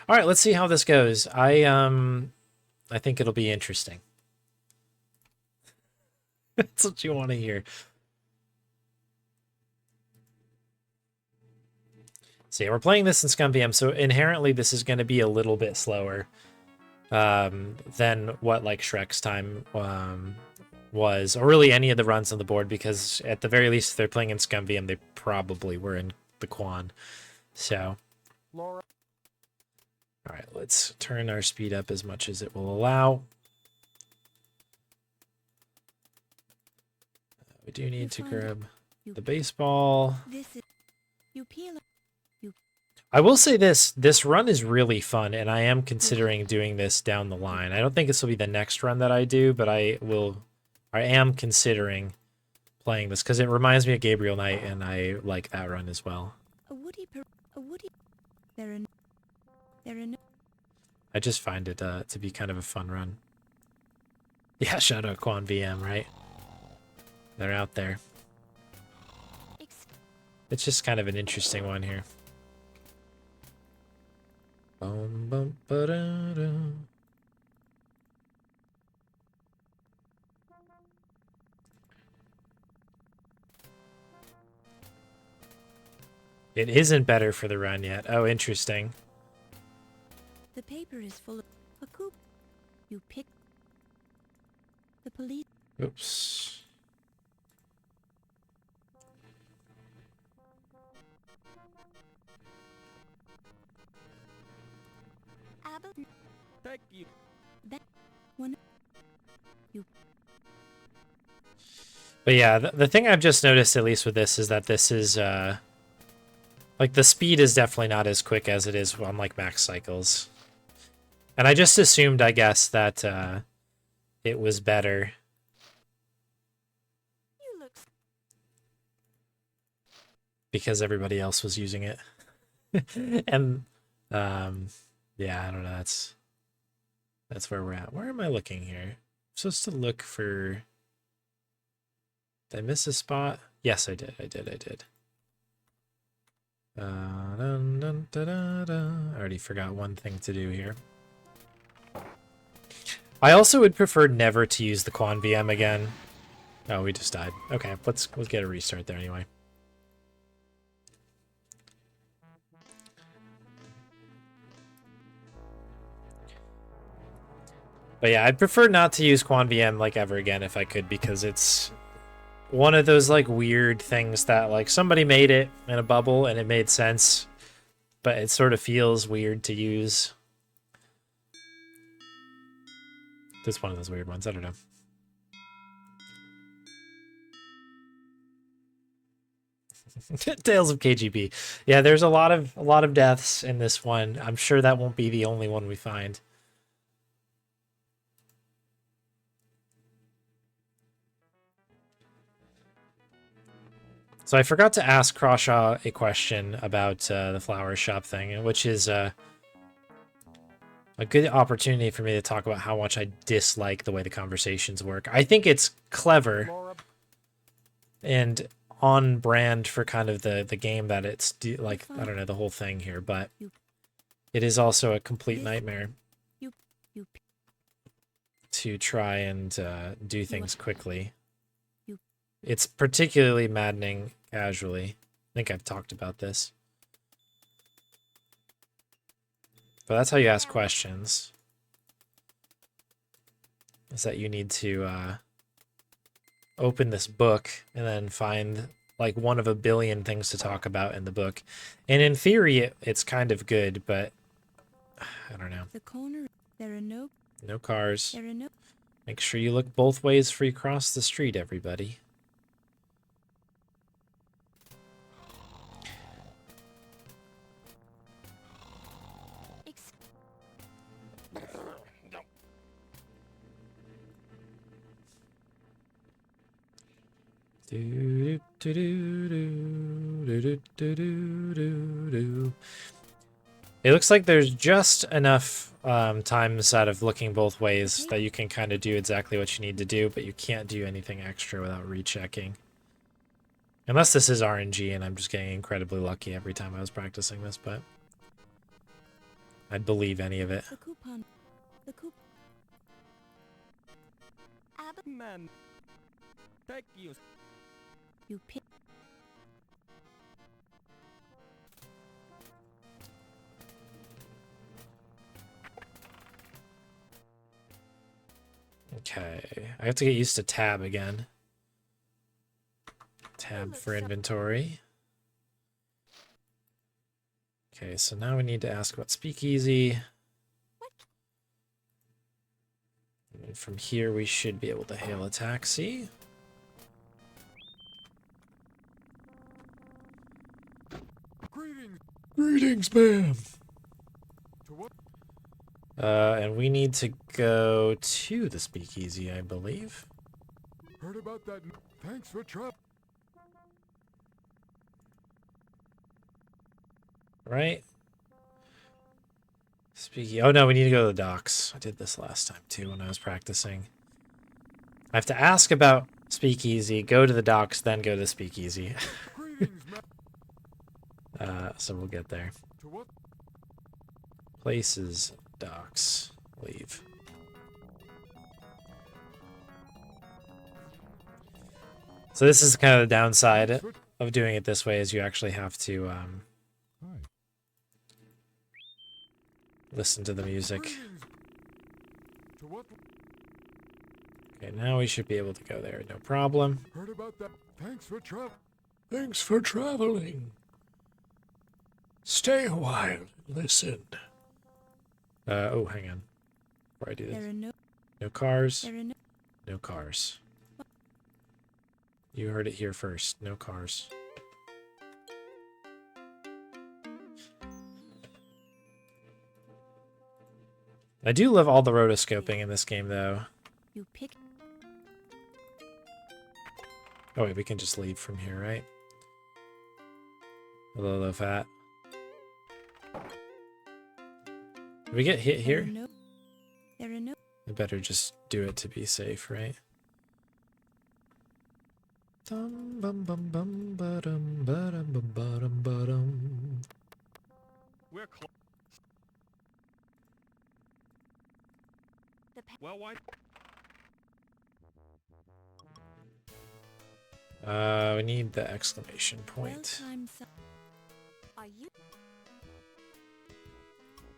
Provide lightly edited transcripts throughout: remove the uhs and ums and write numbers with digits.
All right, let's see how this goes. I think it'll be interesting. That's what you want to hear. So yeah, we're playing this in ScumVM, so inherently this is going to be a little bit slower than what like Shrek's time was, or really any of the runs on the board, because at the very least, if they're playing in ScumVM, they probably were in the Quan. So, all right, let's turn our speed up as much as it will allow. We do need to grab the baseball. I will say this run is really fun, and I am considering doing this down the line. I don't think this will be the next run that I do, but I am considering playing this because it reminds me of Gabriel Knight, and I like that run as well. I just find it to be kind of a fun run. Yeah, shout out Quan VM, right? They're out there. It's just kind of an interesting one here. Bum, bum, ba-da-da. It isn't better for the run yet. Oh, interesting. The paper is full of a coop. You pick the police. Oops. Thank you. That one. You. But yeah, the thing I've just noticed, at least with this, is that this is like the speed is definitely not as quick as it is on like max cycles. And I just assumed, I guess, that it was better. Because everybody else was using it. And yeah, I don't know, that's where we're at. Where am I looking here? I'm supposed to look for... Did I miss a spot? Yes, I did. I already forgot one thing to do here. I also would prefer never to use the Quan VM again. Oh, we just died. Okay, let's get a restart there anyway. But yeah, I'd prefer not to use Quan VM like ever again if I could, because it's one of those like weird things that like somebody made it in a bubble and it made sense, but it sort of feels weird to use. It's one of those weird ones. I don't know. Tales of KGB. Yeah, there's a lot of deaths in this one. I'm sure that won't be the only one we find. So I forgot to ask Crawshaw a question about the flower shop thing, which is a good opportunity for me to talk about how much I dislike the way the conversations work. I think it's clever and on brand for kind of the game that it's like, I don't know, the whole thing here, but it is also a complete nightmare to try and do things quickly. It's particularly maddening casually. I think I've talked about this. But that's how you ask questions. Is that you need to open this book and then find like one of a billion things to talk about in the book. And in theory, it's kind of good, but I don't know. The corner, there are no cars. There are no. Make sure you look both ways before you cross the street, everybody. It looks like there's just enough times out of looking both ways that you can kind of do exactly what you need to do, but you can't do anything extra without rechecking. Unless this is RNG and I'm just getting incredibly lucky every time I was practicing this, but I'd believe any of it. The coupon. The coup. Man, thank you. You pick. Okay, I have to get used to tab again. Tab for inventory. Okay, so now we need to ask about speakeasy. And from here, we should be able to hail a taxi. Greetings, ma'am. And we need to go to the speakeasy, I believe. Heard about that. Thanks for trouble. Right? Speakeasy. Oh no, we need to go to the docks. I did this last time too when I was practicing. I have to ask about speakeasy, go to the docks, then go to the speakeasy. So we'll get there. To what? Places, docks, leave. So this is kind of the downside of doing it this way, is you actually have to listen to the music. To what? Okay, now we should be able to go there, no problem. Heard about that. Thanks for travel. Thanks for traveling. Stay a while. Listen. Oh, hang on. Before I do There this. are no. No cars. There are no. No cars. You heard it here first. No cars. I do love all the rotoscoping in this game, though. You pick. Oh, wait, we can just leave from here, right? Hello, low fat. Did we get hit There here? are no. There are no. I better just do it to be safe, right? Dum bum bum bum ba-dum ba-dum bum ba-dum ba-dum. We're close. Well, why? We need the exclamation point. Are you?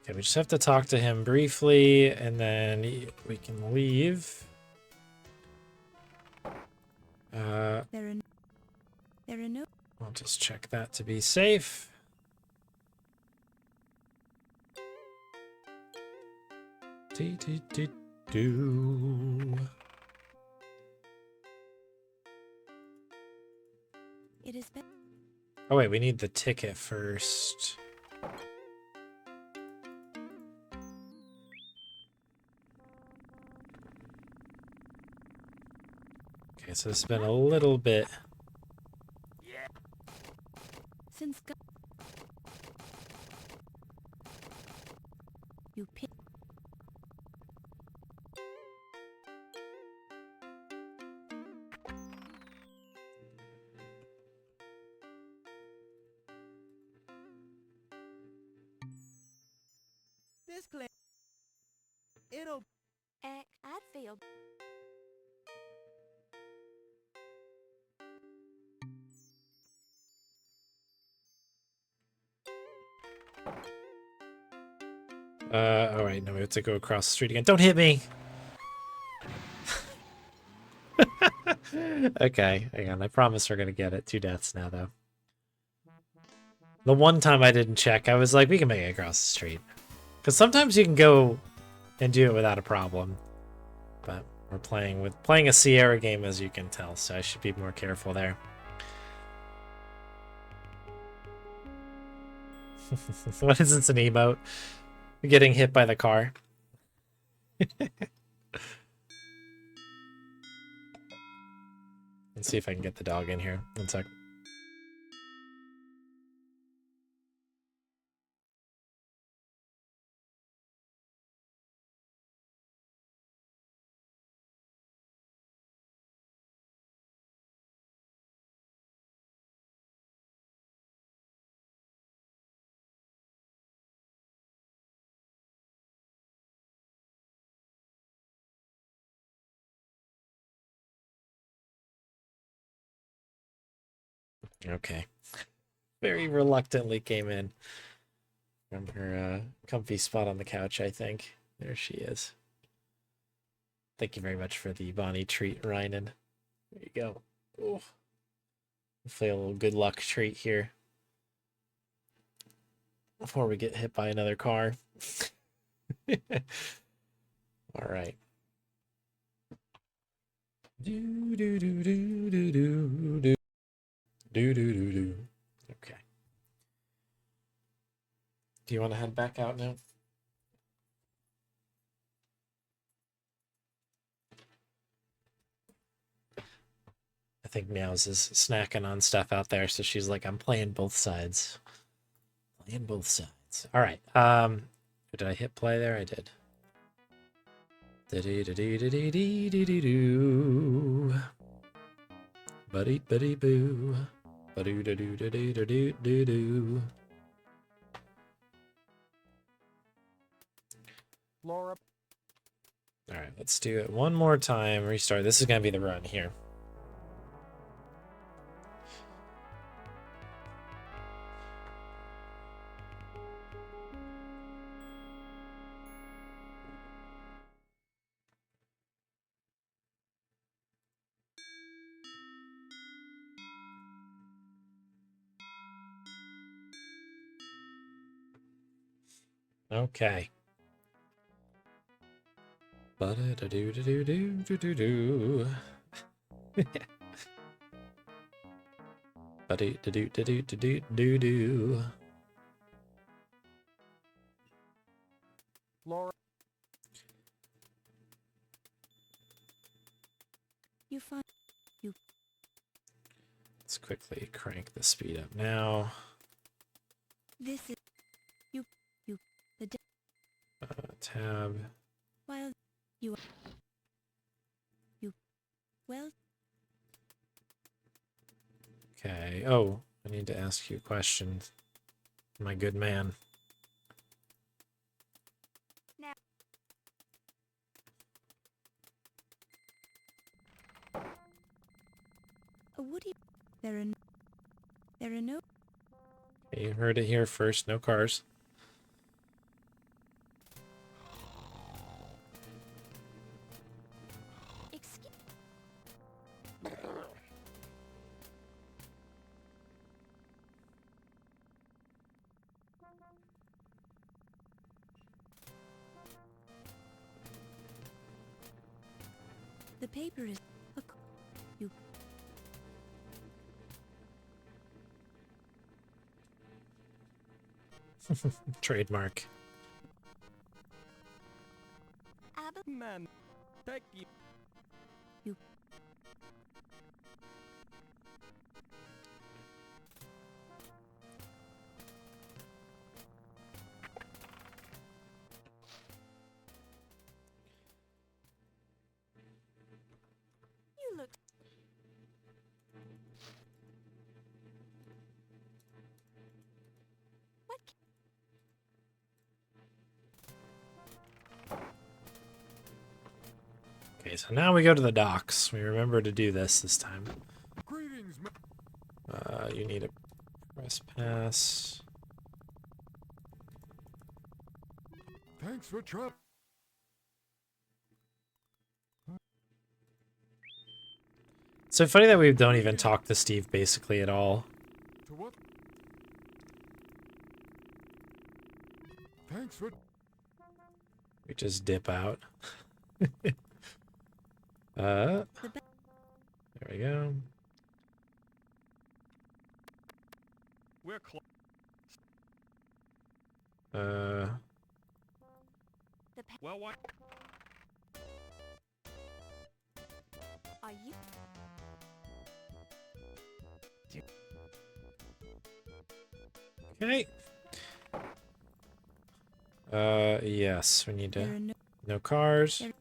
Okay, we just have to talk to him briefly, and then we can leave. There are. There are no. I'll just check that to be safe. Do. It is. Oh wait, we need the ticket first. Okay, so this has been a little bit. Since. You pick. This claim. It'll. I'd feel. All right, now we have to go across the street again. Don't hit me! Okay, hang on. I promise we're gonna get it. 2 deaths now, though. The one time I didn't check, I was like, we can make it across the street. Because sometimes you can go and do it without a problem. But we're playing a Sierra game, as you can tell, so I should be more careful there. What is this, an emote? Getting hit by the car. Let's see if I can get the dog in here. 1 sec. Okay. Very reluctantly came in from her comfy spot on the couch, I think. There she is. Thank you very much for the Bonnie treat, Rynan. There you go. Oh. Hopefully a little good luck treat here before we get hit by another car. All right. Do do do do do do do do do do do. Okay. Do you want to head back out now? I think Meows is snacking on stuff out there, so she's like, I'm playing both sides. Playing both sides. All right. Did I hit play there? I did. Do buddy buddy boo. Ba-do do do do do do do do. Laura. All right, let's do it one more time. Restart. This is gonna be the run here. Okay. Ba-da-da-do-do-do-do-do-do. Ba-do-do-do-do-do-do-do. Laura. You find Let's quickly crank the speed up now. this is you Tab. while you well Okay. Oh, I need to ask you a question, my good man. a woody there are no Okay, you heard it here first. No cars. excuse the paper is you Trademark. Man. Thank you. you look what Okay, so now we go to the docks. We remember to do this time. Greetings, You need a press pass. thanks for travel. So funny that we don't even talk to Steve basically at all. To what? Thanks for. We just dip out. There we go. We're close. Well, what? are you Okay. Yes, we need there to. are No cars. There-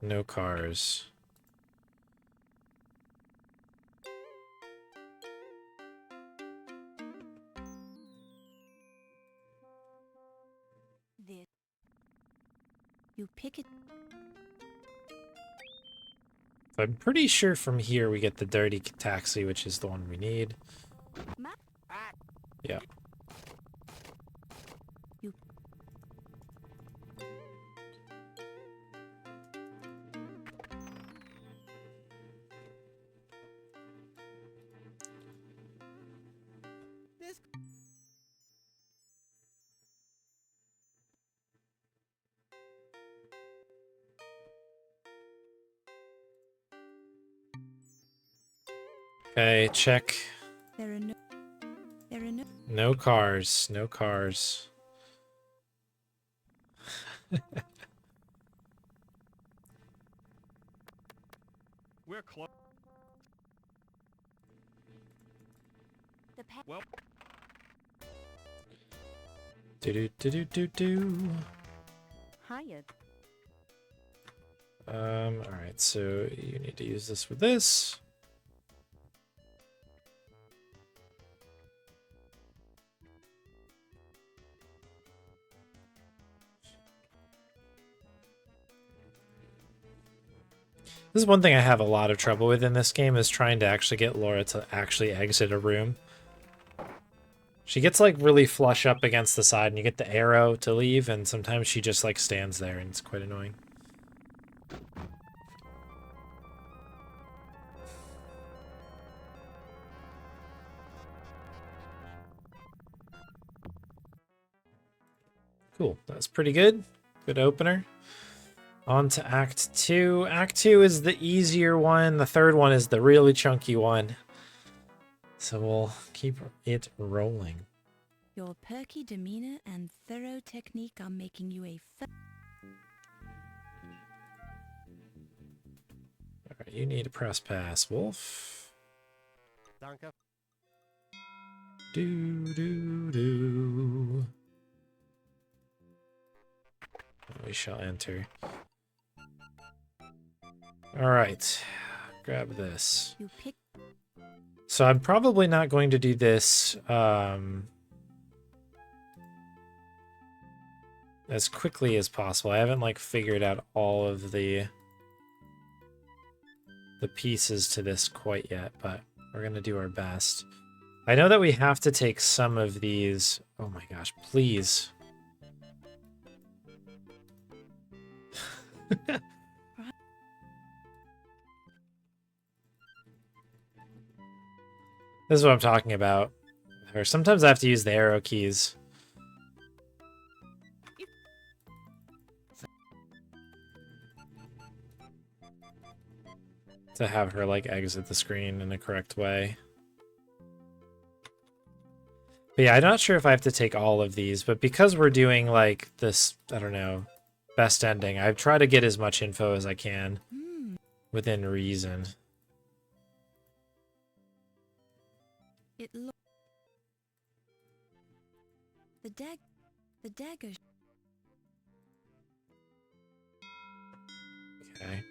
No cars. this you pick it I'm pretty sure from here we get the dirty taxi, which is the one we need. Yeah. You Okay, check. there are no No cars. No cars. We're close. Well, Do do do do do do. hired. Alright, so you need to use this with this. This is one thing I have a lot of trouble with in this game, is trying to actually get Laura to actually exit a room. She gets like really flush up against the side and you get the arrow to leave, and sometimes she just like stands there and it's quite annoying. Cool, that's pretty good. Good opener. On to Act 2. Act 2 is the easier one. The third one is the really chunky one. So we'll keep it rolling. Your perky demeanor and thorough technique are making you a Alright, you need to press pass, Wolf. danke. Do do do. We shall enter. Alright. Grab this. You pick So I'm probably not going to do this as quickly as possible. I haven't like figured out all of the pieces to this quite yet, but we're gonna do our best. I know that we have to take some of these. Oh my gosh, please. This is what I'm talking about. Or sometimes I have to use the arrow keys. To have her like exit the screen in a correct way. But yeah, I'm not sure if I have to take all of these, but because we're doing like this, I don't know, best ending, I've tried to get as much info as I can within reason. it lo the dagger. Okay.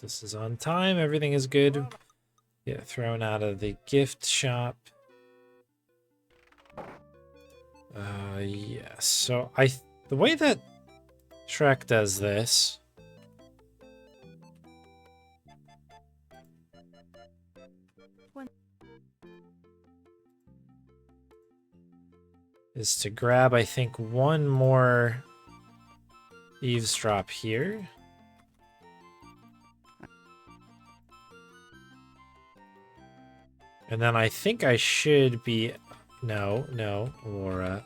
This is on time. Everything is good. Get thrown out of the gift shop. Yeah. So the way that Shrek does this is to grab, I think, one more eavesdrop here. And then I think I should be... No, Laura.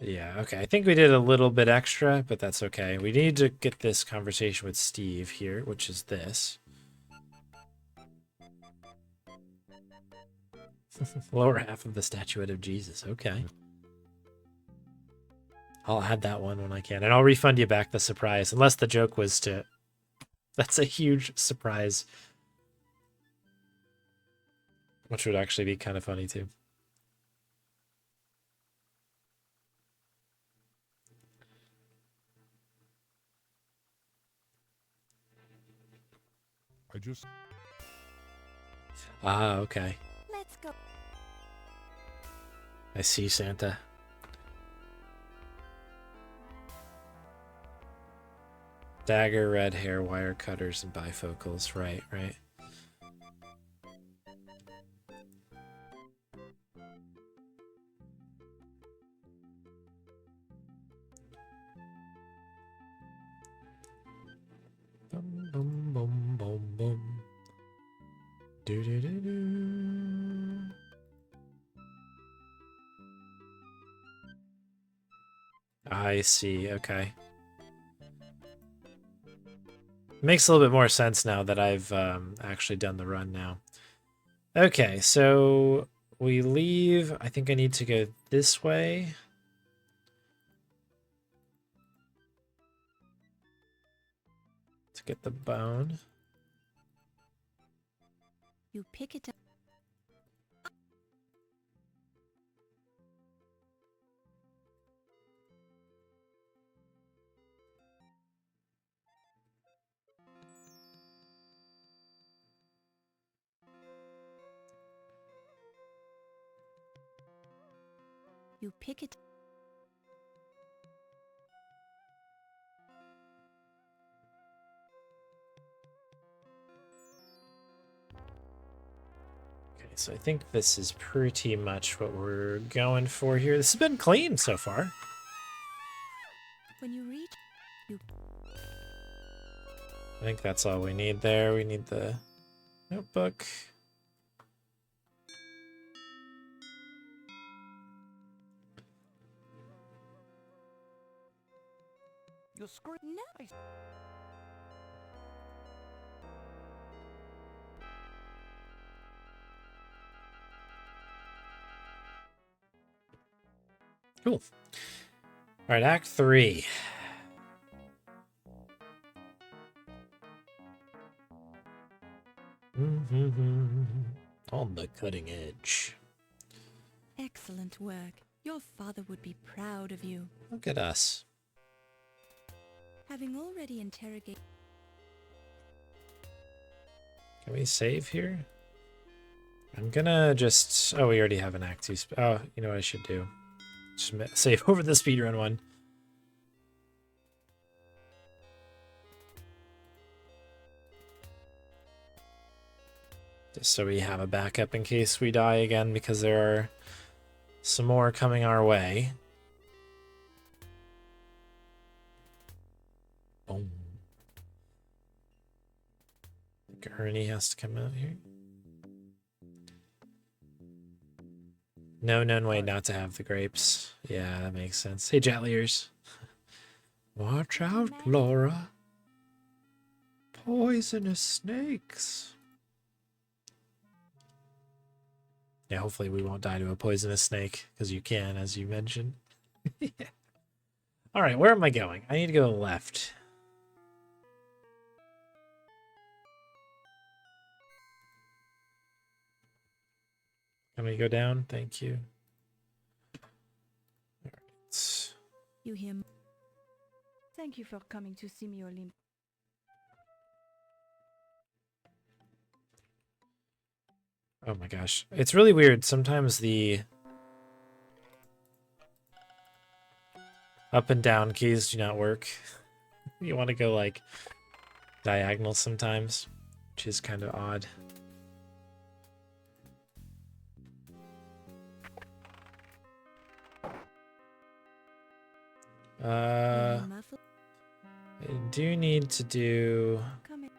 Yeah, okay. I think we did a little bit extra, but that's okay. We need to get this conversation with Steve here, which is this. Lower half of the statuette of Jesus. Okay. I'll add that one when I can. And I'll refund you back the surprise. Unless the joke was to... That's a huge surprise. Which would actually be kind of funny, too. I just... Ah, okay. Let's go. I see, Santa. Dagger, red hair, wire cutters, and bifocals. Right, right. Boom, boom, boom, boom, boom. Do do do do. I see. Okay. Makes a little bit more sense now that I've actually done the run now. Okay, so we leave. I think I need to go this way. To get the bone. You pick it up. You pick it. Okay, so I think this is pretty much what we're going for here. This has been clean so far. When you reach, you I think that's all we need there. We need the notebook. You're screwed. no. Cool. All right, Act 3. On the cutting edge. Excellent work. Your father would be proud of you. Look at us. Having already interrogated. Can we save here? I'm gonna just... Oh, we already have an Act 2. Oh, you know what I should do? Just save over the speedrun one. Just so we have a backup in case we die again, because there are some more coming our way. Boom. I think Ernie has to come out here. No known way not to have the grapes. Yeah, that makes sense. Hey, Jetliers. Watch out, Laura. Poisonous snakes. Yeah, hopefully we won't die to a poisonous snake, because you can, as you mentioned. Yeah. All right, where am I going? I need to go left. Can we go down? Thank you. All right. You hear. Thank you for coming to see me, Olymp. Oh my gosh. It's really weird. Sometimes the up and down keys do not work. You want to go like diagonal sometimes, which is kind of odd. I do need to do Come in.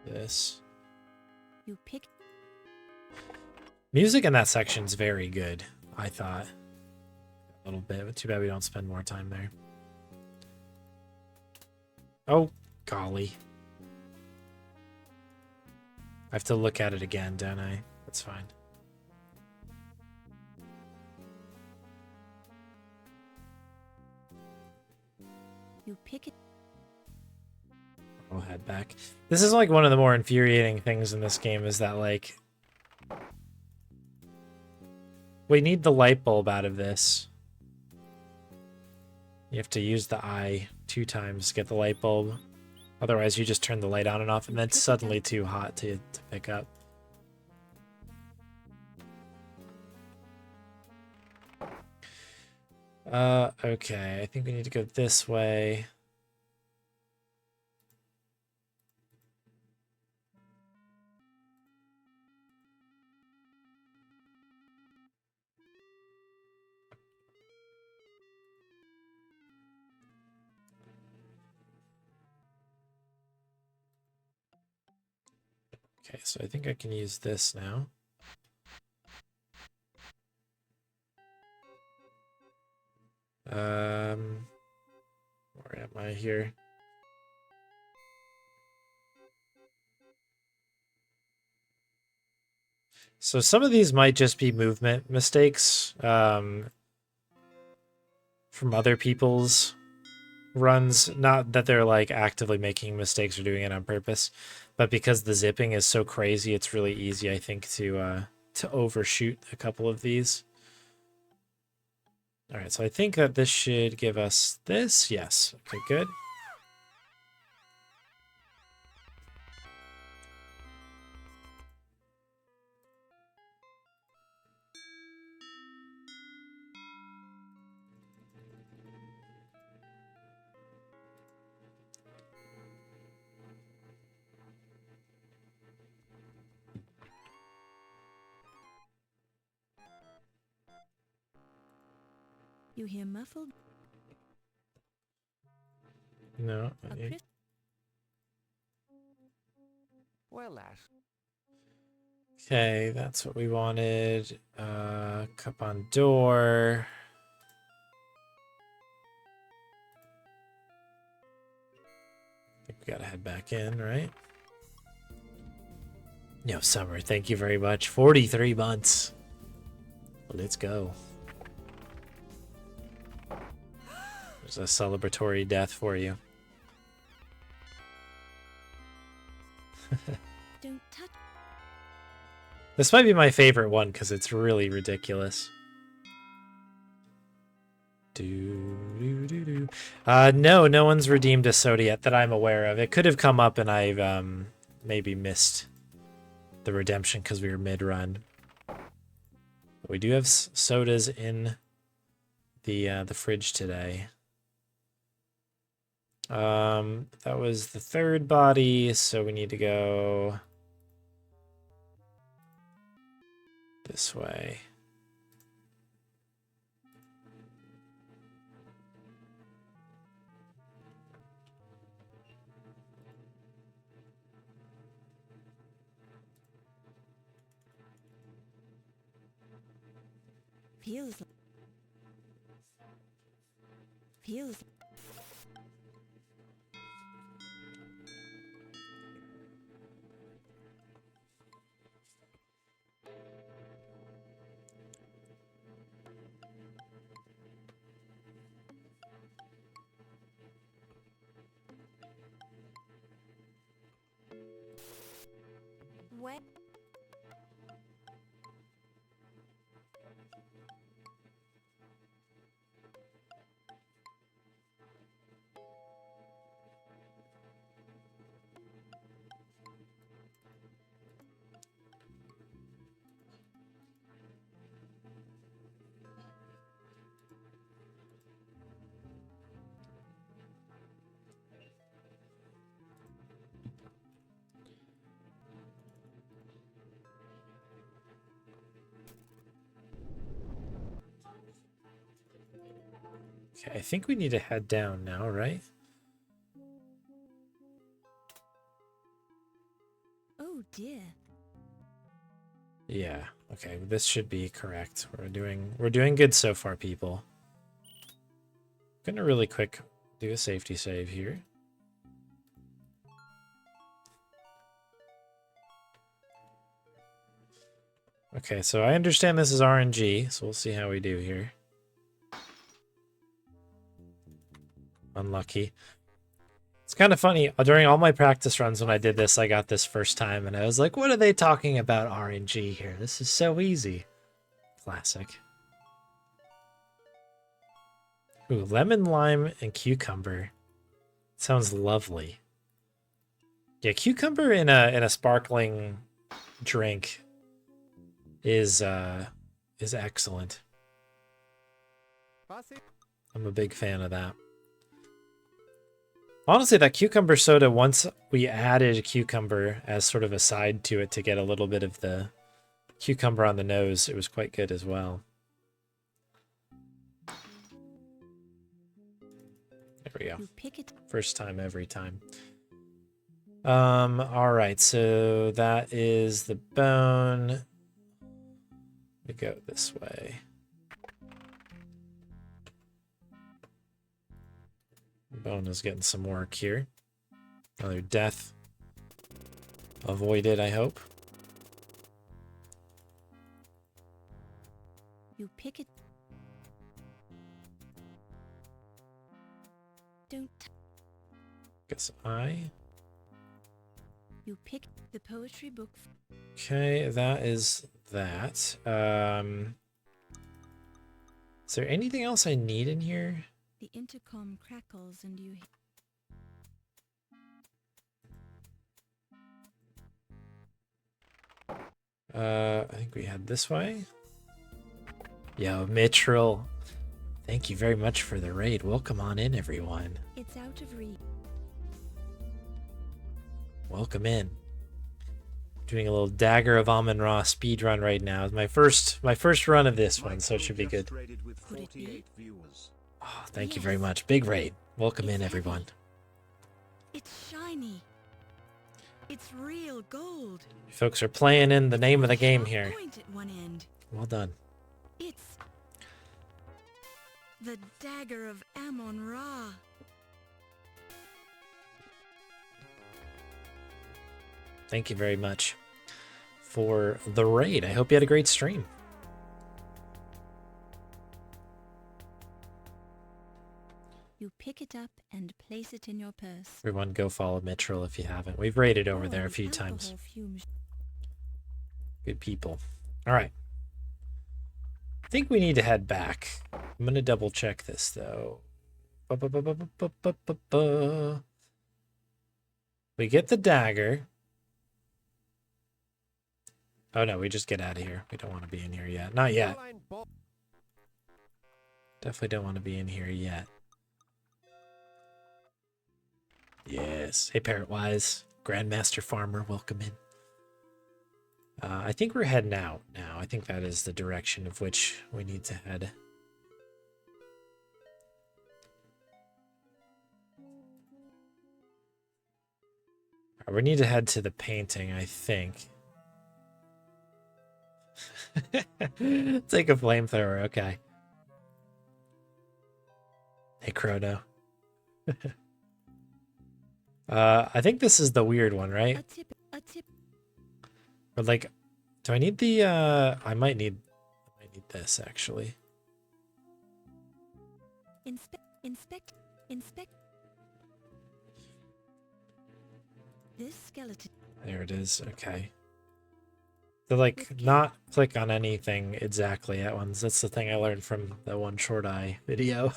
this. You pick. Music in that section's very good, I thought. A little bit, but too bad we don't spend more time there. Oh, golly. I have to look at it again, don't I? That's fine. You pick it. I'll head back. This is like one of the more infuriating things in this game is that like we need the light bulb out of this. You have to use the eye 2 times to get the light bulb. Otherwise you just turn the light on and off and then it's suddenly too hot to pick up. Okay. I think we need to go this way. Okay, so I think I can use this now. Where am I here? So some of these might just be movement mistakes from other people's runs. Not that they're like actively making mistakes or doing it on purpose, but because the zipping is so crazy, it's really easy, I think, to overshoot a couple of these. All right, so I think that this should give us this. Yes. Okay, good. You hear muffled? No. A crisp Well, lass. Okay, that's what we wanted. Cup on door. I think we gotta head back in, right? No, Summer, thank you very much. 43 months. Let's go. There's a celebratory death for you. don't touch. This might be my favorite one because it's really ridiculous. No, no one's redeemed a soda yet that I'm aware of. It could have come up and I've maybe missed the redemption because we were mid-run. But we do have sodas in the fridge today. That was the third body, so we need to go this way. Feels. Feels. Wet. Okay, I think we need to head down now, right? Oh dear. Yeah. Okay, this should be correct. We're doing good so far, people. Gonna really quick do a safety save here. Okay, so I understand this is RNG, so we'll see how we do here. Unlucky. It's kind of funny. During all my practice runs when I did this, I got this first time, and I was like, what are they talking about RNG here? This is so easy. Classic. Ooh, lemon, lime, and cucumber. Sounds lovely. Yeah, cucumber in a sparkling drink is excellent. Bossy. I'm a big fan of that. Honestly, that cucumber soda, once we added a cucumber as sort of a side to it to get a little bit of the cucumber on the nose, it was quite good as well. There we go. You pick it. First time, every time. All right, so that is the bone. We go this way. Bone is getting some work here. Another death avoided, I hope. You pick it. Don't. Guess I. You pick the poetry book. Okay, that is that. Is there anything else I need in here? The intercom crackles and you. I think we head this way. Yo, Mitchell. Thank you very much for the raid. Welcome on in, everyone. It's out of reach. Welcome in. Doing a little Dagger of Amon Ra speed run right now. It's my first run of this one, so it should be good. Could it be? Oh, thank you very much. Big raid. Welcome in, everyone. It's shiny. It's real gold. You folks are playing in the name of the game here. Point at one end. Well done. It's the Dagger of Amon Ra. Thank you very much for the raid. I hope you had a great stream. You pick it up and place it in your purse. Everyone go follow Mitchell if you haven't. We've raided over there a The few times. alcohol fumes. Good people. All right. I think we need to head back. I'm going to double check this, though. We get the dagger. Oh, no, we just get out of here. We don't want to be in here yet. Not yet. Definitely don't want to be in here yet. Yes. Hey, Parrotwise. Grandmaster Farmer, welcome in. I think we're heading out now. I think that is the direction of which we need to head. We need to head to the painting, I think. Take a flamethrower, okay. Hey, Chrono. I think this is the weird one, right? A tip. Or like, do I need the, I might need this, actually. Inspect. This skeleton. There it is, okay. So, like, not click on anything exactly at once. That's the thing I learned from the One Short Eye video.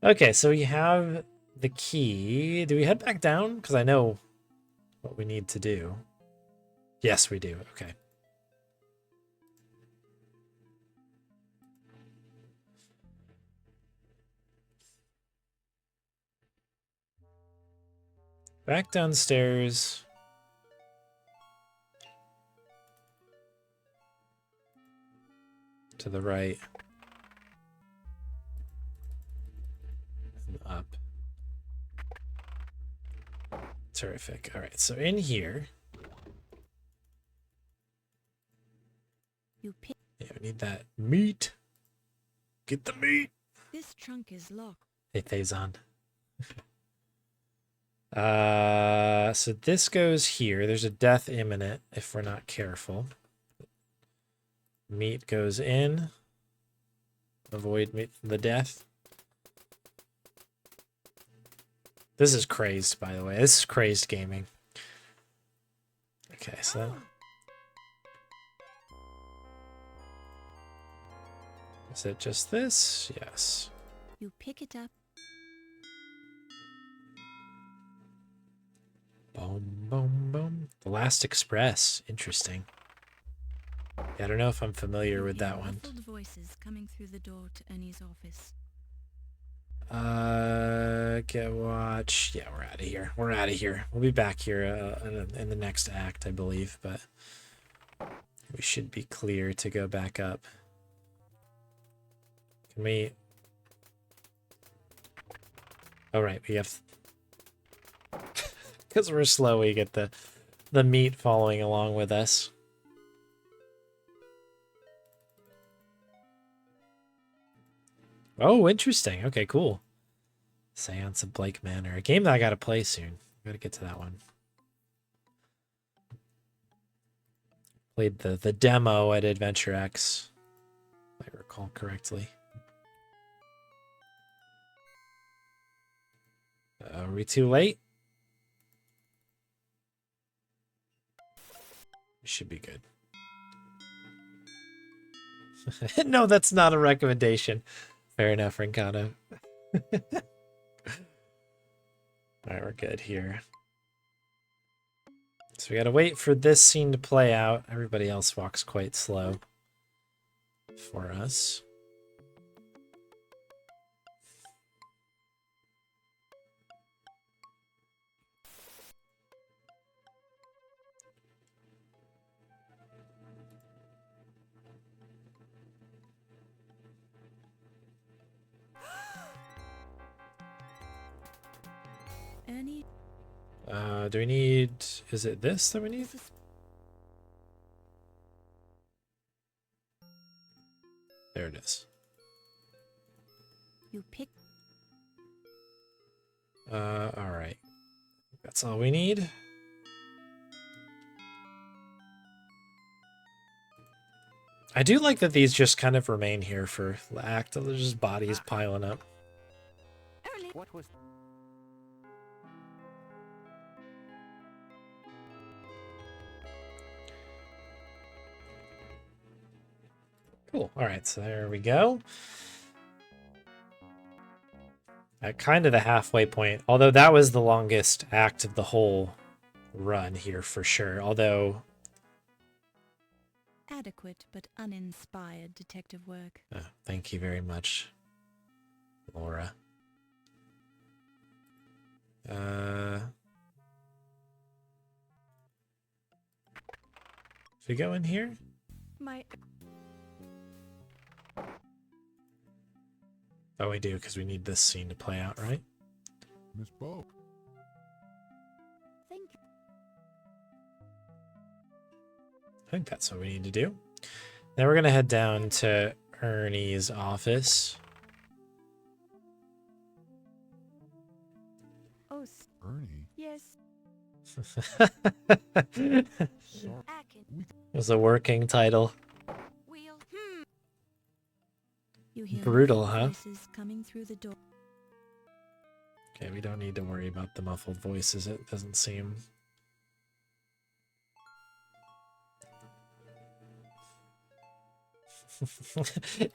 Okay, so we have the key. Do we head back down? Because I know what we need to do. Yes, we do. Okay. Back downstairs. To the right. And up. Terrific. All right, so in here. You pick. Yeah, we need that meat. Get the meat. This trunk is locked. Hey, Phazon. So this goes here. There's a death imminent if we're not careful. Meat goes in. Avoid meat, the death. This is crazed, by the way. This is crazed gaming. Okay, so... Is it just this? Yes. You pick it up. Boom, boom, boom. The Last Express. Interesting. Yeah, I don't know if I'm familiar with that one. Muffled voices coming through the door to Ernie's office. Get watch. Yeah, we're out of here. We're out of here. We'll be back here in the next act, I believe, but we should be clear to go back up. Can we? Oh, right. We have, because we're slow, we get the meat following along with us. Oh, interesting. Okay, cool. Seance of Blake Manor. A game that I gotta play soon. Gotta get to that one. Played the demo at Adventure X, if I recall correctly. Are we too late? We should be good. No, that's not a recommendation. Fair enough, Rincano. Alright, we're good here. So we gotta wait for this scene to play out. Everybody else walks quite slow for us. Ernie, Do we need... Is it this that we need? There it is. you pick. Alright. That's all we need. I do like that these just kind of remain here for the act. There's just bodies piling up. Ernie, What was... Cool. All right, so there we go. At kind of the halfway point, although that was the longest act of the whole run here for sure. Although, adequate but uninspired detective work. thank you very much, Laura. If we go in here, My oh, we do because we need this scene to play out, right? Misspoke. thank you. I think that's what we need to do. Then we're gonna head down to Ernie's office. Oh, Ernie. yes. Sorry. I can. It was a working title. Wheel. You hear Brutal, muffled huh? voices coming through the door. Okay, we don't need to worry about the muffled voices, it doesn't seem.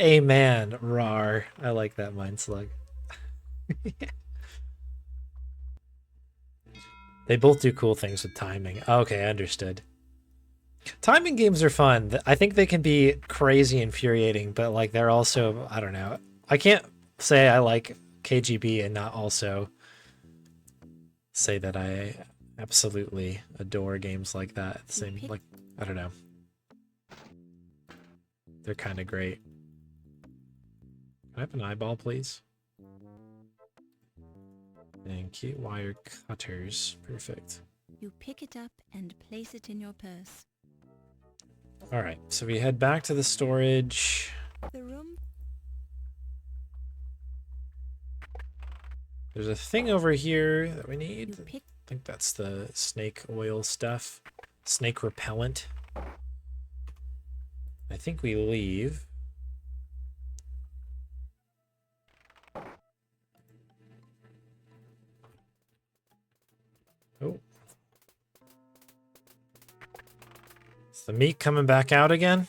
Amen, rar. I like that mind slug. They both do cool things with timing. Okay, understood. Timing games are fun. I think they can be crazy infuriating, but like they're also, I don't know. I can't say I like KGB and not also say that I absolutely adore games like that. At the same, like, I don't know. They're kind of great. Can I have an eyeball, please? Thank you. Wire cutters. Perfect. You pick it up and place it in your purse. All right, so we head back to the storage. The room. There's a thing over here that we You need. pick. I think that's the snake oil stuff. Snake repellent. I think we leave. Oh. Is the meat coming back out again?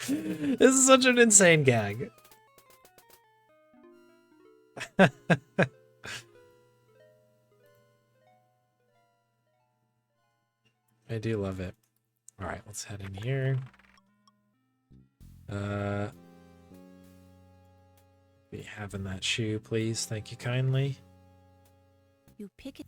This is such an insane gag. I do love it. All right, let's head in here. Be having that shoe, please. Thank you kindly. You pick it.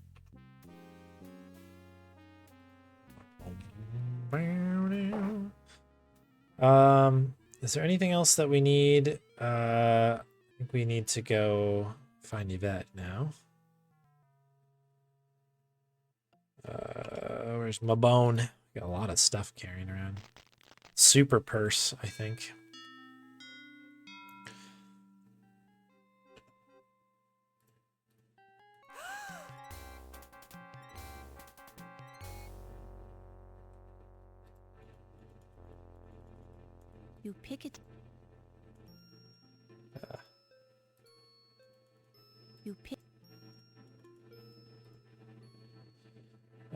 Is there anything else that we need? I think we need to go find Yvette now. Where's my bone? Got a lot of stuff carrying around. Super purse, I think. You pick it. You pick.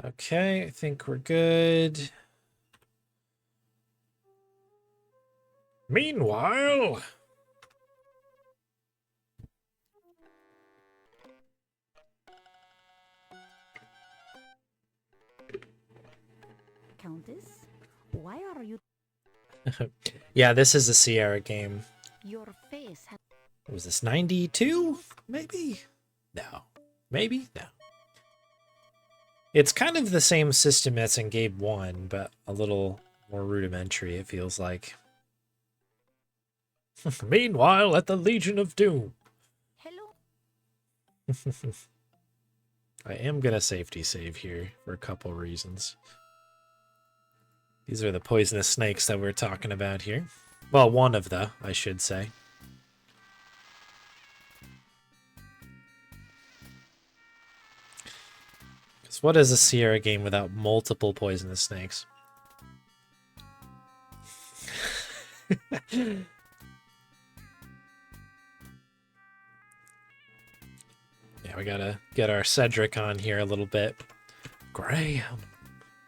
Okay, I think we're good. Meanwhile, Countess, why are you? yeah, this is a Sierra game. Your face has. What was this, 92? Maybe? No. Maybe? No. It's kind of the same system as in Game 1, but a little more rudimentary, it feels like. Meanwhile, at the Legion of Doom. Hello. I am gonna safety save here for a couple reasons. These are the poisonous snakes that we're talking about here. Well, one of the, I should say. Because what is a Sierra game without multiple poisonous snakes? Yeah, we gotta get our Cedric on here a little bit. Graham,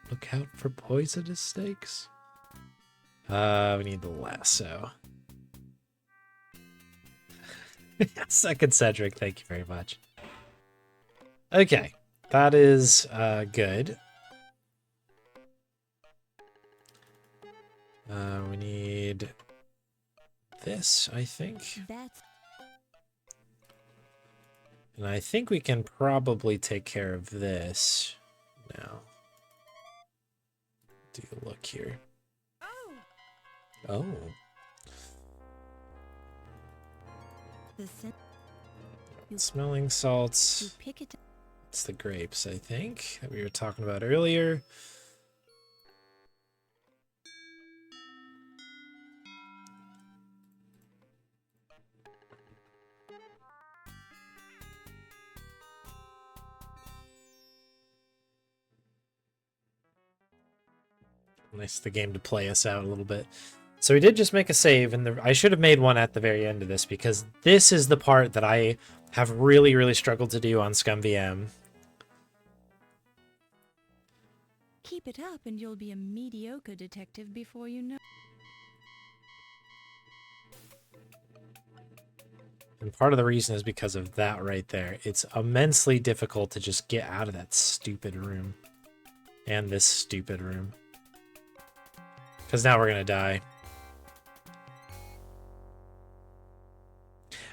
look out for poisonous snakes. We need the lasso. Second Cedric, thank you very much. Okay, that is good. We need this, I think. That's. And I think we can probably take care of this now. Do a look here. Oh. The scent. You Smelling salts. pick it. It's the grapes, I think, that we were talking about earlier. Nice the game to play us out a little bit. So we did just make a save, and I should have made one at the very end of this, because this is the part that I have really, really struggled to do on ScumVM. Keep it up, and you'll be a mediocre detective before you know. And part of the reason is because of that right there. It's immensely difficult to just get out of that stupid room. And this stupid room. Because now we're going to die.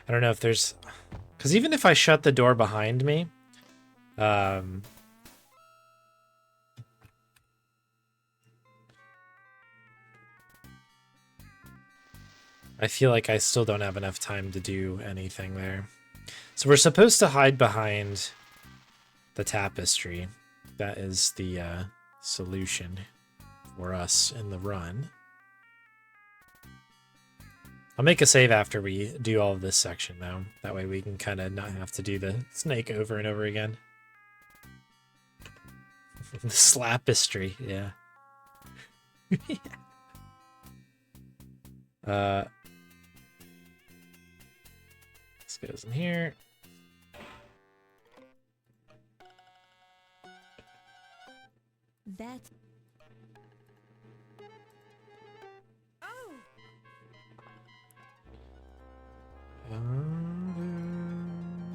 I don't know if there's... Because even if I shut the door behind me... I feel like I still don't have enough time to do anything there. So we're supposed to hide behind the tapestry. That is the solution for us in the run. I'll make a save after we do all of this section, though. That way we can kind of not have to do the snake over and over again. The slapistry, yeah. This goes in here. That's.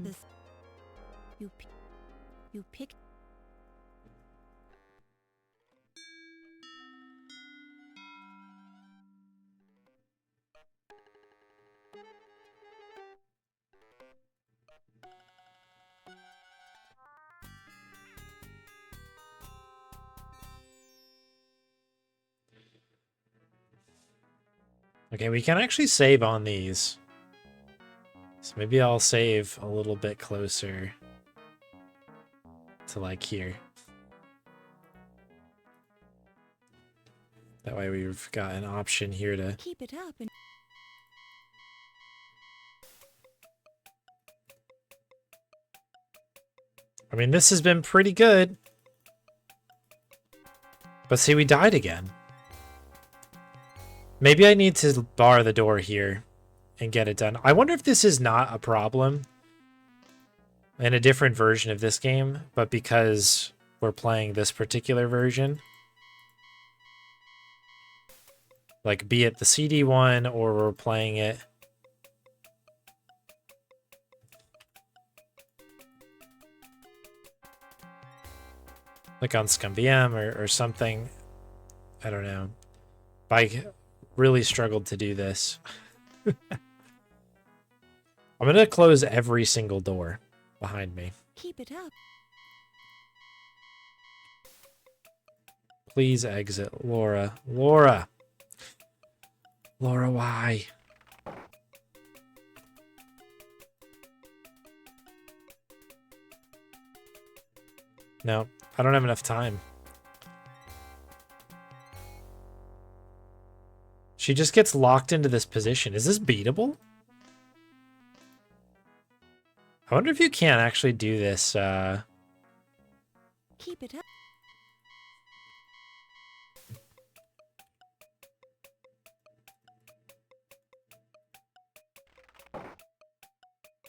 This. You pick. Okay, we can actually save on these. So maybe I'll save a little bit closer to like here. That way we've got an option here to... Keep it up and I mean, this has been pretty good. But see, we died again. Maybe I need to bar the door here and get it done. I wonder if this is not a problem in a different version of this game, but because we're playing this particular version. Like, be it the CD one or we're playing it like on ScumVM or something. I don't know. I really struggled to do this. I'm gonna close every single door behind me. keep it up. Please exit. Laura. Laura! Laura, why? No, I don't have enough time. She just gets locked into this position. Is this beatable? I wonder if you can't actually do this. Keep it up.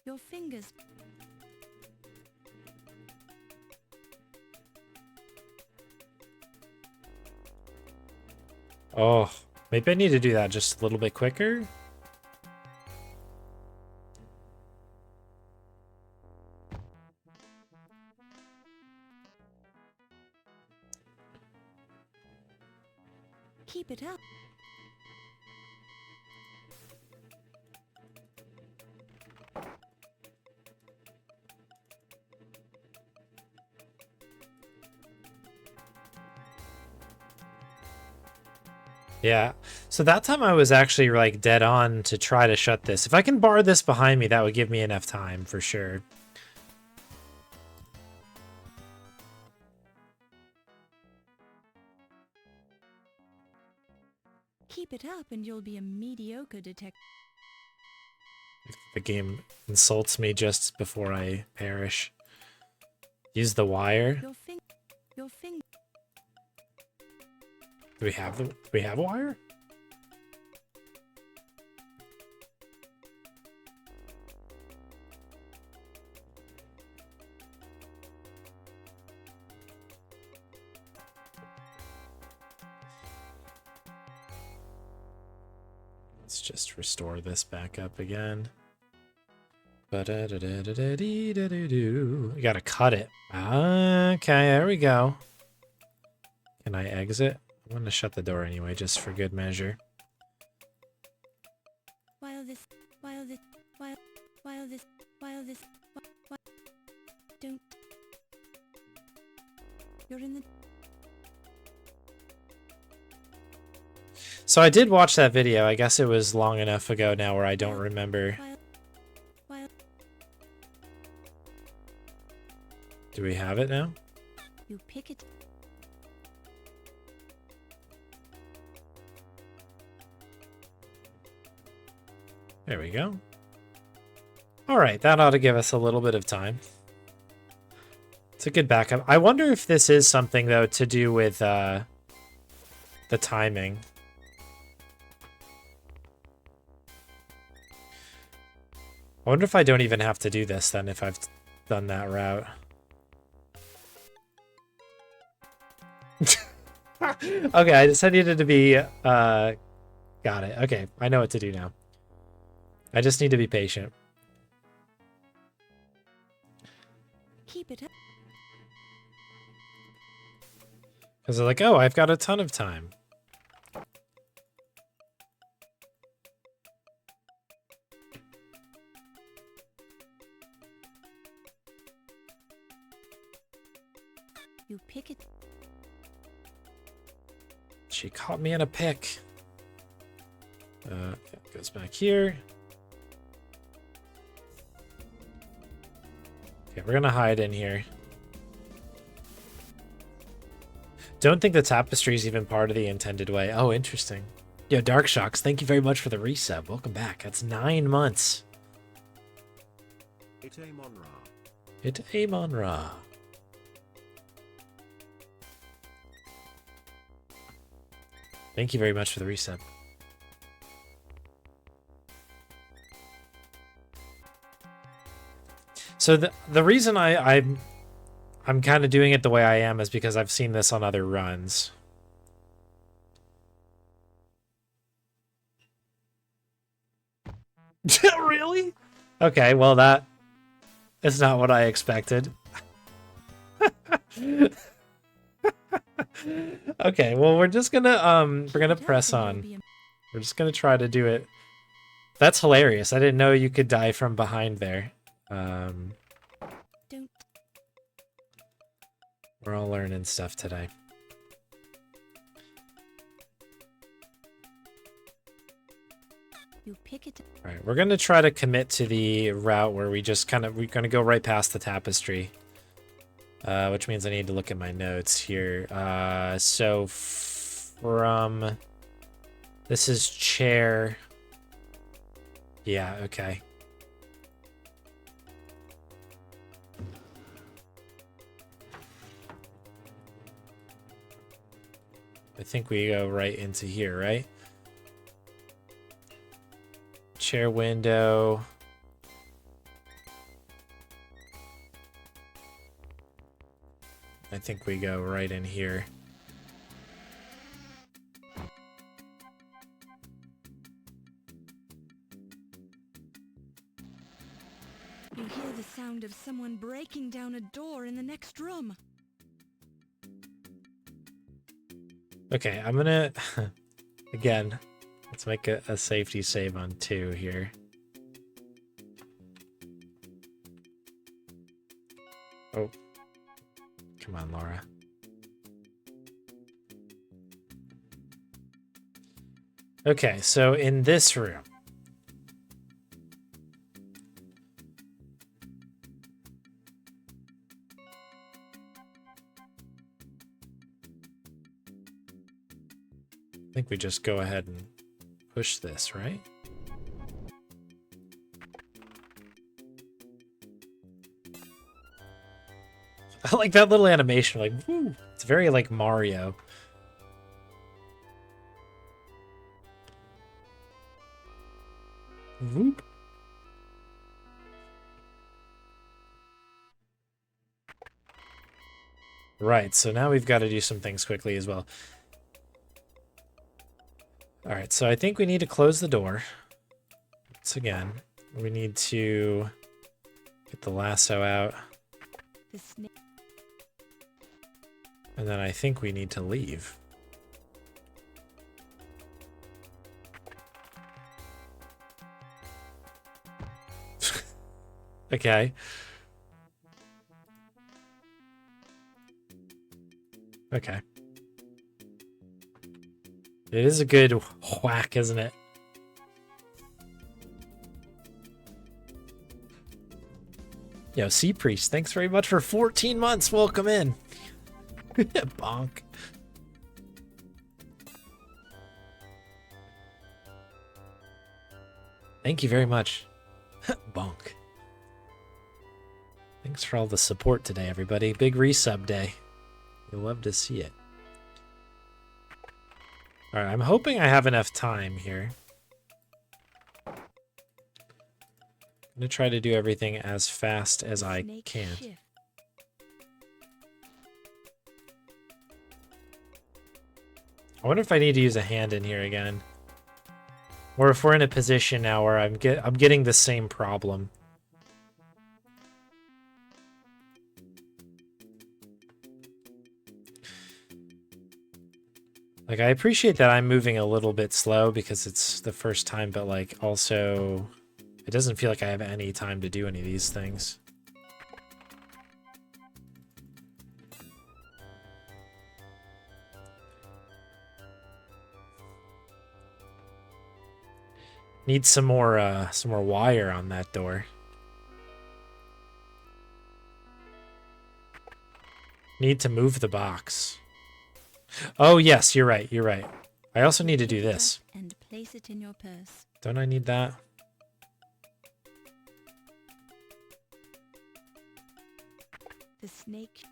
Your fingers. Oh, maybe I need to do that just a little bit quicker. Keep it up. Yeah, so that time I was actually like dead on to try to shut this. If I can bar this behind me, that would give me enough time for sure. Keep it up and you'll be a mediocre detective. The game insults me just before I perish. Use the wire. Your finger. Do we have a wire? Let's just restore this back up again. You gotta cut it. Okay, there we go. Can I exit? I'm gonna shut the door anyway, just for good measure. While this, don't. You're in the. So I did watch that video. I guess it was long enough ago now where I don't remember. While Do we have it now? you pick it. There we go. All right, that ought to give us a little bit of time. It's a good backup. I wonder if this is something, though, to do with the timing. I wonder if I don't even have to do this, then, if I've done that route. Okay, I just needed to be... got it. Okay, I know what to do now. I just need to be patient. Keep it up. Because they're like, oh, I've got a ton of time. You pick it. She caught me in a pick. Goes back here. Okay, we're gonna hide in here. Don't think the tapestry is even part of the intended way. Oh, interesting. Yo, Dark Shocks, thank you very much for the resub. Welcome back. That's 9 months. It Amon Ra. It Amon Ra. Thank you very much for the resub. So the reason I'm kind of doing it the way I am is because I've seen this on other runs. Really? Okay, well that is not what I expected. Okay, well we're gonna press on. We're just gonna try to do it. That's hilarious. I didn't know you could die from behind there. We're all learning stuff today. You pick it. All right, we're gonna try to commit to the route where we're gonna go right past the tapestry, which means I need to look at my notes here. So from this is chair. Yeah. Okay. I think we go right into here, right? Chair window. I think we go right in here. You hear the sound of someone breaking down a door in the next room. Okay, I'm gonna again, let's make a safety save on 2 here. Oh, come on, Laura. Okay, so in this room, I think we just go ahead and push this, right? I like that little animation, like, woo, it's very like Mario. Whoop. Right, so now we've got to do some things quickly as well. All right, so I think we need to close the door. Once again, we need to get the lasso out. The snake. And then I think we need to leave. Okay. Okay. It is a good whack, isn't it? Yo, Sea Priest, thanks very much for 14 months. Welcome in. Bonk. Thank you very much. Bonk. Thanks for all the support today, everybody. Big resub day. You'll love to see it. All right, I'm hoping I have enough time here. I'm gonna try to do everything as fast as I can. I wonder if I need to use a hand in here again, or if we're in a position now where I'm getting the same problem. Like, I appreciate that I'm moving a little bit slow because it's the first time, but, like, also, it doesn't feel like I have any time to do any of these things. Need some more wire on that door. Need to move the box. Oh yes, you're right. You're right. I also need to do Pick it this. up and place it in your purse. Don't I need that? The snake.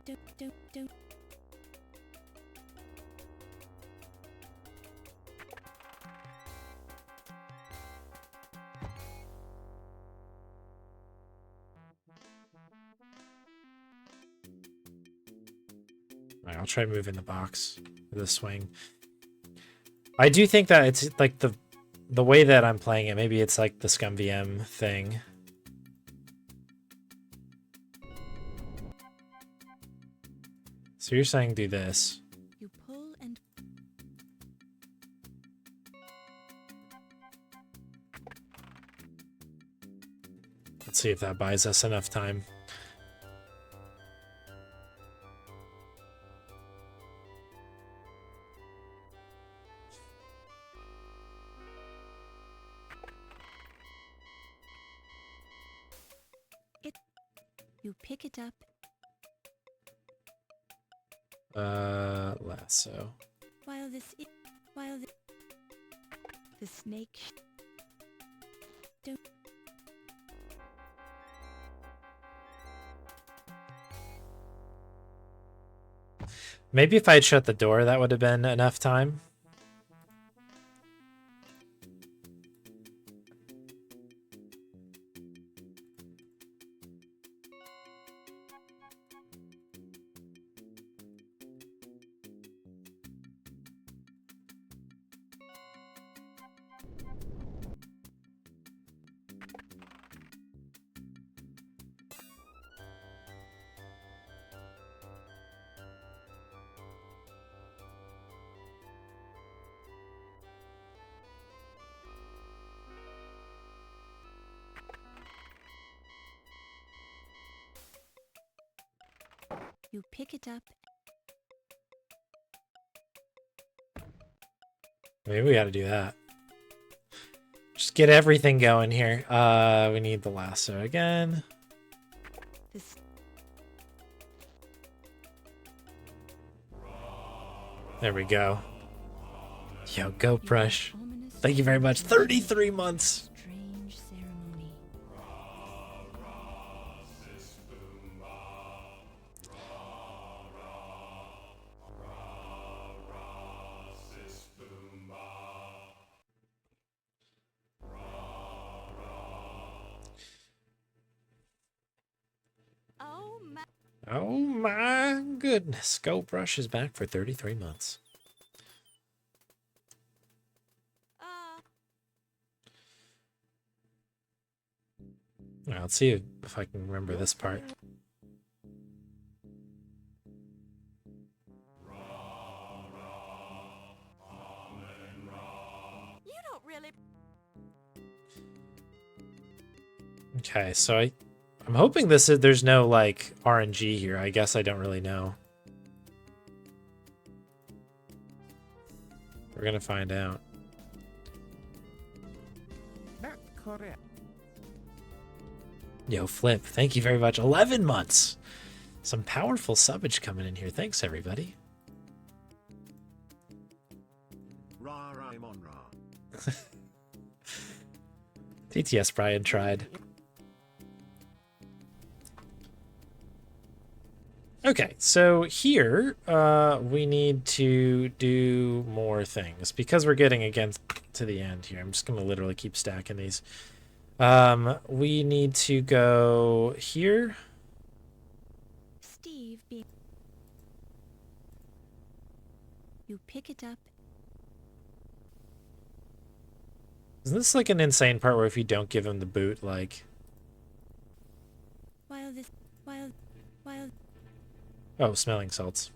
Don't. Alright, I'll try moving the box with the swing. I do think that it's like the way that I'm playing it, maybe it's like the Scum VM thing. So you're saying do this. You pull and Let's see if that buys us enough time. you pick it up. Lasso. While the snake. Don't. Maybe if I had shut the door, that would have been enough time. You pick it up. Maybe we gotta do that. Just get everything going here. We need the lasso again. This. There we go. Yo, go Brush. Thank you very much. 33 months. Strange ceremony. Oh my. Oh my goodness. Go Brush is back for 33 months. All right, let's see if I can remember this part. You don't really. Okay, so I'm hoping there's no like RNG here. I guess I don't really know. We're gonna find out. Not correct. Yo, Flip, thank you very much. 11 months. Some powerful subbage coming in here. Thanks, everybody. Dagger of Amon Ra. TTS Brian tried. Okay, so here we need to do more things because we're getting against to the end here. I'm just going to literally keep stacking these. We need to go here. Steve being. You pick it up. Isn't this like an insane part where if you don't give him the boot, like... While. Oh, smelling salts.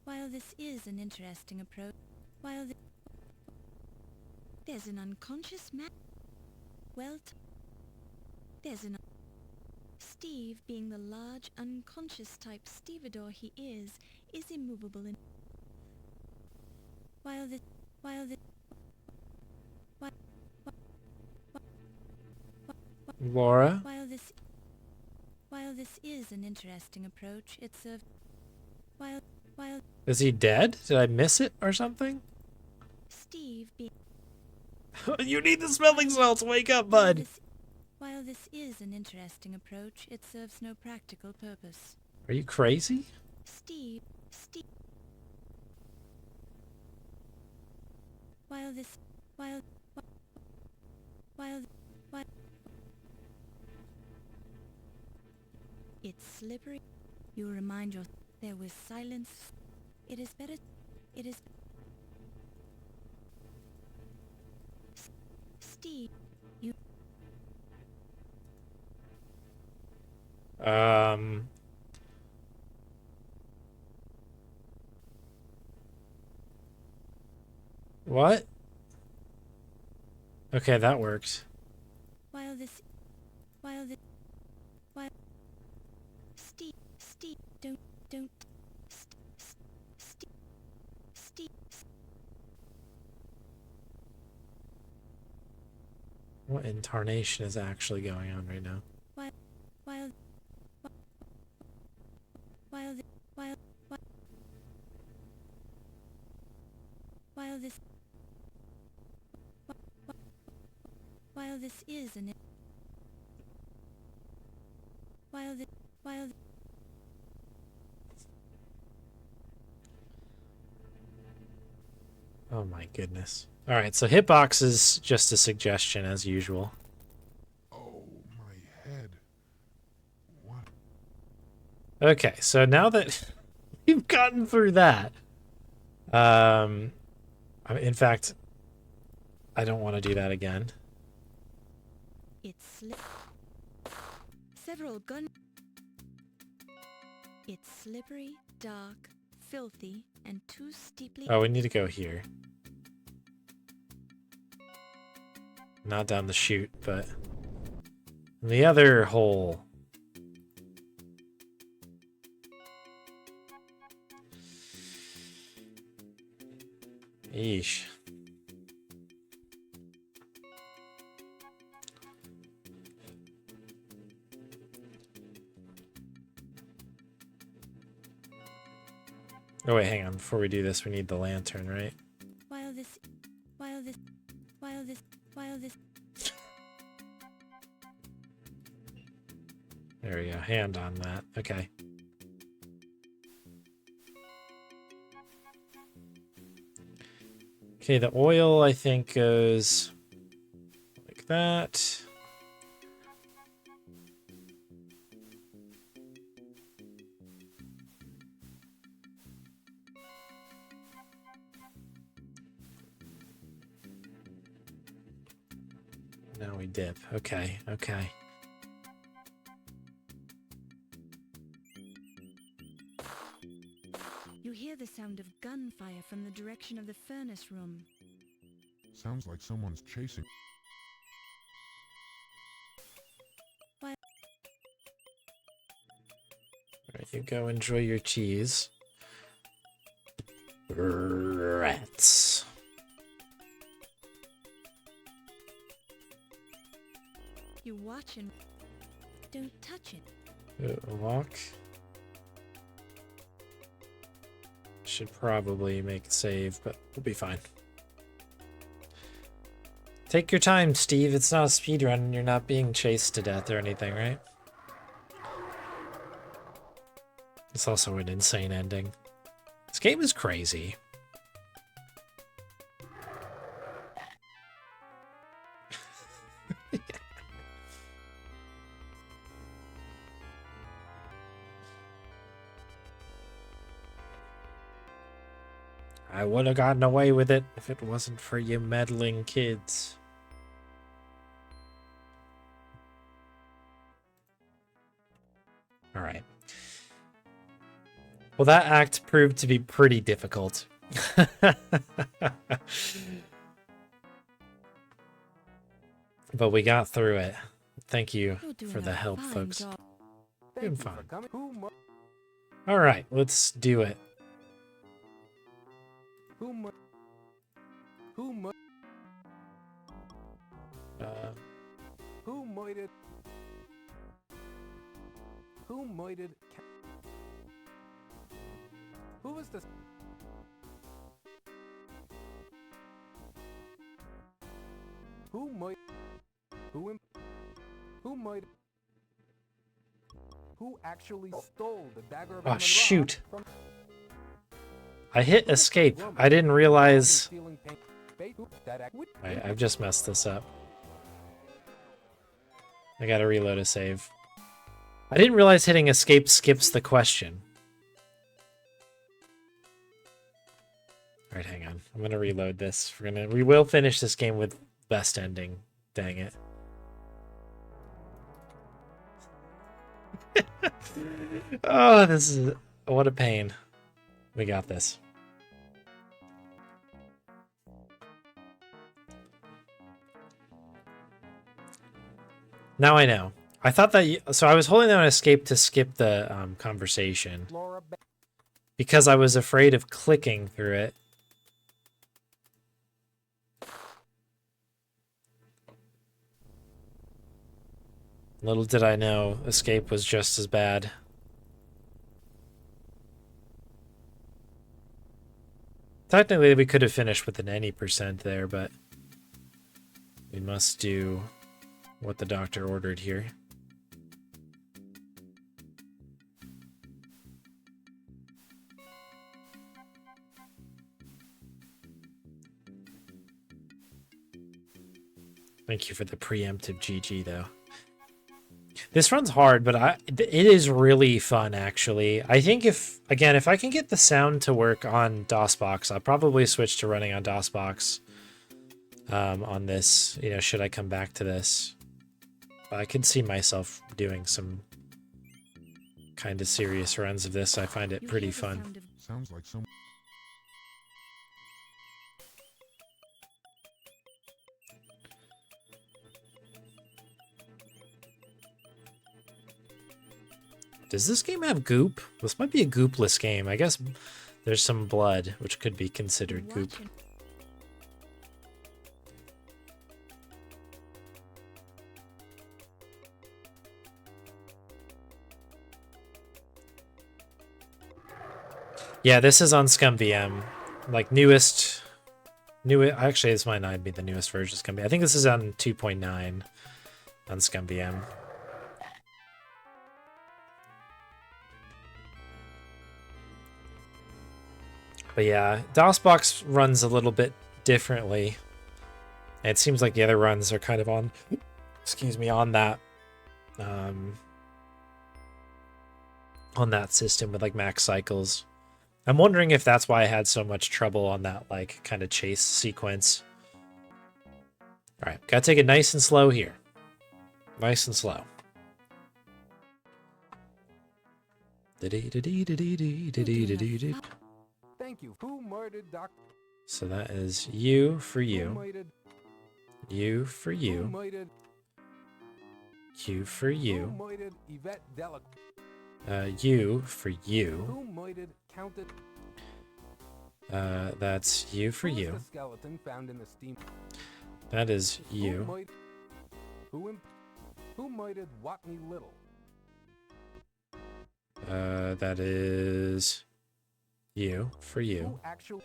While this is an interesting approach, there's an unconscious man. There's an Steve, being the large unconscious type stevedore he is immovable in. while this while this Laura? while this is an interesting approach, it serves while Is he dead? Did I miss it or something? Steve being You need the smelling salts. Wake up, bud. while this is an interesting approach, it serves no practical purpose. Are you crazy? Steve while this while it's slippery. You remind yourself there was silence. It is better. It is Steve. You What? Okay, that works. while Steve don't Steve What in tarnation is actually going on right now? while while while while this while this is an while the while Oh my goodness. All right, so hitbox is just a suggestion as usual. Oh, my head. What? Okay, so now that we've gotten through that, in fact, I don't want to do that again. it's several gun. It's slippery, dark, filthy, and too steeply. Oh, we need to go here. Not down the chute, but in the other hole. Eesh. Oh wait, hang on. Before we do this, we need the lantern, right? While this There we go. Hand on that. Okay. Okay, the oil, I think, goes like that. Now we dip. Okay, okay. you hear the sound of gunfire from the direction of the furnace room. Sounds like someone's chasing. Alright, you go enjoy your cheese. Rats. You watch and don't touch it. Lock. Should probably make a save, but we'll be fine. Take your time, Steve. It's not a speedrun and you're not being chased to death or anything, right? It's also an insane ending. This game is crazy. I would have gotten away with it if it wasn't for you meddling kids. All right. Well, that act proved to be pretty difficult. But we got through it. Thank you You're doing for the a help, fine folks. job. Doing Thank you fine. for coming. Who mu- All right, let's do it. who mu- Who might? Uh, Who might it? Who might it? Who is the? Who might? Who might? Who actually stole the Dagger of Oh, Amon Ra shoot. from I hit escape. I didn't realize... stealing paint? I've just messed this up. I gotta reload a save. I didn't realize hitting escape skips the question. Alright, hang on. I'm gonna reload this. We will finish this game with best ending. Dang it. Oh, this is... What a pain. We got this. Now I know. I thought that... So I was holding down escape to skip the conversation. Because I was afraid of clicking through it. Little did I know, escape was just as bad. Technically, we could have finished with an any % there, but we must do what the doctor ordered here. Thank you for the preemptive GG, though. This run's hard, but it is really fun, actually. I think if I can get the sound to work on DOSBox, I'll probably switch to running on DOSBox on this, should I come back to this. I could see myself doing some kind of serious runs of this. I find it pretty fun. Sounds like some. Does this game have goop? This might be a goopless game. I guess there's some blood, which could be considered goop. Yeah, this is on ScumVM. Like newest... Actually, this might not be the newest version of ScumVM. I think this is on 2.9 on ScumVM. But yeah, DOSBox runs a little bit differently. And it seems like the other runs are kind of on, excuse me, on that system with like max cycles. I'm wondering if that's why I had so much trouble on that like kind of chase sequence. All right, gotta take it nice and slow here. Nice and slow. Thank you. Who murdered Doc? So that is you for you. You for Who you. murdered? You for Who you. murdered Yvette Delac? You for you. Who murdered Countess? That's you for Who is you. the skeleton found in the steam? That is Who you. murdered? Who murdered Watney Little? That is you for you. Who actually?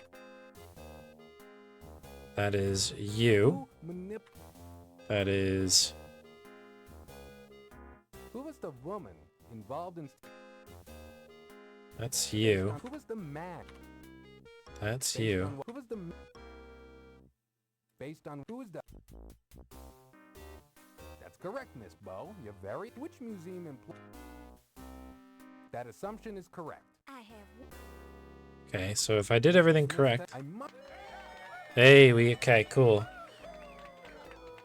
That is you. Who manip? That is Who was the woman involved in? that's you. Who was the man? That's Based you. on Who was the? Based on who is the? That's correct, Miss Bow. You're very. Which museum employed? That assumption is correct. I have. Okay, so if I did everything Yes, correct. I must. Hey, okay, cool.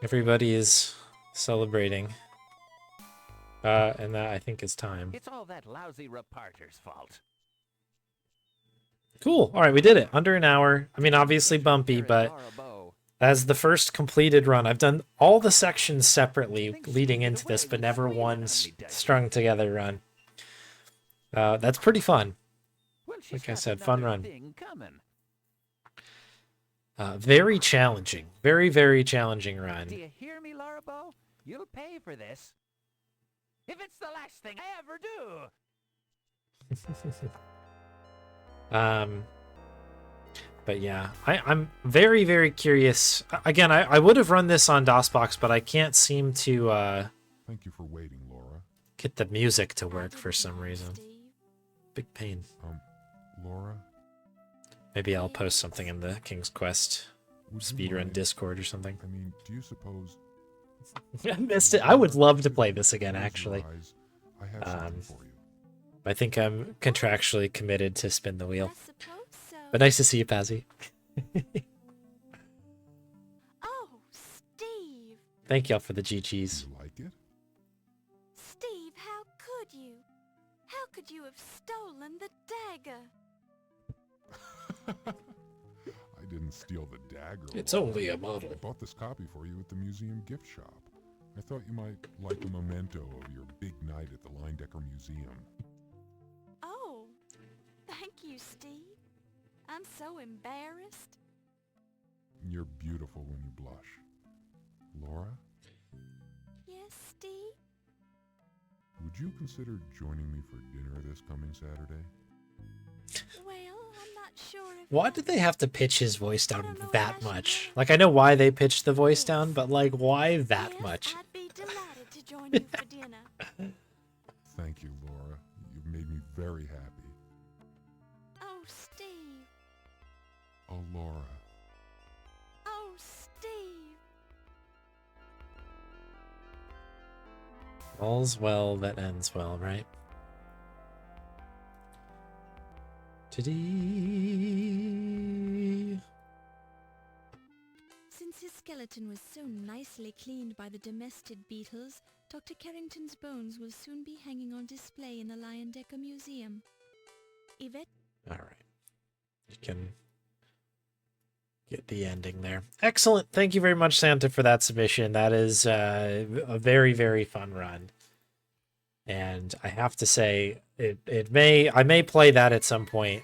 Everybody is celebrating. And that I think is time. It's all that lousy reporter's fault. Cool. All right, we did it. Under an hour. I mean, obviously bumpy, but as the first completed run, I've done all the sections separately leading into this, but never one strung together run. That's pretty fun. Well, she's Like I got said, fun another run. thing coming. Very challenging. Very, very challenging run. Do you hear me, Larabo? You'll pay for this. If it's the last thing I ever do. But yeah, I'm very, very curious. Again, I would have run this on DOSBox, but I can't seem to Thank you for waiting, Laura. get the music to work for some reason. Big pain. Laura, Maybe I'll post something in the King's Quest would you speedrun mind- Discord or something. I mean, do you suppose... I missed it. I would love to play this again, Close your actually. eyes. I have something for you. I think I'm contractually committed to spin the wheel. I suppose so. But nice to see you, Pazzy. Oh, Steve! Thank y'all for the Do GGs. you like it? Steve, how could you? How could you have stolen the dagger? I didn't steal the dagger. It's Laura. only a model. I bought this copy for you at the museum gift shop. I thought you might like a memento of your big night at the Linedecker Museum. Oh, thank you, Steve. I'm so embarrassed. You're beautiful when you blush. Laura, Yes, Steve? would you consider joining me for dinner this coming Saturday? Well, I'm not sure if Why did they have to pitch his voice down that much? Like, I know why they pitched the voice down, but like, why that Yes, much? I'd be delighted to join you for dinner. Thank you, Laura. You've made me very happy. Oh, Steve. Oh, Laura. Oh, Steve. All's well that ends well, right? Ta-dee. Since his skeleton was so nicely cleaned by the domestic beetles, Dr. Carrington's bones will soon be hanging on display in the Lion-Decker Museum. Yvette? All right. You can get the ending there. Excellent. Thank you very much, Santa, for that submission. That is a very, very fun run. And I have to say, I may play that at some point.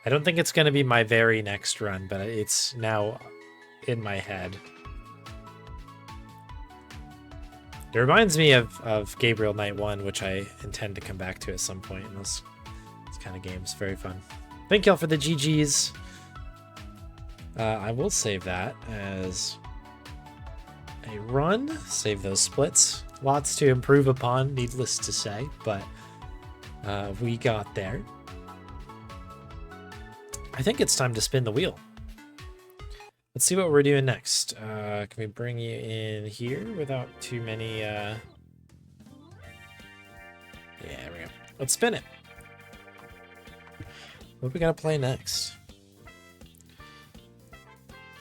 I don't think it's going to be my very next run, but it's now in my head. It reminds me of Gabriel Knight 1, which I intend to come back to at some point in those kind of games. Very fun. Thank y'all for the GGs. I will save that as a run. Save those splits. Lots to improve upon, needless to say, but we got there. I think it's time to spin the wheel. Let's see what we're doing next. Can we bring you in here without too many... Yeah, there we go. Let's spin it. What are we gonna play next?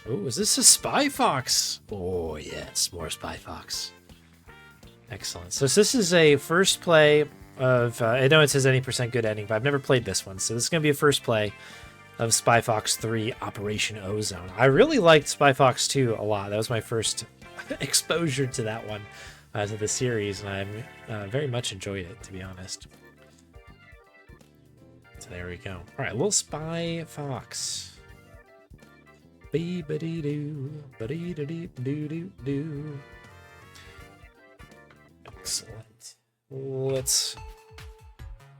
Oh, is this a Spy Fox? Oh, yes, more Spy Fox. Excellent. So this is a first play of... I know it says any % good ending, but I've never played this one. So this is going to be a first play of Spy Fox 3 Operation Ozone. I really liked Spy Fox 2 a lot. That was my first exposure to that one, to the series, and I very much enjoyed it, to be honest. So there we go. All right, little Spy Fox. Bee-ba-dee-doo, ba-dee-da-dee-doo-doo-doo. Excellent. Let's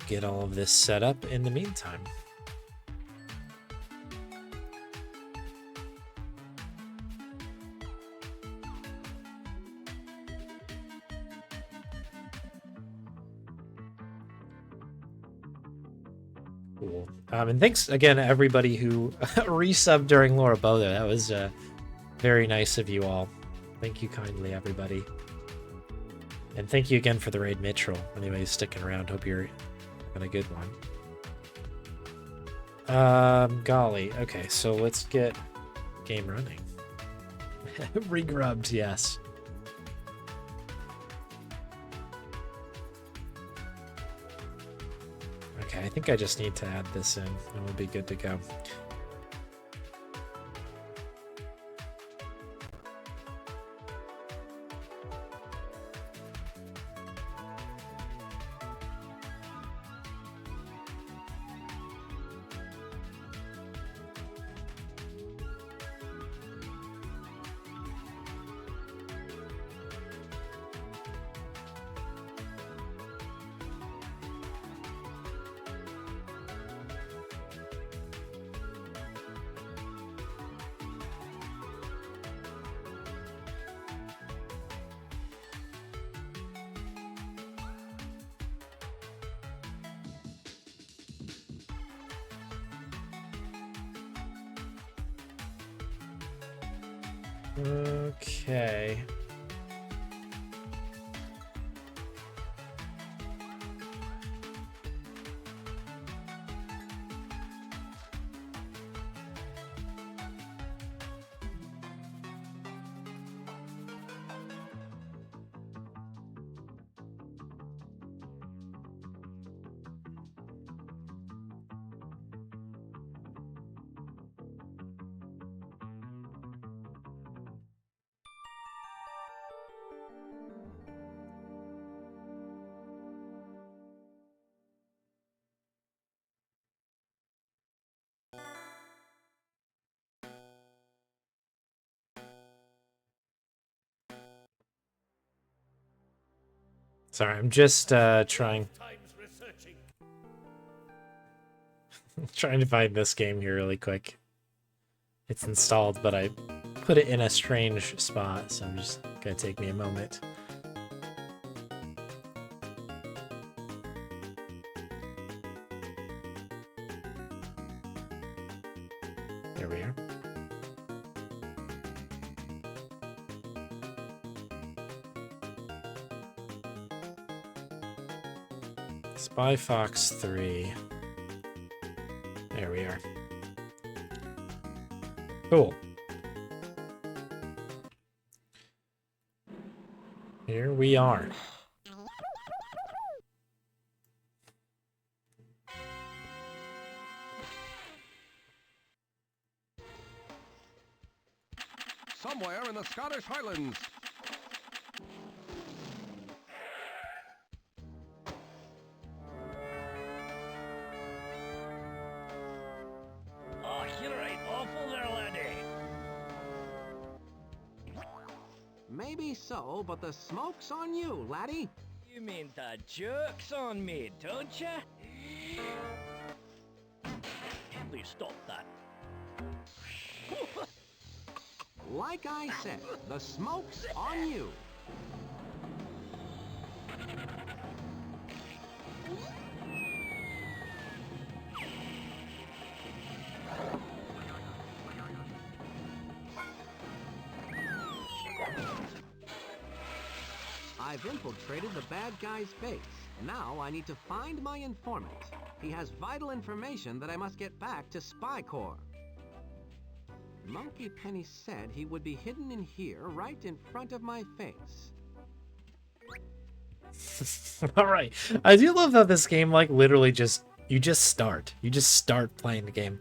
get all of this set up in the meantime. Cool. And thanks again, everybody who resubbed during Laura Bow there. That was very nice of you all. Thank you kindly, everybody. And thank you again for the raid, Mitchell. Anybody's sticking around, hope you're having a good one. Golly. Okay, so let's get game running. Regrubbed, yes. Okay, I think I just need to add this in, and we'll be good to go. Okay. Sorry, I'm just trying trying to find this game here really quick. It's installed, but I put it in a strange spot, so I'm just gonna take me a moment. There we are. Spy Fox 3. There we are. Cool. Here we are. Somewhere in the Scottish Highlands. Oh, you're right awful there, laddie. Maybe so, but the smoke's on you, laddie. You mean the joke's on me, don't ya? Please stop that. Like I said, the smoke's on you. I've infiltrated the bad guy's base. Now I need to find my informant. He has vital information that I must get back to Spy Corps. Monkey Penny said he would be hidden in here, right in front of my face. All right. I do love how this game, like, literally just, you just start playing the game.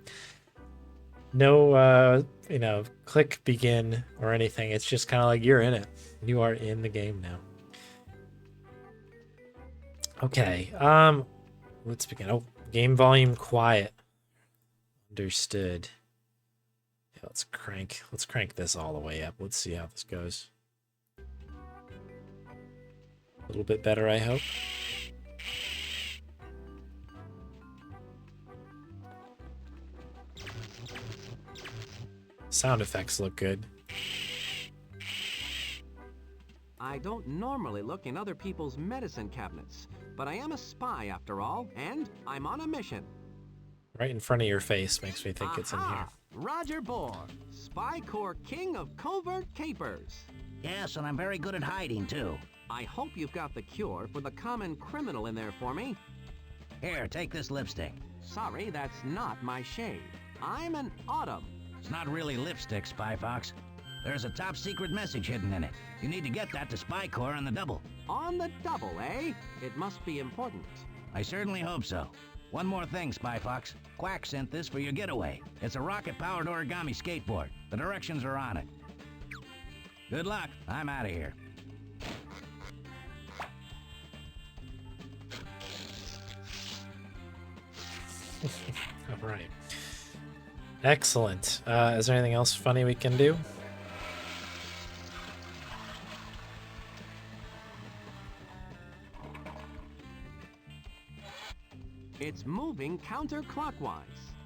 No, you know, click begin or anything. It's just kind of like you're in it. You are in the game now. Okay. Let's begin. Oh, game volume quiet. Understood. Yeah, let's crank this all the way up. Let's see how this goes. A little bit better, I hope. Sound effects look good. I don't normally look in other people's medicine cabinets, but I am a spy after all, and I'm on a mission. Right in front of your face makes me think it's in here. Roger Bohr, Spy Corps King of Covert Capers. Yes, and I'm very good at hiding, too. I hope you've got the cure for the common criminal in there for me. Here, take this lipstick. Sorry, that's not my shade. I'm an autumn. It's not really lipstick, Spy Fox. There's a top-secret message hidden in it. You need to get that to Spy Corps on the double. On the double, eh? It must be important. I certainly hope so. One more thing, Spy Fox. Quack sent this for your getaway. It's a rocket-powered origami skateboard. The directions are on it. Good luck. I'm out of here. All right. Excellent. Is there anything else funny we can do? It's moving counterclockwise.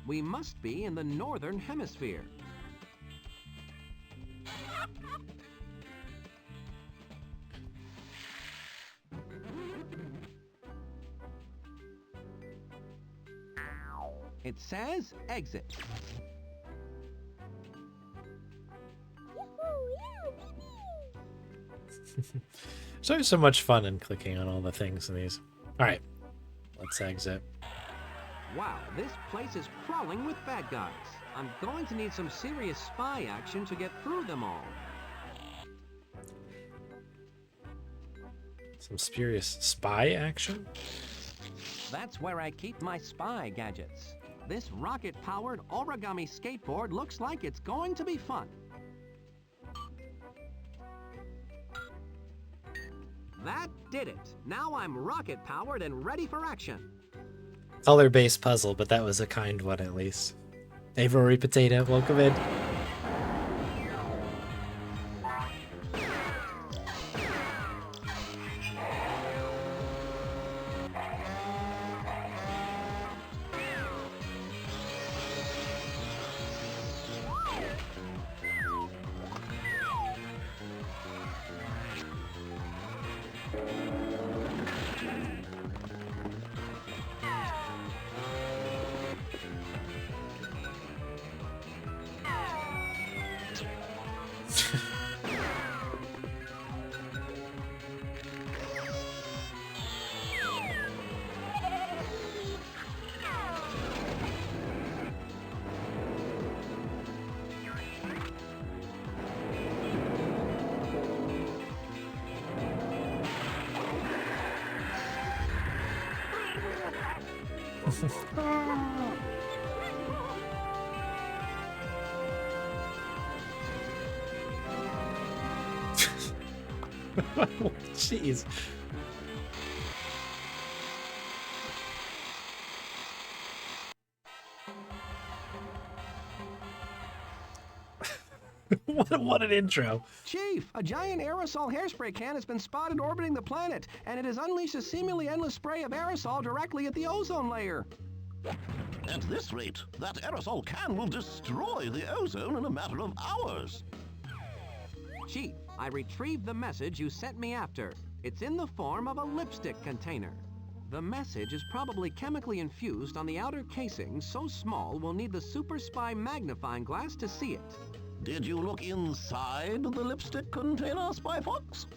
We must be in the northern hemisphere. It says exit. Yahoo! There's always so much fun in clicking on all the things in these. All right, let's exit. Wow, this place is crawling with bad guys. I'm going to need some serious spy action to get through them all. Some spurious spy action? That's where I keep my spy gadgets. This rocket-powered origami skateboard looks like it's going to be fun. That did it. Now I'm rocket-powered and ready for action. Color-based puzzle, but that was a kind one at least. Hey, Rory Potato, welcome in. Jeez. What an intro. Chief, a giant aerosol hairspray can has been spotted orbiting the planet, and it has unleashed a seemingly endless spray of aerosol directly at the ozone layer. At this rate, that aerosol can will destroy the ozone in a matter of hours. Chief, I retrieved the message you sent me after. It's in the form of a lipstick container. The message is probably chemically infused on the outer casing, so small we'll need the super spy magnifying glass to see it. Did you look inside the lipstick container, Spy Fox?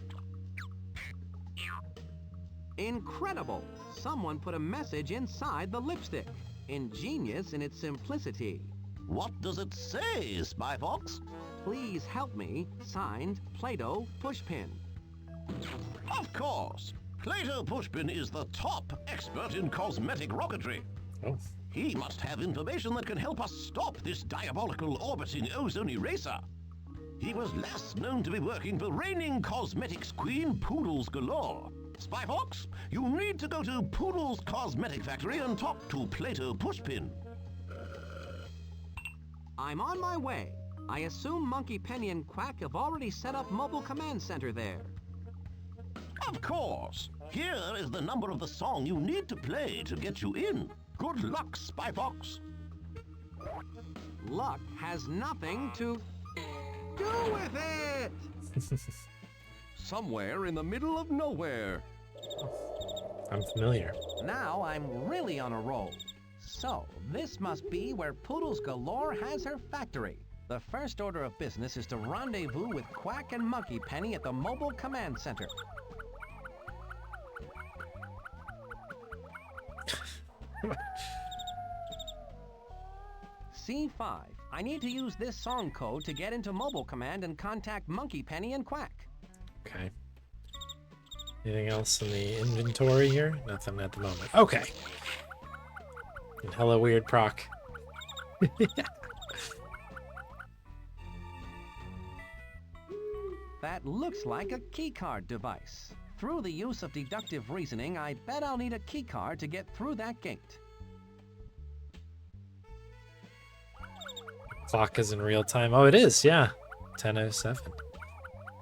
Incredible! Someone put a message inside the lipstick. Ingenious in its simplicity. What does it say, Spy Fox? Please help me. Signed, Plato Pushpin. Of course! Plato Pushpin is the top expert in cosmetic rocketry. Oh. He must have information that can help us stop this diabolical orbiting ozone eraser. He was last known to be working for reigning cosmetics queen Poodles Galore. Spy Fox, you need to go to Poodle's Cosmetic Factory and talk to Plato Pushpin. I'm on my way. I assume Monkey Penny and Quack have already set up mobile command center there. Of course. Here is the number of the song you need to play to get you in. Good luck, Spy Fox. Luck has nothing to do with it! Somewhere in the middle of nowhere. I'm familiar. Now I'm really on a roll. So, this must be where Poodles Galore has her factory. The first order of business is to rendezvous with Quack and Monkey Penny at the mobile command center. C5. I need to use this song code to get into mobile command and contact Monkey Penny and Quack. Okay. Anything else in the inventory here? Nothing at the moment. Okay. And hello, weird proc. That looks like a keycard device. Through the use of deductive reasoning, I bet I'll need a keycard to get through that gate. Clock is in real time. Oh, it is, yeah. 10:07.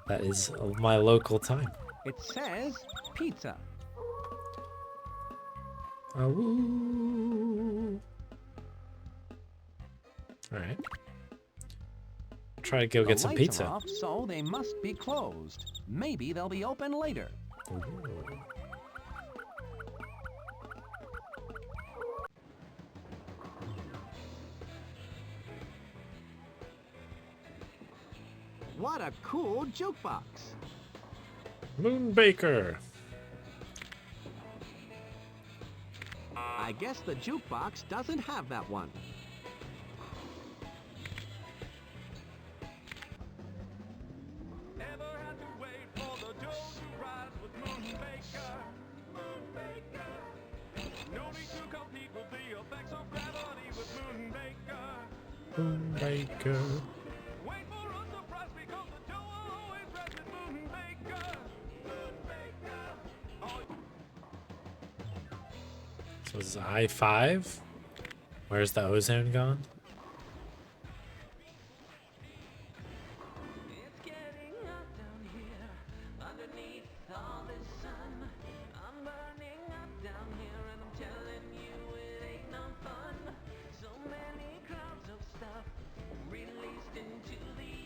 That is my local time. It says pizza. Oh. All right. Try to go get some pizza. The lights are off, so they must be closed. Maybe they'll be open later. Ooh. What a cool jukebox! Moonbaker. I guess the jukebox doesn't have that one. Moonbaker. So this is I-5. Where's the ozone gone?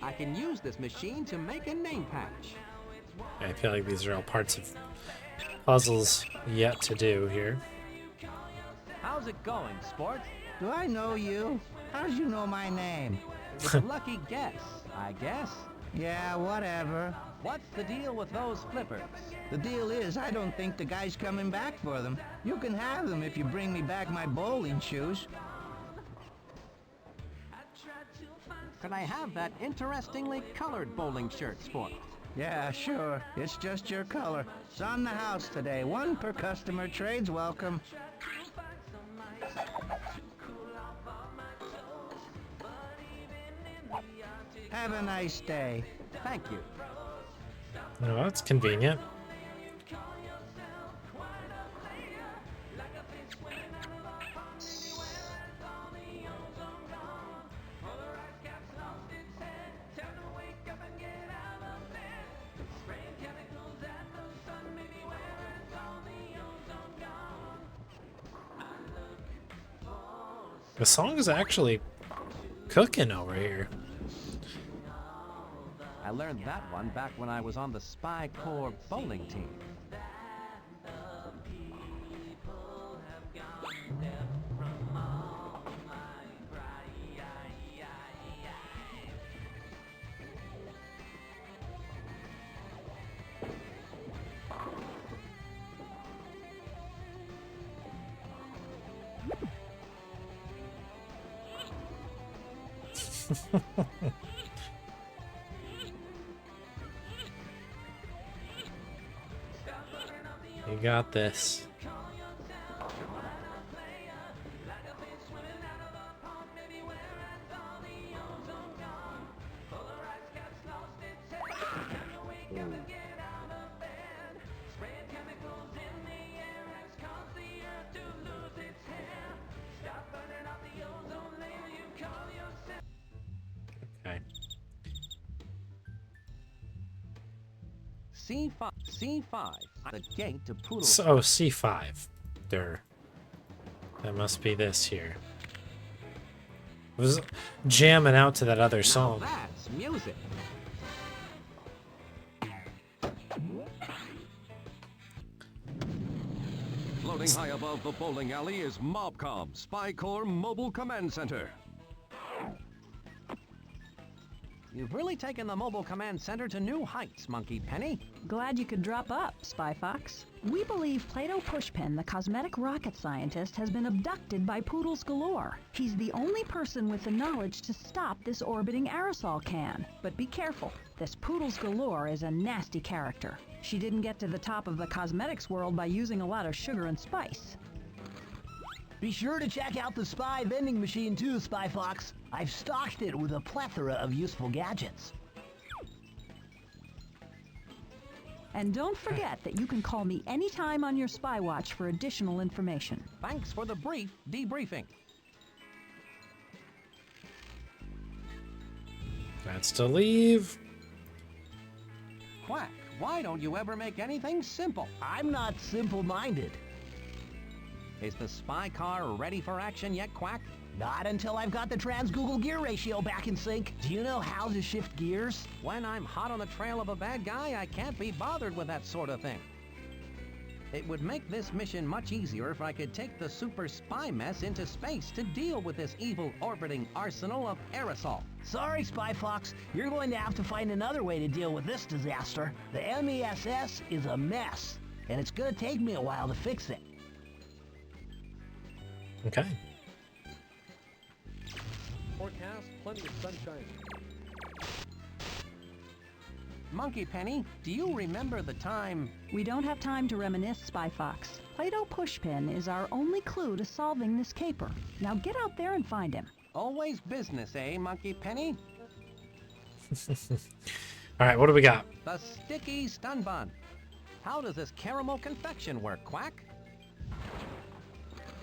I can use this machine to make a name patch. I feel like these are all parts of puzzles yet to do here. How's it going, sport? Do I know you? How'd you know my name? It was a lucky guess, I guess. Yeah, whatever. What's the deal with those flippers? The deal is, I don't think the guy's coming back for them. You can have them if you bring me back my bowling shoes. Could I have that interestingly colored bowling shirt, sport? Yeah, sure. It's just your color. It's on the house today. One per customer. Trade's welcome. Have a nice day. Thank you. Oh, that's convenient. The song is actually cooking over here. I learned that one back when I was on the Spy Corps bowling team. You got this. Okay. C5, the gate to Poodle. So C5. There. That must be this here. I was jamming out to that other song. Now that's music. Floating high above the bowling alley is Mobcom, Spy Corps Mobile Command Center. You've really taken the Mobile Command Center to new heights, Monkey Penny. Glad you could drop up, Spy Fox. We believe Plato Pushpin, the cosmetic rocket scientist, has been abducted by Poodles galore. He's the only person with the knowledge to stop this orbiting aerosol can. But be careful, this Poodles galore is a nasty character. She didn't get to the top of the cosmetics world by using a lot of sugar and spice. Be sure to check out the Spy vending machine too, Spy Fox. I've stocked it with a plethora of useful gadgets. And don't forget that you can call me anytime on your Spy Watch for additional information. Thanks for the brief debriefing. That's to leave. Quack, why don't you ever make anything simple? I'm not simple-minded. Is the spy car ready for action yet, Quack? Not until I've got the trans-Google gear ratio back in sync. Do you know how to shift gears? When I'm hot on the trail of a bad guy, I can't be bothered with that sort of thing. It would make this mission much easier if I could take the super spy mess into space to deal with this evil orbiting arsenal of aerosol. Sorry, Spy Fox. You're going to have to find another way to deal with this disaster. The MESS is a mess, and it's going to take me a while to fix it. Okay. Forecast, plenty of sunshine. Monkey Penny, do you remember the time? We don't have time to reminisce, Spy Fox. Play-Doh Pushpin is our only clue to solving this caper. Now get out there and find him. Always business, eh, Monkey Penny? All right, what do we got? The sticky stun bun. How does this caramel confection work, Quack?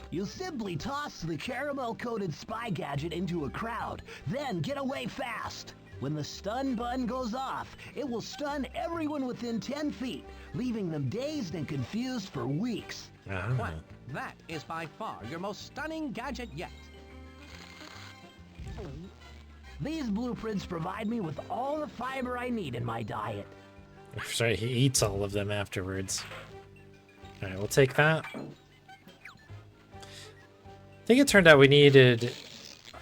You simply toss the caramel-coated spy gadget into a crowd, then get away fast. When the stun button goes off, it will stun everyone within 10 feet, leaving them dazed and confused for weeks. Quack, that is by far your most stunning gadget yet. These blueprints provide me with all the fiber I need in my diet. Sorry, he eats all of them afterwards. All right, we'll take that. I think it turned out we needed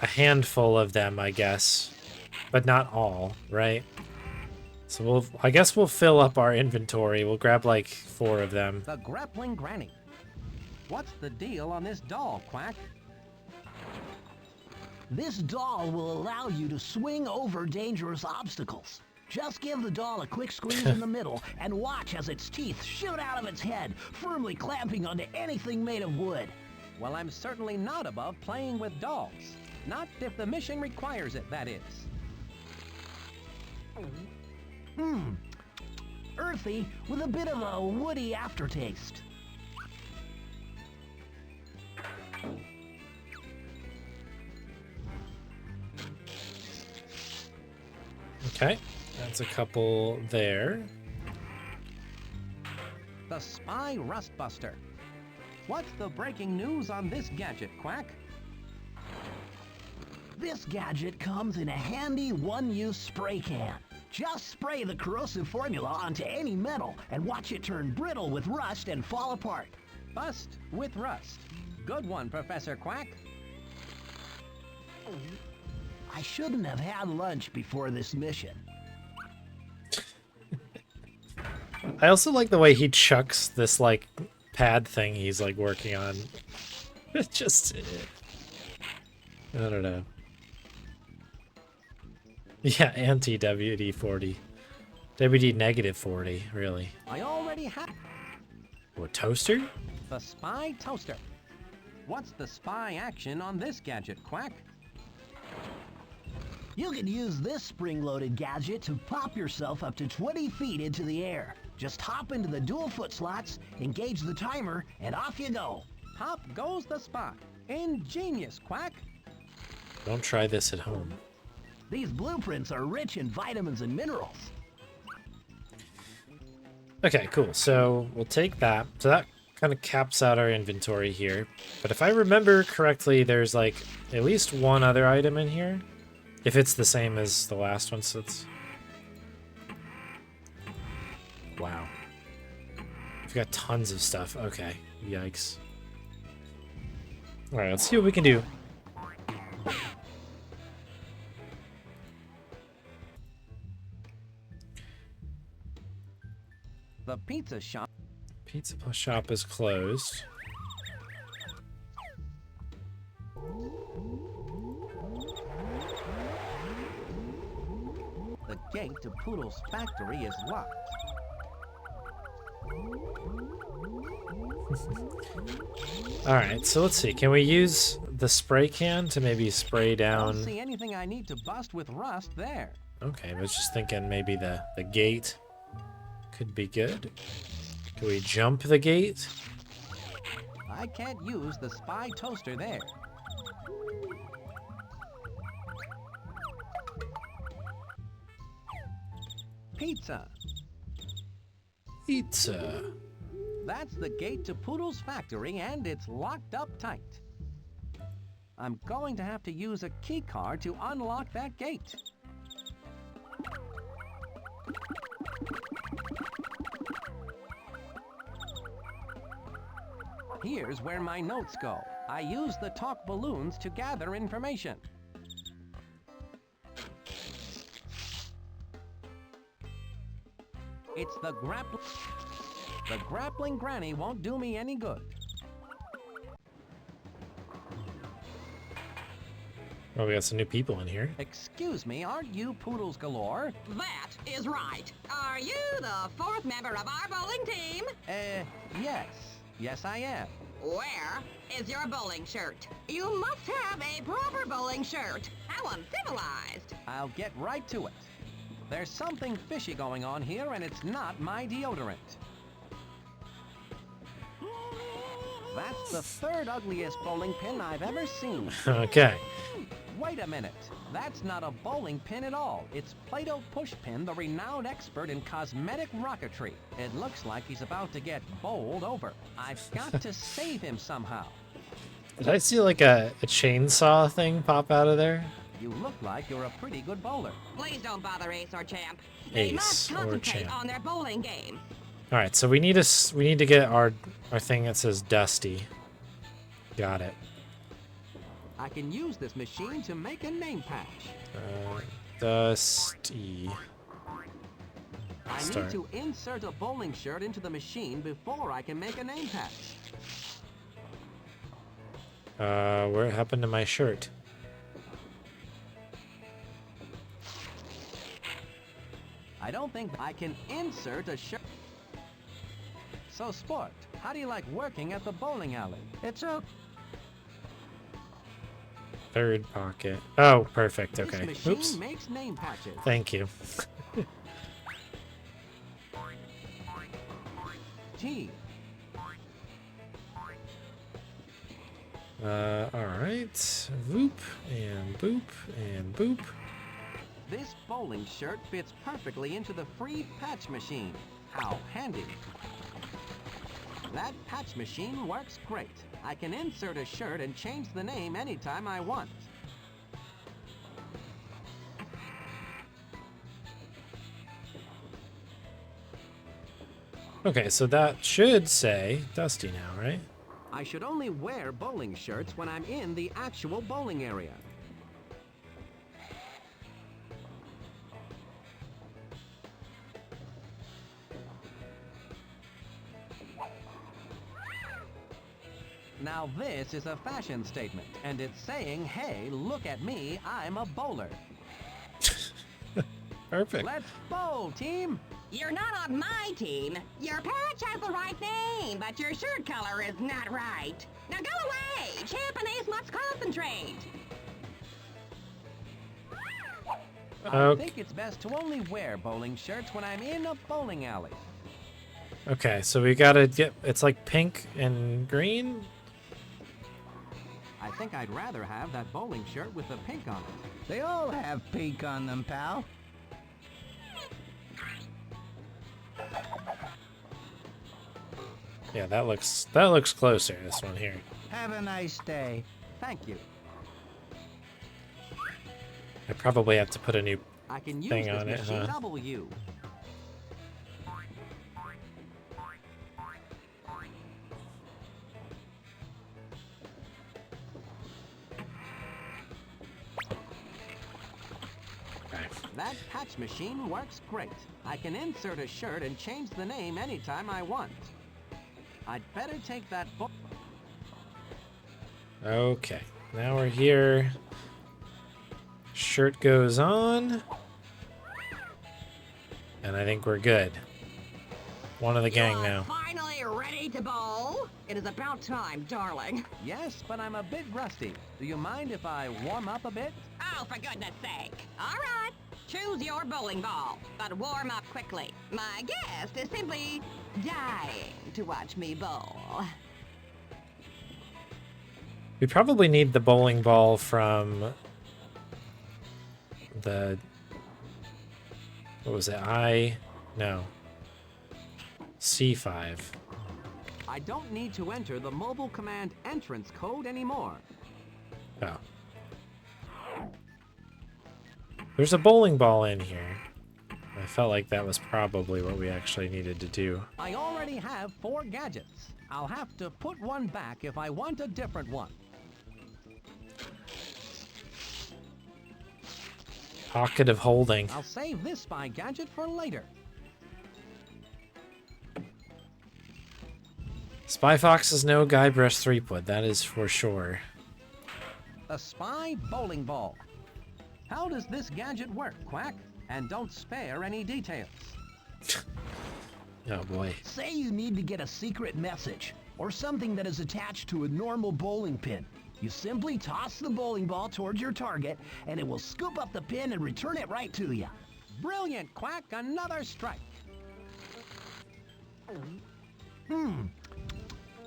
a handful of them, I guess, but not all, right? So I guess we'll fill up our inventory. We'll grab like 4 of them. The grappling granny. What's the deal on this doll, Quack? This doll will allow you to swing over dangerous obstacles. Just give the doll a quick squeeze in the middle and watch as its teeth shoot out of its head, firmly clamping onto anything made of wood. Well, I'm certainly not above playing with dolls. Not if the mission requires it, that is. Earthy with a bit of a woody aftertaste. Okay, that's a couple there. The Spy Rust Buster. What's the breaking news on this gadget, Quack? This gadget comes in a handy one-use spray can. Just spray the corrosive formula onto any metal and watch it turn brittle with rust and fall apart. Bust with rust. Good one, Professor Quack. I shouldn't have had lunch before this mission. I also like the way he chucks this like pad thing he's like working on. Just, I don't know. Yeah, anti-WD-40. WD-40, really. I already have Or toaster? the Spy Toaster. What's the spy action on this gadget, Quack? You can use this spring-loaded gadget to pop yourself up to 20 feet into the air. Just hop into the dual foot slots, engage the timer, and off you go. Pop goes the spy. Ingenious, Quack. Don't try this at home. These blueprints are rich in vitamins and minerals. Okay, cool. So we'll take that. So that kind of caps out our inventory here. But if I remember correctly, there's like at least one other item in here. If it's the same as the last one, so it's... Wow. We've got tons of stuff. Okay. Yikes. Alright, let's see what we can do. The pizza shop. Pizza shop is closed. The gate to Poodle's factory is locked. Alright, so let's see. Can we use the spray can to maybe spray I down... don't see anything I need to bust with rust there. Okay, I was just thinking maybe the gate could be good. Can we jump the gate? I can't use the spy toaster there. Pizza. Pizza. That's the gate to Poodle's factory, and it's locked up tight. I'm going to have to use a key card to unlock that gate. Here's where my notes go. I use the talk balloons to gather information. It's the grappling granny won't do me any good. Oh, we got some new people in here. Excuse me, aren't you Poodles Galore? That is right. Are you the fourth member of our bowling team? Yes. Yes, I am. Where is your bowling shirt? You must have a proper bowling shirt. How uncivilized. I'll get right to it. There's something fishy going on here, and it's not my deodorant. That's the third ugliest bowling pin I've ever seen. Okay. Wait a minute. That's not a bowling pin at all. It's Play-Doh Pushpin, the renowned expert in cosmetic rocketry. It looks like he's about to get bowled over. I've got to save him somehow. Did I see like a chainsaw thing pop out of there? You look like you're a pretty good bowler. Please don't bother Ace or Champ. They must Ace or concentrate Champ. on their bowling game. All right, so we need to get our thing that says Dusty. Got it. I can use this machine to make a name patch. Dusty. I need to insert a bowling shirt into the machine before I can make a name patch. Where happened to my shirt? I don't think I can insert a shirt. So, Sport, how do you like working at the bowling alley? It's a... Third pocket. Oh, perfect. Okay. This machine Oops. makes name patches. Thank you. T. All right. Voop and boop and boop. This bowling shirt fits perfectly into the free patch machine. How handy. That patch machine works great. I can insert a shirt and change the name anytime I want. Okay, so that should say Dusty now, right? I should only wear bowling shirts when I'm in the actual bowling area. Now this is a fashion statement, and it's saying, hey, look at me, I'm a bowler. Perfect. Let's bowl, team! You're not on my team. Your patch has the right name, but your shirt color is not right. Now go away! Champ and Ace must concentrate! I think it's best to only wear bowling shirts when I'm in a bowling alley. Okay, so we gotta get... It's like pink and green? I think I'd rather have that bowling shirt with the pink on it. They all have pink on them, pal. Yeah, that looks closer, this one here. Have a nice day. Thank you. I probably have to put a new I can use thing this on it, machine huh? W. Okay. That patch machine works great. I can insert a shirt and change the name anytime I want. I'd better take that book. Okay, now we're here. Shirt goes on. And I think we're good. One of the gang now. Finally ready to bowl? It is about time, darling. Yes, but I'm a bit rusty. Do you mind if I warm up a bit? Oh, for goodness sake. All right. Choose your bowling ball, but warm up quickly. My guest is simply dying to watch me bowl. We probably need the bowling ball from the... What was it? No. C5. I don't need to enter the mobile command entrance code anymore. Oh. There's a bowling ball in here. I felt like that was probably what we actually needed to do. I already have 4 gadgets. I'll have to put one back if I want a different one. Pocket of holding. I'll save this spy gadget for later. Spy Fox is no Guybrush Threepwood, that is for sure. A spy bowling ball. How does this gadget work, Quack? And don't spare any details. Oh boy. Say you need to get a secret message, or something that is attached to a normal bowling pin. You simply toss the bowling ball towards your target, and it will scoop up the pin and return it right to you. Brilliant, Quack! Another strike.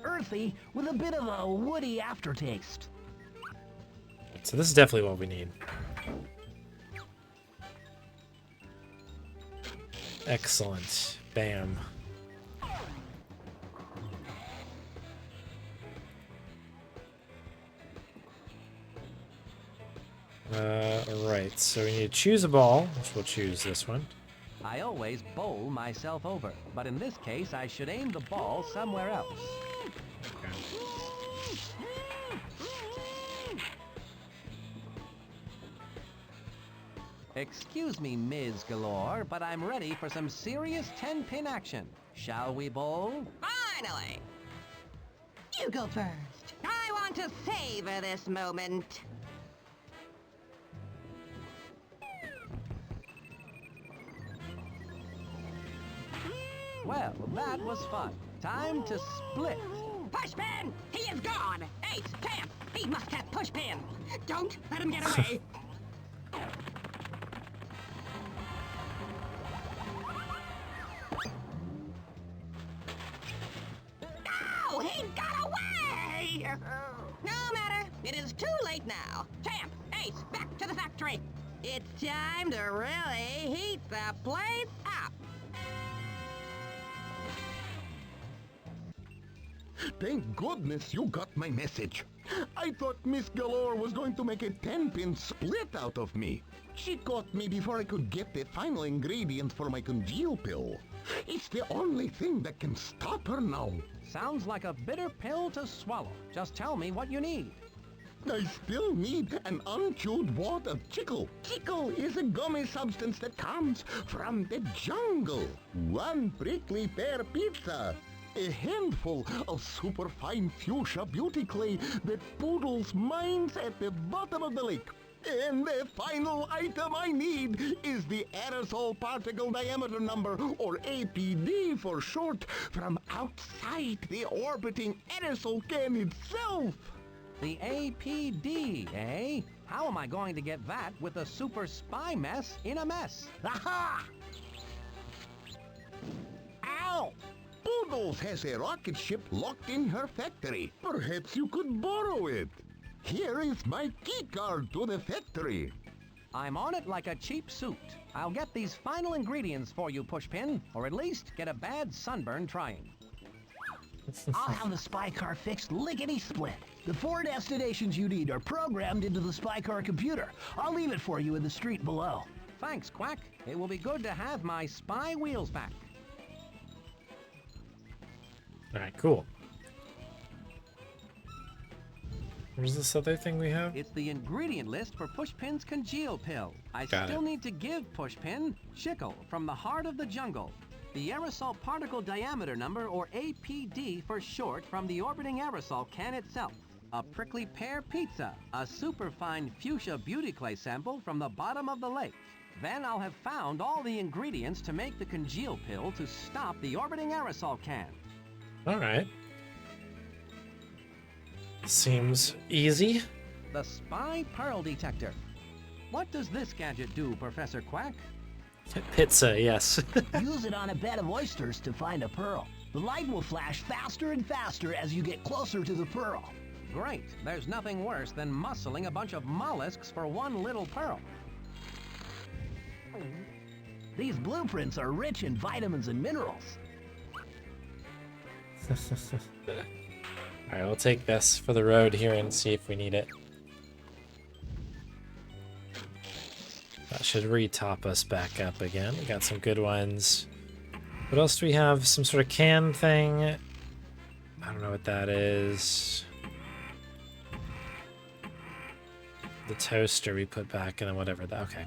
Earthy, with a bit of a woody aftertaste. So this is definitely what we need. Excellent. Bam. Alright, so we need to choose a ball, which we'll choose this one. I always bowl myself over, but in this case I should aim the ball somewhere else. Excuse me, Ms. Galore, but I'm ready for some serious 10-pin action. Shall we bowl? Finally! You go first. I want to savor this moment. Well, that was fun. Time to split. Pushpin! He is gone! Ace, Camp! He must have Pushpin! Don't let him get away! No! He got away! No matter. It is too late now. Champ, Ace, back to the factory. It's time to really heat the place up. Thank goodness you got my message. I thought Miss Galore was going to make a 10-pin split out of me. She caught me before I could get the final ingredient for my congeal pill. It's the only thing that can stop her now. Sounds like a bitter pill to swallow. Just tell me what you need. I still need an unchewed wad of chicle. Chicle is a gummy substance that comes from the jungle. 1 prickly pear pizza. A handful of superfine fuchsia beauty clay that poodles mines at the bottom of the lake. And the final item I need is the aerosol particle diameter number, or APD for short, from outside the orbiting aerosol can itself. The APD, eh? How am I going to get that with a super spy mess in a mess? Aha! Ow! Poodles has a rocket ship locked in her factory. Perhaps you could borrow it. Here is my key card to the factory. I'm on it like a cheap suit. I'll get these final ingredients for you, Pushpin, or at least get a bad sunburn trying. I'll have the spy car fixed lickety-split. The 4 destinations you need are programmed into the spy car computer. I'll leave it for you in the street below. Thanks, Quack. It will be good to have my spy wheels back. Alright, cool. Where's this other thing we have? It's the ingredient list for Pushpin's congeal pill. I Got still it. need to give Pushpin Chicle from the heart of the jungle. The aerosol particle diameter number, or APD for short, from the orbiting aerosol can itself. A prickly pear pizza, a superfine fuchsia beauty clay sample from the bottom of the lake. Then I'll have found all the ingredients to make the congeal pill to stop the orbiting aerosol can. Alright. Seems easy. The spy pearl detector. What does this gadget do, Professor Quack? Pizza, yes. Use it on a bed of oysters to find a pearl. The light will flash faster and faster as you get closer to the pearl. Great. There's nothing worse than muscling a bunch of mollusks for one little pearl. These blueprints are rich in vitamins and minerals. Alright, we'll take this for the road here and see if we need it. should re-top us back up again. We got some good ones. What else do we have? Some sort of can thing. I don't know what that is. The toaster we put back, and then whatever that. Okay.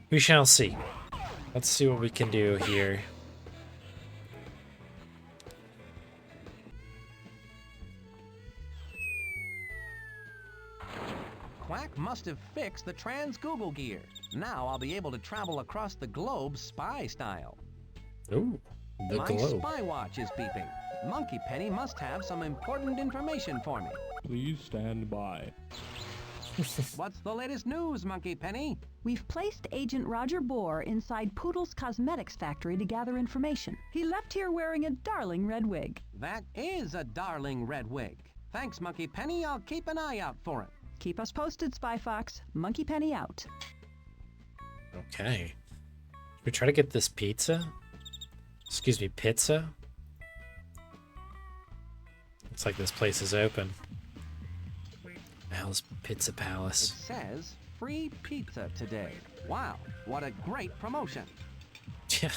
We shall see. Let's see what we can do here. Quack must have fixed the trans-Google gear. Now I'll be able to travel across the globe spy style. Ooh, the My globe. spy watch is beeping. Monkey Penny must have some important information for me. Please stand by. What's the latest news, Monkey Penny? We've placed Agent Roger Bohr inside Poodle's cosmetics factory to gather information. He left here wearing a darling red wig. That is a darling red wig. Thanks, Monkey Penny. I'll keep an eye out for him. Keep us posted, Spy Fox. Monkey Penny out. Okay. Should we try to get this pizza? Excuse me, pizza? Looks like this place is open. The hell's Pizza Palace? It says free pizza today. Wow, what a great promotion. Yeah.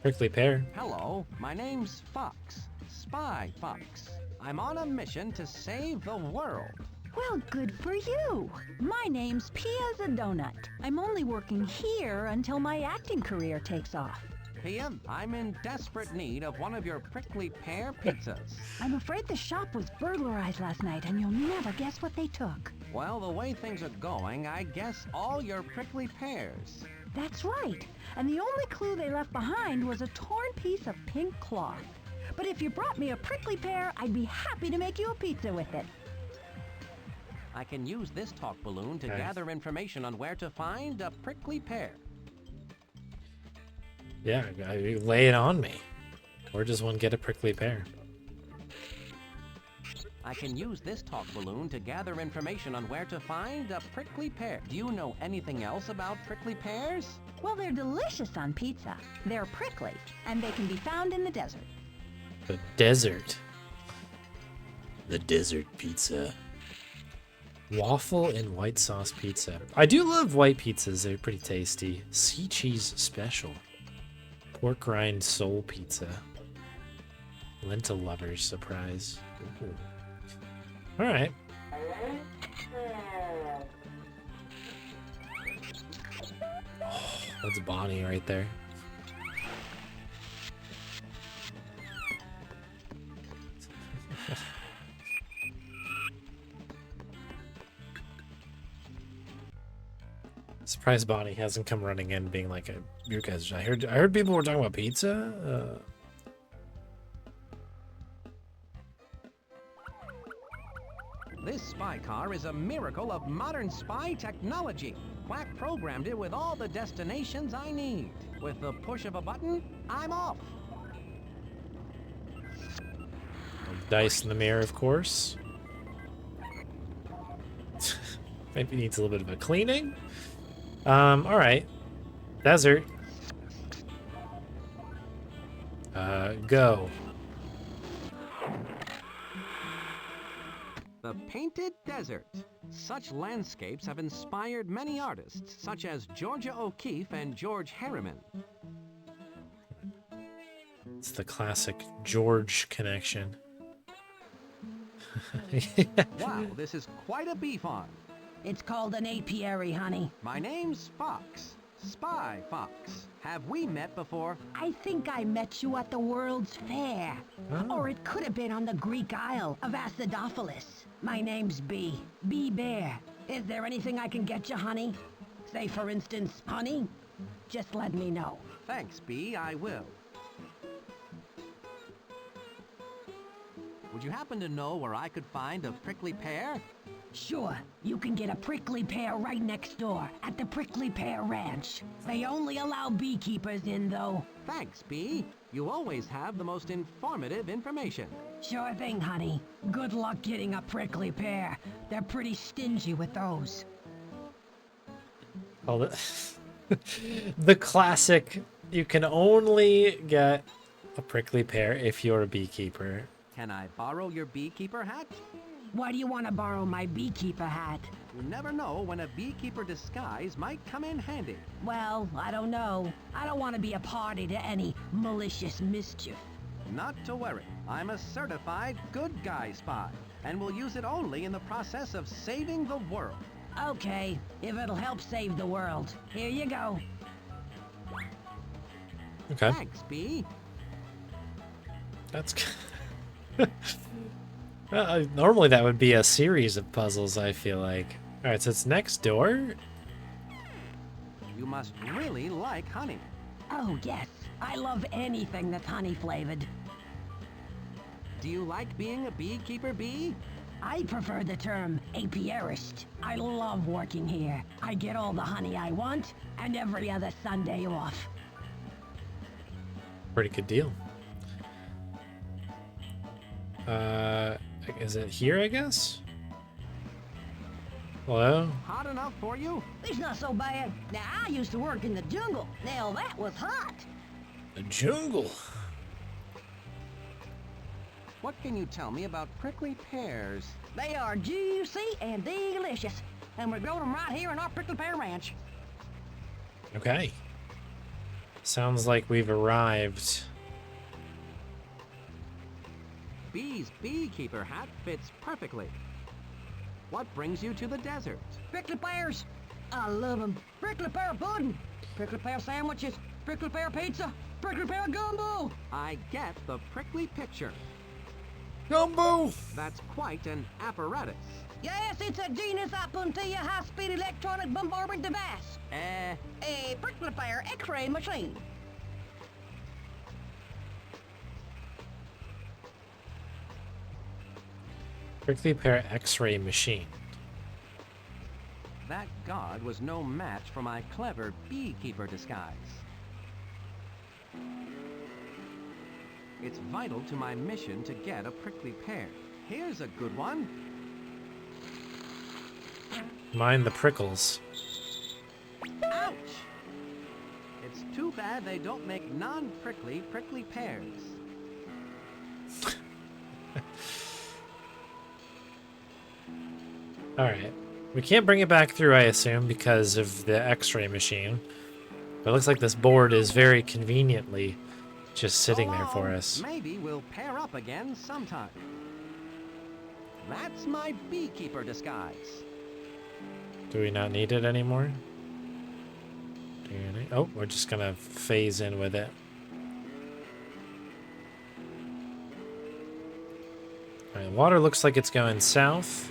Prickly pear. Hello, my name's Fox. Spy Fox. I'm on a mission to save the world. Well, good for you. My name's Pia the Donut. I'm only working here until my acting career takes off. Pia, I'm in desperate need of one of your prickly pear pizzas. I'm afraid the shop was burglarized last night, and you'll never guess what they took. Well, the way things are going, I guess all your prickly pears. That's right. And the only clue they left behind was a torn piece of pink cloth. But if you brought me a prickly pear, I'd be happy to make you a pizza with it. I can use this talk balloon to gather information on where to find a prickly pear. Yeah, lay it on me. Where does one get a prickly pear? I can use this talk balloon to gather information on where to find a prickly pear. Do you know anything else about prickly pears? Well, they're delicious on pizza. They're prickly, and they can be found in the desert. The desert. The desert pizza. Waffle and white sauce pizza. I do love white pizzas. They're pretty tasty. Sea cheese special. Pork rind soul pizza. Lentil lovers surprise. Ooh. All right. Oh, that's Bonnie right there. Surprised Bonnie hasn't come running in being like, you guys, I heard people were talking about pizza. This spy car is a miracle of modern spy technology. Quack programmed it with all the destinations I need. With the push of a button, I'm off. Dice in the mirror, of course. Maybe needs a little bit of a cleaning. All right. Desert. Go. The Painted Desert. Such landscapes have inspired many artists, such as Georgia O'Keeffe and George Harriman. It's the classic George connection. Wow, this is quite a bee farm. It's called an apiary, honey. My name's Fox. Spy Fox. Have we met before? I think I met you at the World's Fair. Oh. Or it could have been on the Greek Isle of Acidophilus. My name's Bee. Bee Bear. Is there anything I can get you, honey? Say, for instance, honey? Just let me know. Thanks, Bee, I will. Would you happen to know where I could find a prickly pear? Sure, you can get a prickly pear right next door at the Prickly Pear Ranch. They only allow beekeepers in, though. Thanks, Bee. You always have the most informative information. Sure thing, honey. Good luck getting a prickly pear. They're pretty stingy with those. Oh, the classic, you can only get a prickly pear if you're a beekeeper. Can I borrow your beekeeper hat? Why do you want to borrow my beekeeper hat? You never know when a beekeeper disguise might come in handy. Well, I don't know. I don't want to be a party to any malicious mischief. Not to worry. I'm a certified good guy spy, and will use it only in the process of saving the world. Okay, if it'll help save the world. Here you go. Okay. Thanks, Bee. That's... normally that would be a series of puzzles, I feel like. Alright, so it's next door? You must really like honey. Oh, yes. I love anything that's honey-flavored. Do you like being a beekeeper, Bee? I prefer the term apiarist. I love working here. I get all the honey I want, and every other Sunday off. Pretty good deal. Is it here, I guess? Hello? Hot enough for you? It's not so bad. Now, I used to work in the jungle. Now, that was hot. The jungle? What can you tell me about prickly pears? They are juicy and delicious. And we grow them right here in our prickly pear ranch. Okay. Sounds like we've arrived. Bee's beekeeper hat fits perfectly. What brings you to the desert? Prickly pears. I love them. Prickly pear pudding. Prickly pear sandwiches. Prickly pear pizza. Prickly pear gumbo. I get the prickly picture. Gumbo! That's quite an apparatus. Yes, it's a genus Apuntia high-speed electronic bombardment device. A prickly pear X-ray machine. Prickly pear X-ray machine. That god was no match for my clever beekeeper disguise. It's vital to my mission to get a prickly pear. Here's a good one. Mind the prickles. Ouch! It's too bad they don't make non-prickly prickly pears. Alright. We can't bring it back through, I assume, because of the X-ray machine. But it looks like this board is very conveniently just sitting there for us. Maybe we'll pair up again sometime. That's my beekeeper disguise. Do we not need it anymore? Oh, we're just gonna phase in with it. Alright, the water looks like it's going south.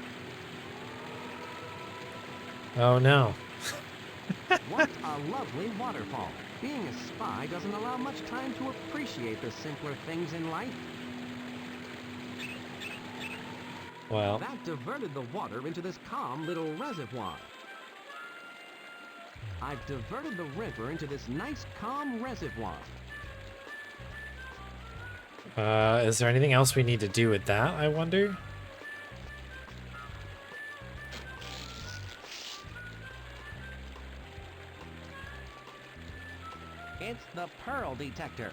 Oh no. What a lovely waterfall. Being a spy doesn't allow much time to appreciate the simpler things in life. Well, that diverted the water into this calm little reservoir. I've diverted the river into this nice calm reservoir. is there anything else we need to do with that, I wonder? It's the pearl detector.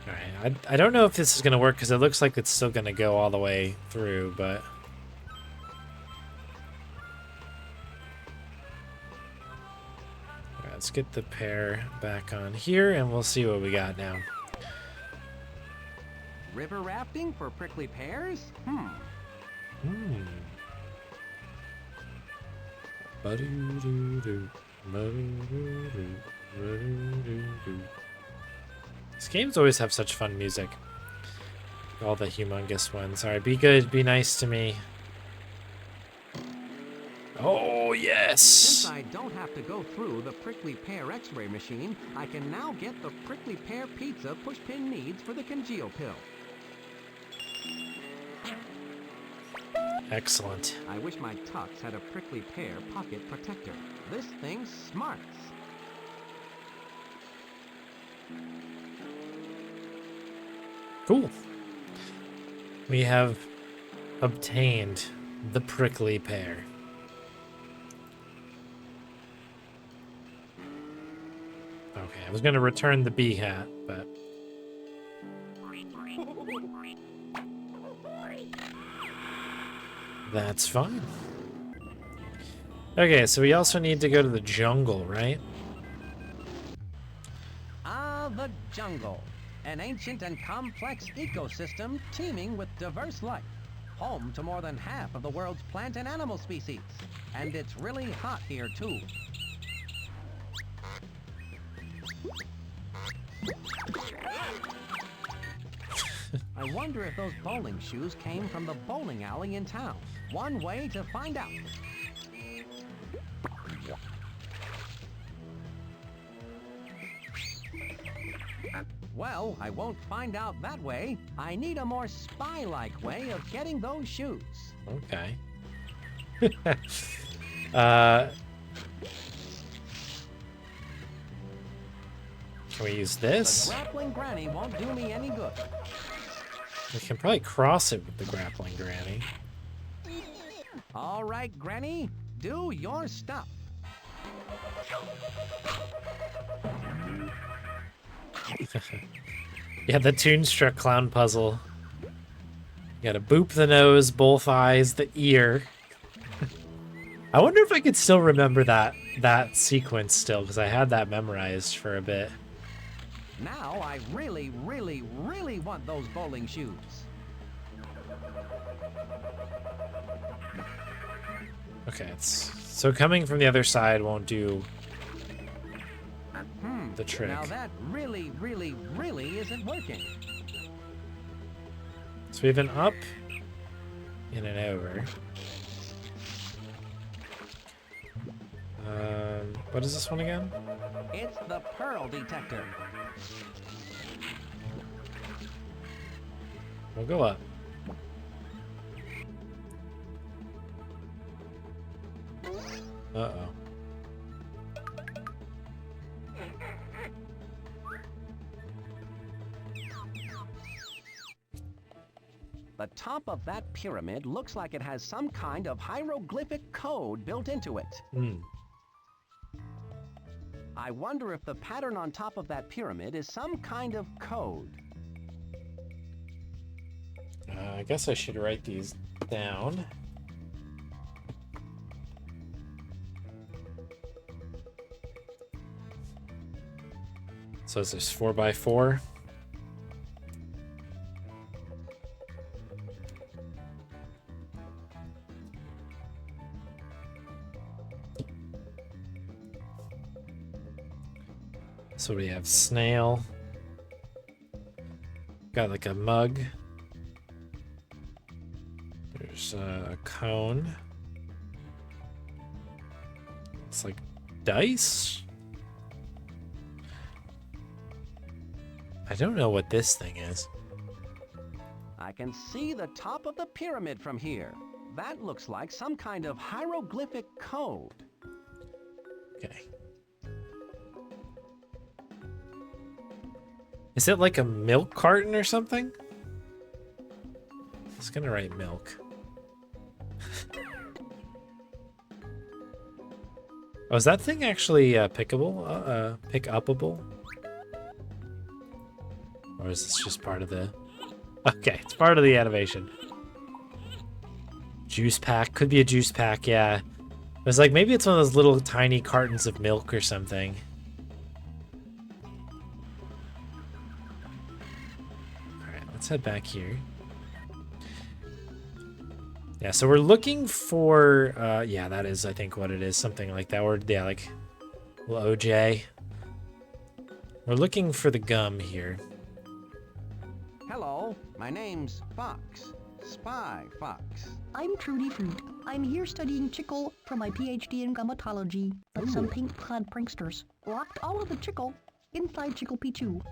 Alright, I don't know if this is going to work because it looks like it's still going to go all the way through, but... Alright, let's get the pair back on here and we'll see what we got now. River rafting for prickly pears? Ba-doo-doo-doo. These games always have such fun music. All the humongous ones. Alright, be good, be nice to me. Oh, yes! Since I don't have to go through the prickly pear X-ray machine, I can now get the prickly pear pizza Pushpin needs for the congeal pill. Excellent. I wish my tux had a prickly pear pocket protector. This thing smarts. Cool. We have obtained the prickly pear. Okay, I was going to return the bee hat, but... That's fine. Okay, so we also need to go to the jungle, right? Ah, the jungle. An ancient and complex ecosystem teeming with diverse life. Home to more than half of the world's plant and animal species. And it's really hot here, too. I wonder if those bowling shoes came from the bowling alley in town. One way to find out. Well, I won't find out that way. I need a more spy-like way of getting those shoes. Okay. Can we use this? The grappling granny won't do me any good. We can probably cross it with the grappling granny. All right, Granny, do your stuff. Yeah, the Toonstruck clown puzzle. You gotta boop the nose, both eyes, the ear. I wonder if I could still remember that sequence still, because I had that memorized for a bit. Now I really, really, really want those bowling shoes. Okay, so coming from the other side won't do the trick. Now that really, really, really isn't working. So we have an up and an over. What is this one again? It's the pearl detector. We'll go up. Uh-oh. The top of that pyramid looks like it has some kind of hieroglyphic code built into it. I wonder if the pattern on top of that pyramid is some kind of code. I guess I should write these down. So is this 4x4? So we have snail. Got like a mug. There's a cone. It's like dice. I don't know what this thing is. I can see the top of the pyramid from here. That looks like some kind of hieroglyphic code. Okay. Is it like a milk carton or something? I was gonna write milk. Oh, is that thing actually pickable? Pick-upable? Or is this just part of the... Okay, it's part of the animation. Juice pack. Could be a juice pack, yeah. It was like, maybe it's one of those little tiny cartons of milk or something. Alright, let's head back here. Yeah, so we're looking for... yeah, that is, I think, what it is. Something like that. Or, yeah, like... Little OJ. We're looking for the gum here. Hello, my name's Fox. Spy Fox. I'm Trudy Fruit. I'm here studying chicle for my PhD in gummatology, like some pink clad pranksters. Locked all of the chicle inside Chickle Pichu.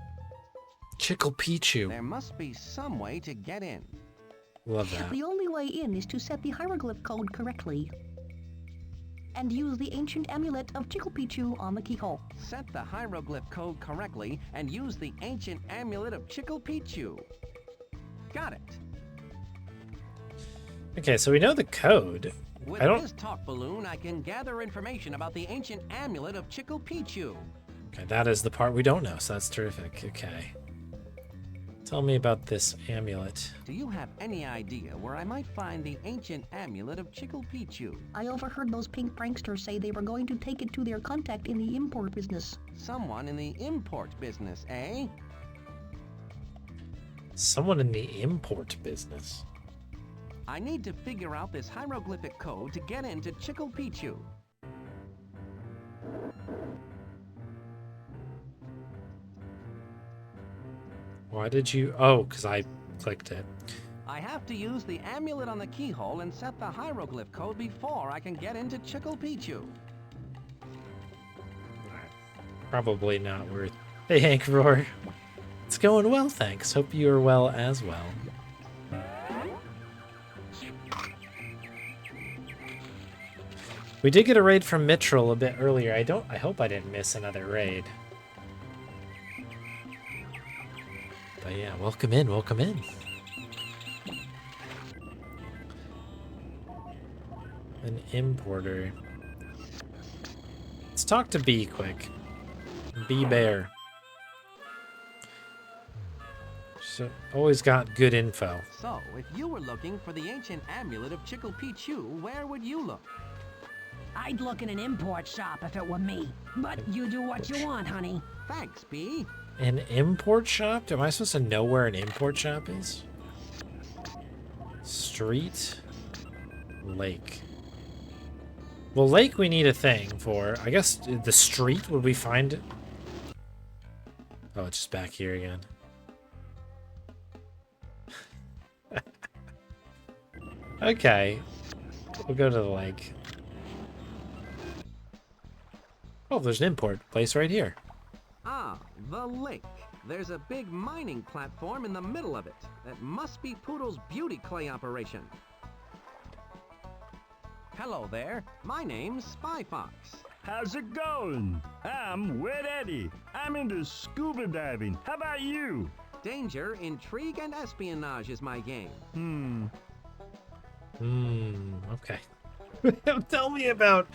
Chickle Pichu. There must be some way to get in. Love that. The only way in is to set the hieroglyph code correctly. And use the ancient amulet of Chickle Pichu on the keyhole. Set the hieroglyph code correctly and use the ancient amulet of Chickle Pichu. Got it. Okay, so we know the code. With this talk balloon, I can gather information about the ancient amulet of Chickle Pichu. Okay, that is the part we don't know, so that's terrific. Okay. Tell me about this amulet. Do you have any idea where I might find the ancient amulet of Chickle Pichu? I overheard those pink pranksters say they were going to take it to their contact in the import business. Someone in the import business, eh? Someone in the import business. I need to figure out this hieroglyphic code to get into Chickle Pichu. Why did you... Oh, because I clicked it. I have to use the amulet on the keyhole and set the hieroglyph code before I can get into Chickle Pichu. Probably not worth... Hey, Hank Roar. It's going well, thanks. Hope you are well as well. We did get a raid from Mitchell a bit earlier. I hope I didn't miss another raid. But yeah, welcome in, welcome in. An importer. Let's talk to B quick. B Bear. So, always got good info. So, if you were looking for the ancient amulet of Chickle Pichu, where would you look? I'd look in an import shop if it were me. But you do what you want, honey. Thanks, B. An import shop? Am I supposed to know where an import shop is? Street. Lake. Well, lake we need a thing for. I guess the street, would we find it? Oh, it's just back here again. Okay. We'll go to the lake. Oh, there's an import place right here. Ah, the lake. There's a big mining platform in the middle of it. That must be Poodle's beauty clay operation. Hello there. My name's Spy Fox. How's it going? I'm Wet Eddie. I'm into scuba diving. How about you? Danger, intrigue, and espionage is my game. Okay. Tell me about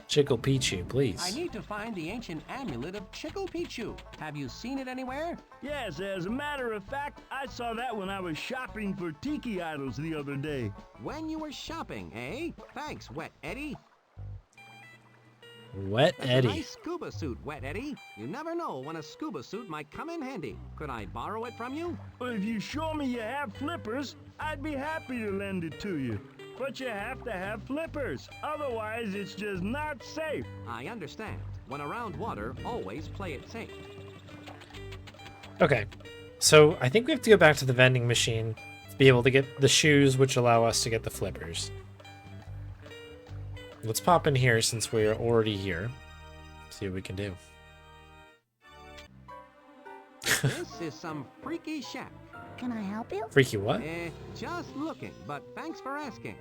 Chickle Pichu, please. I need to find the ancient amulet of Chickle Pichu. Have you seen it anywhere? Yes, as a matter of fact, I saw that when I was shopping for tiki idols the other day. When you were shopping, eh? Thanks, Wet Eddie. Wet Eddie. A nice scuba suit, Wet Eddie. You never know when a scuba suit might come in handy. Could I borrow it from you? Well, if you show me you have flippers, I'd be happy to lend it to you. But you have to have flippers. Otherwise, it's just not safe. I understand. When around water, always play it safe. Okay. So I think we have to go back to the vending machine to be able to get the shoes, which allow us to get the flippers. Let's pop in here since we're already here. See what we can do. This is some freaky shack. Can I help you? Freaky what? Just looking, but thanks for asking.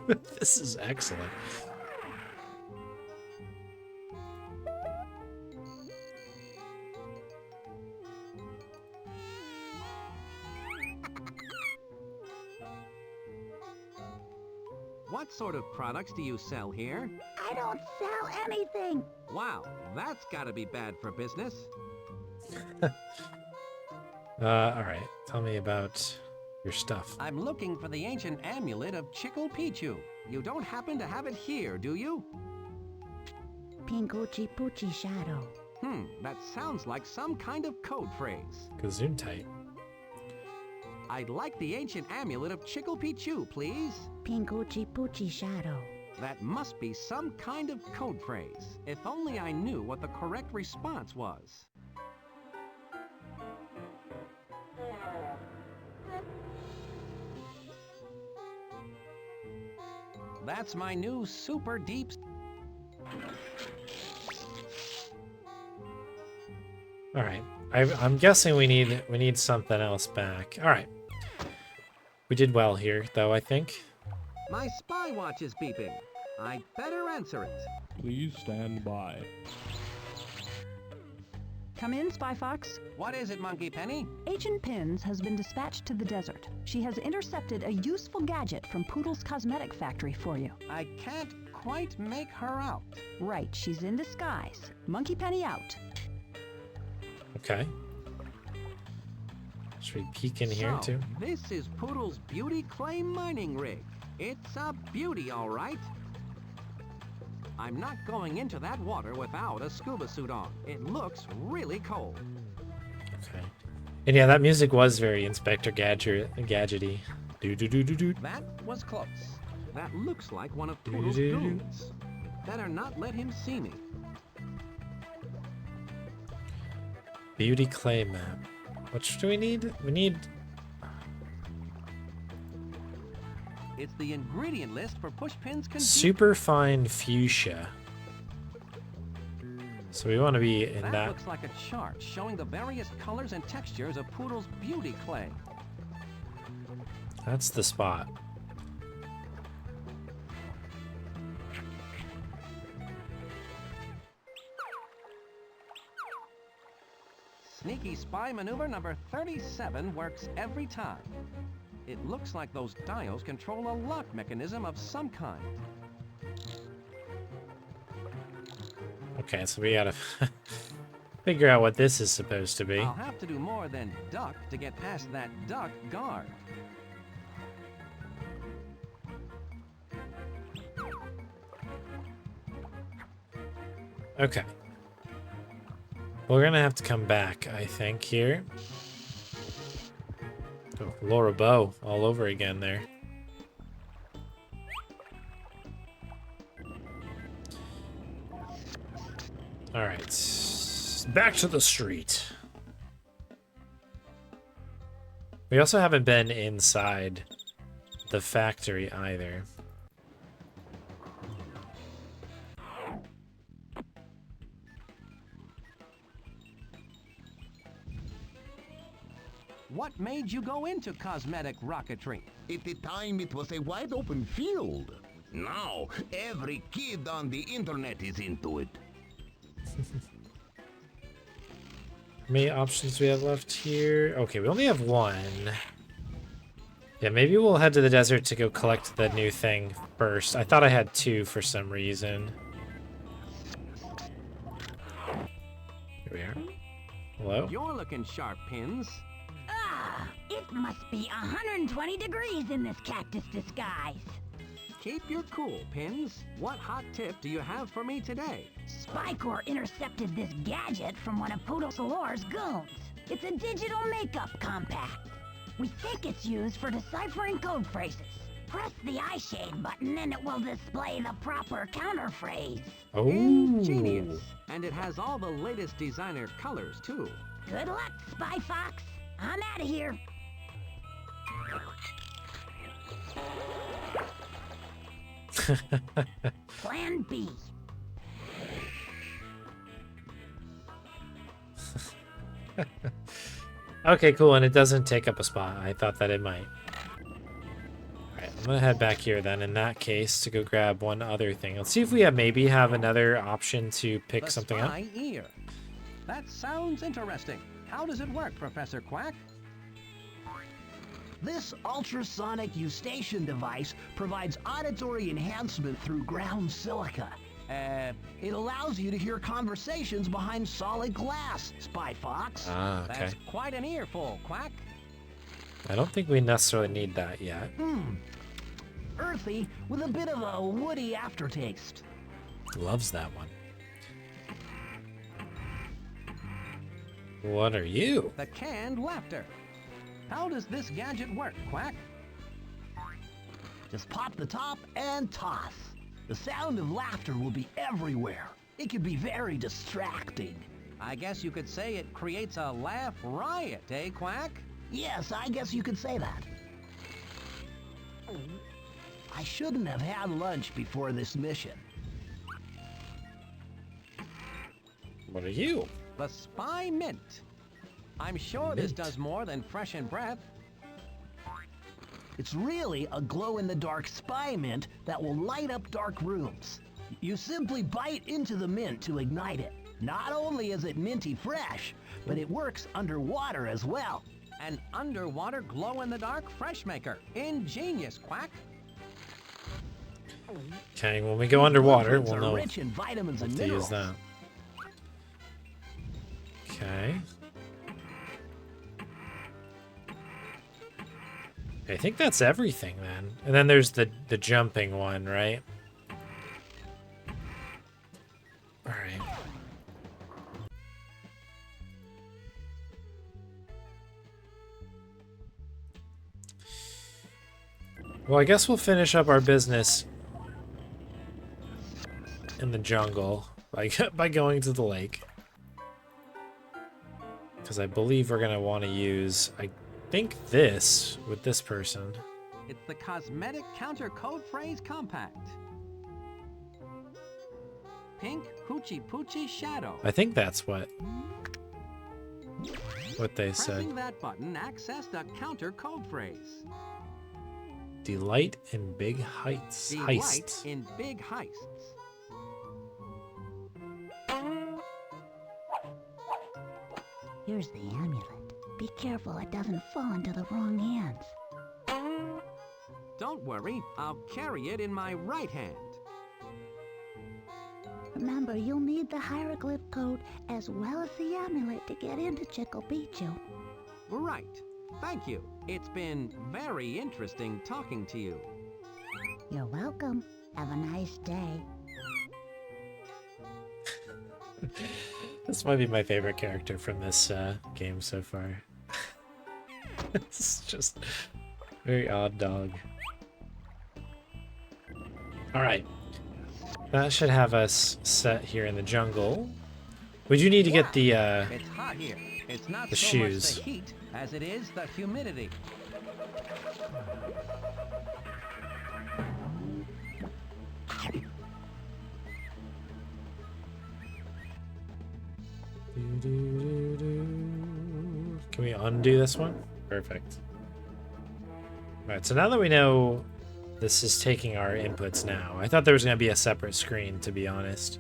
This is excellent. What sort of products do you sell here? I don't sell anything. Wow, that's gotta be bad for business. Alright. Tell me about your stuff. I'm looking for the ancient amulet of Chickle Pichu. You don't happen to have it here, do you? Pinguchi Poochie Shadow. That sounds like some kind of code phrase. Gesundheit. I'd like the ancient amulet of Chickle Pichu, please. Pinguchi Poochie Shadow. That must be some kind of code phrase. If only I knew what the correct response was. That's my new super deep... Alright. I'm guessing we need something else back. Alright. We did well here, though, I think. My spy watch is beeping. I'd better answer it. Please stand by. Come in, Spy Fox. What is it, Monkey Penny? Agent Pins has been dispatched to the desert. She has intercepted a useful gadget from Poodle's cosmetic factory for you. I can't quite make her out. Right, she's in disguise. Monkey Penny out. Okay. Should we peek in here So, too? This is Poodle's beauty clay mining rig. It's a beauty, all right. I'm not going into that water without a scuba suit on. It looks really cold. Okay. And yeah, that music was very Inspector Gadgety. Do do do do do. That was close. That looks like one of Poodle's Do-do-do-do. goons. Better not let him see me. Beauty clay map. What do we need? We need. It's the ingredient list for Pushpin's Superfine fuchsia. So we want to be in That that. looks like a chart showing the various colors and textures of Poodle's beauty clay. That's the spot. Sneaky spy maneuver number 37 works every time. It looks like those dials control a lock mechanism of some kind. Okay, so we gotta figure out what this is supposed to be. I'll have to do more than duck to get past that duck guard. Okay. We're gonna have to come back, I think, here. Oh, Laura Bow all over again there. Alright. Back to the street. We also haven't been inside the factory either. What made you go into cosmetic rocketry? At the time, it was a wide open field. Now, every kid on the internet is into it. How many options we have left here? Okay, we only have one. Yeah, maybe we'll head to the desert to go collect the new thing first. I thought I had two for some reason. Here we are. Hello? You're looking sharp, Pins. Ah, it must be 120 degrees in this cactus disguise. Keep your cool, Pins. What hot tip do you have for me today? Spycore intercepted this gadget from one of Poodle Galor's goons. It's a digital makeup compact. We think it's used for deciphering code phrases. Press the eyeshade button and it will display the proper counter phrase. Oh. Ingenious. And it has all the latest designer colors, too. Good luck, Spy Fox. I'm out of here. Plan B. Okay, cool, and it doesn't take up a spot. I thought that it might. Alright, I'm gonna head back here then in that case to go grab one other thing. Let's see if we maybe have another option to pick something up. Spy ear. That sounds interesting. How does it work, Professor Quack? This ultrasonic eustachian device provides auditory enhancement through ground silica. It allows you to hear conversations behind solid glass, Spy Fox. Ah, okay. That's quite an earful, Quack. I don't think we necessarily need that yet. Earthy with a bit of a woody aftertaste. Loves that one. What are you? The canned laughter. How does this gadget work, Quack? Just pop the top and toss. The sound of laughter will be everywhere. It can be very distracting. I guess you could say it creates a laugh riot, eh, Quack? Yes, I guess you could say that. I shouldn't have had lunch before this mission. What are you? The Spy Mint. I'm sure this does more than freshen breath. It's really a glow-in-the-dark spy mint that will light up dark rooms. You simply bite into the mint to ignite it. Not only is it minty fresh, but it works underwater as well. An underwater glow-in-the-dark fresh maker. Ingenious, Quack. Okay, when we go underwater, we'll Are know rich in vitamins what and to use minerals. that. Okay. I think that's everything then. And then there's the jumping one, right? All right. Well, I guess we'll finish up our business in the jungle by going to the lake. Because I believe we're going to want to use, I think, this with this person. It's the Cosmetic Counter Code Phrase Compact. Pink Hoochie Poochie Shadow. I think that's what they said. Pressing that button accessed a counter code phrase. Delight in big heights. Delight Heists. in big heists. Here's the amulet. Be careful it doesn't fall into the wrong hands. Don't worry, I'll carry it in my right hand. Remember, you'll need the hieroglyph code as well as the amulet to get into Chickle Pichu. Right. Thank you. It's been very interesting talking to you. You're welcome. Have a nice day. This might be my favorite character from this game so far. It's just very odd dog. Alright. That should have us set here in the jungle. We do need to get the It's hot here. It's not the so shoes. much the heat as it is the humidity. Can we undo this one? Perfect. Alright, so now that we know this is taking our inputs now, I thought there was going to be a separate screen, to be honest.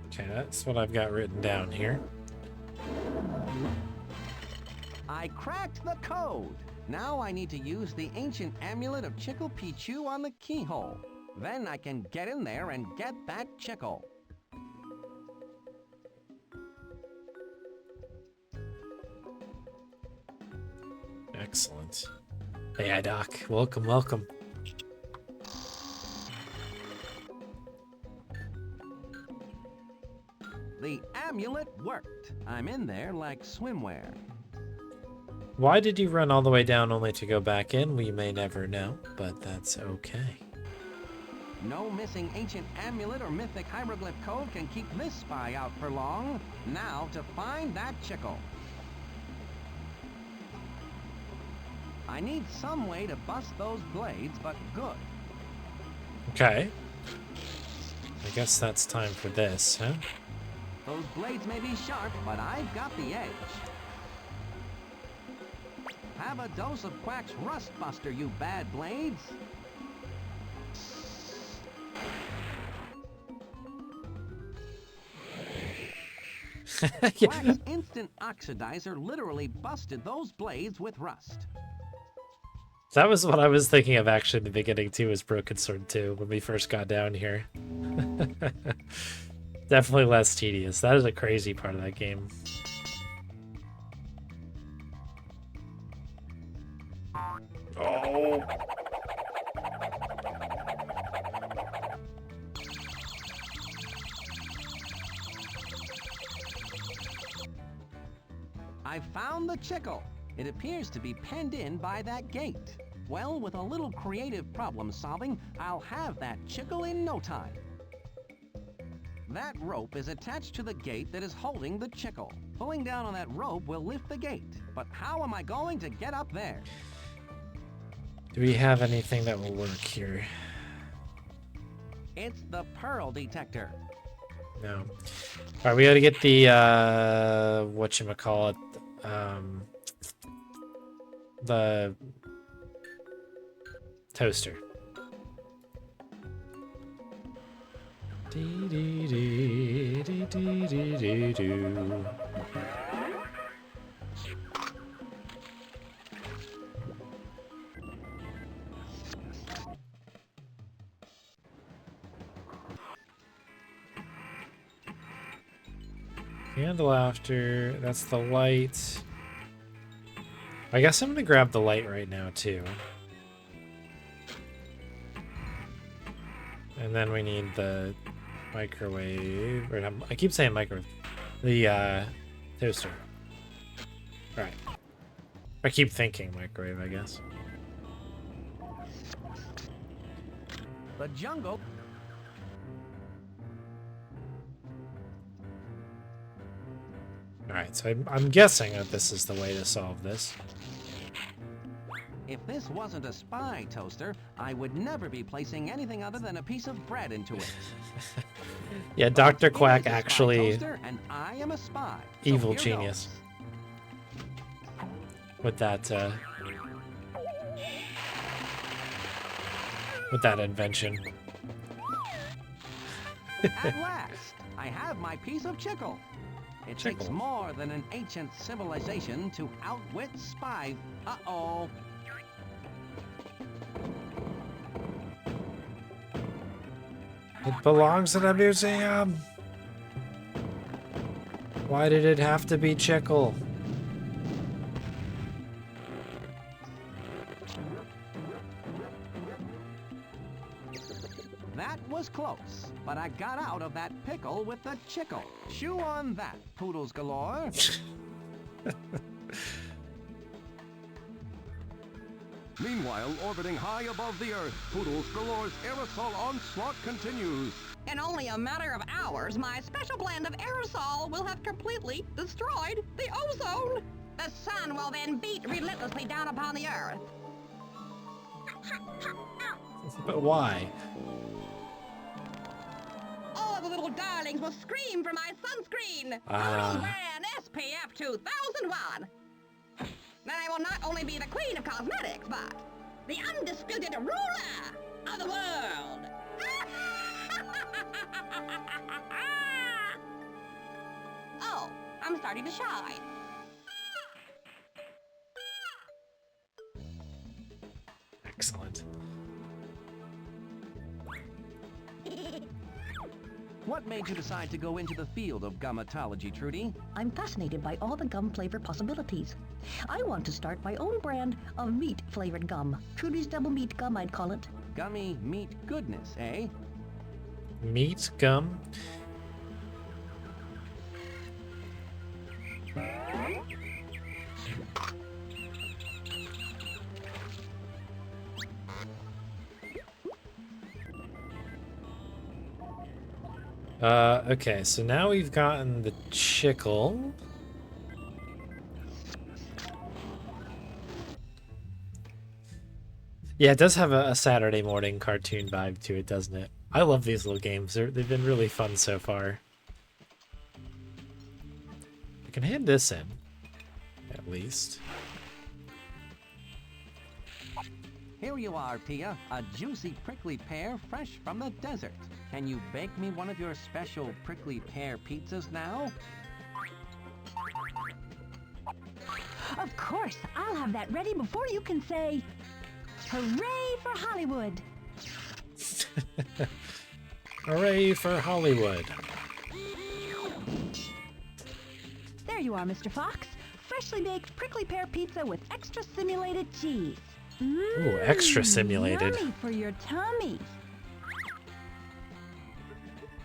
Okay, that's what I've got written down here. I cracked the code. Now I need to use the ancient amulet of Chickle Pichu on the keyhole. Then I can get in there and get that chickle. Excellent. Hey, Doc. Welcome, welcome. The amulet worked. I'm in there like swimwear. Why did you run all the way down only to go back in? We may never know, but that's okay. No missing ancient amulet or mythic hieroglyph code can keep this spy out for long. Now to find that chickle. I need some way to bust those blades, but good. Okay. I guess that's time for this, huh? Those blades may be sharp, but I've got the edge. Have a dose of Quack's Rust Buster, you bad blades. Quack's instant oxidizer literally busted those blades with rust. That was what I was thinking of actually in the beginning too, was Broken Sword 2 when we first got down here. Definitely less tedious. That is a crazy part of that game. Oh. I found the chickle. It appears to be penned in by that gate. Well, with a little creative problem solving, I'll have that chickle in no time. That rope is attached to the gate that is holding the chickle. Pulling down on that rope will lift the gate. But how am I going to get up there? Do we have anything that will work here? It's the pearl detector. No. Alright, we gotta get the, whatchamacallit, the toaster. Candle after. That's the light. I guess I'm gonna grab the light right now too. And then we need the microwave. Or not, I keep saying microwave. The toaster. Alright. I keep thinking microwave, I guess. The jungle. Alright, so I'm guessing that this is the way to solve this. If this wasn't a spy toaster, I would never be placing anything other than a piece of bread into it. Yeah, Dr. It Quack is a spy actually toaster, and I am a spy. So evil here genius. With that invention. goes. At last, I have my piece of chicle. It takes Chicle. more than an ancient civilization to outwit spy. Uh-oh. It belongs in a museum. Why did it have to be chicle? That was close, but I got out of that pickle with the chicle. Chew on that, poodles galore. Meanwhile, orbiting high above the Earth, Poodles Galore's aerosol onslaught continues. In only a matter of hours, my special blend of aerosol will have completely destroyed the ozone. The sun will then beat relentlessly down upon the Earth. But why? All of the little darlings will scream for my sunscreen. Ah. Ozone brand SPF 2001. Then I will not only be the queen of cosmetics, but the undisputed ruler of the world. Oh, I'm starting to shine. Excellent. What made you decide to go into the field of gummatology, Trudy? I'm fascinated by all the gum flavor possibilities. I want to start my own brand of meat-flavored gum. Trudy's Double Meat Gum, I'd call it. Gummy meat goodness, eh? Meat gum? Okay, so now we've gotten the chicle. Yeah, it does have a Saturday morning cartoon vibe to it, doesn't it? I love these little games. They've been really fun so far. I can hand this in, at least. Here you are, Pia, a juicy prickly pear fresh from the desert. Can you bake me one of your special prickly pear pizzas now? Of course, I'll have that ready before you can say, hooray for Hollywood! Hooray for Hollywood. There you are, Mr. Fox. Freshly baked prickly pear pizza with extra simulated cheese. Ooh, extra simulated. Yummy for your tummy.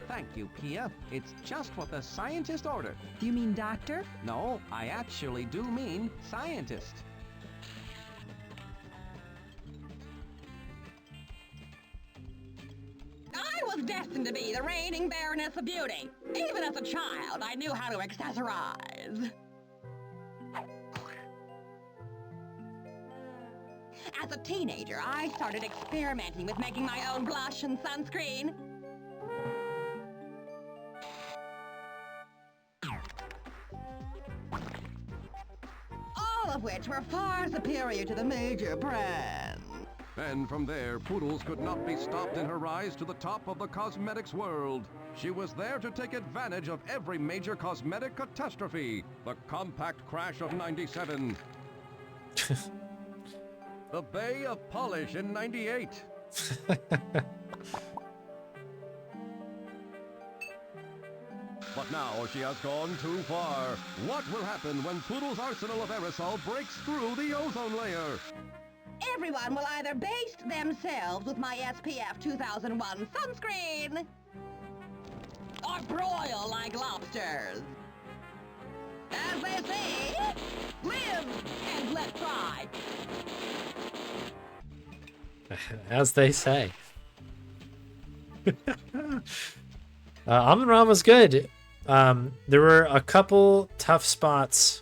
Thank you, Pia. It's just what the scientist ordered. You mean doctor? No, I actually do mean scientist. I was destined to be the reigning Baroness of Beauty. Even as a child, I knew how to accessorize. As a teenager, I started experimenting with making my own blush and sunscreen. All of which were far superior to the major brands. And from there, Poodles could not be stopped in her rise to the top of the cosmetics world. She was there to take advantage of every major cosmetic catastrophe. The compact crash of '97. The Bay of Polish in '98. But now she has gone too far. What will happen when Poodle's arsenal of aerosol breaks through the ozone layer? Everyone will either baste themselves with my SPF 2001 sunscreen or broil like lobsters. As they say, live and let fry. As they say. Amon Ra was good. There were a couple tough spots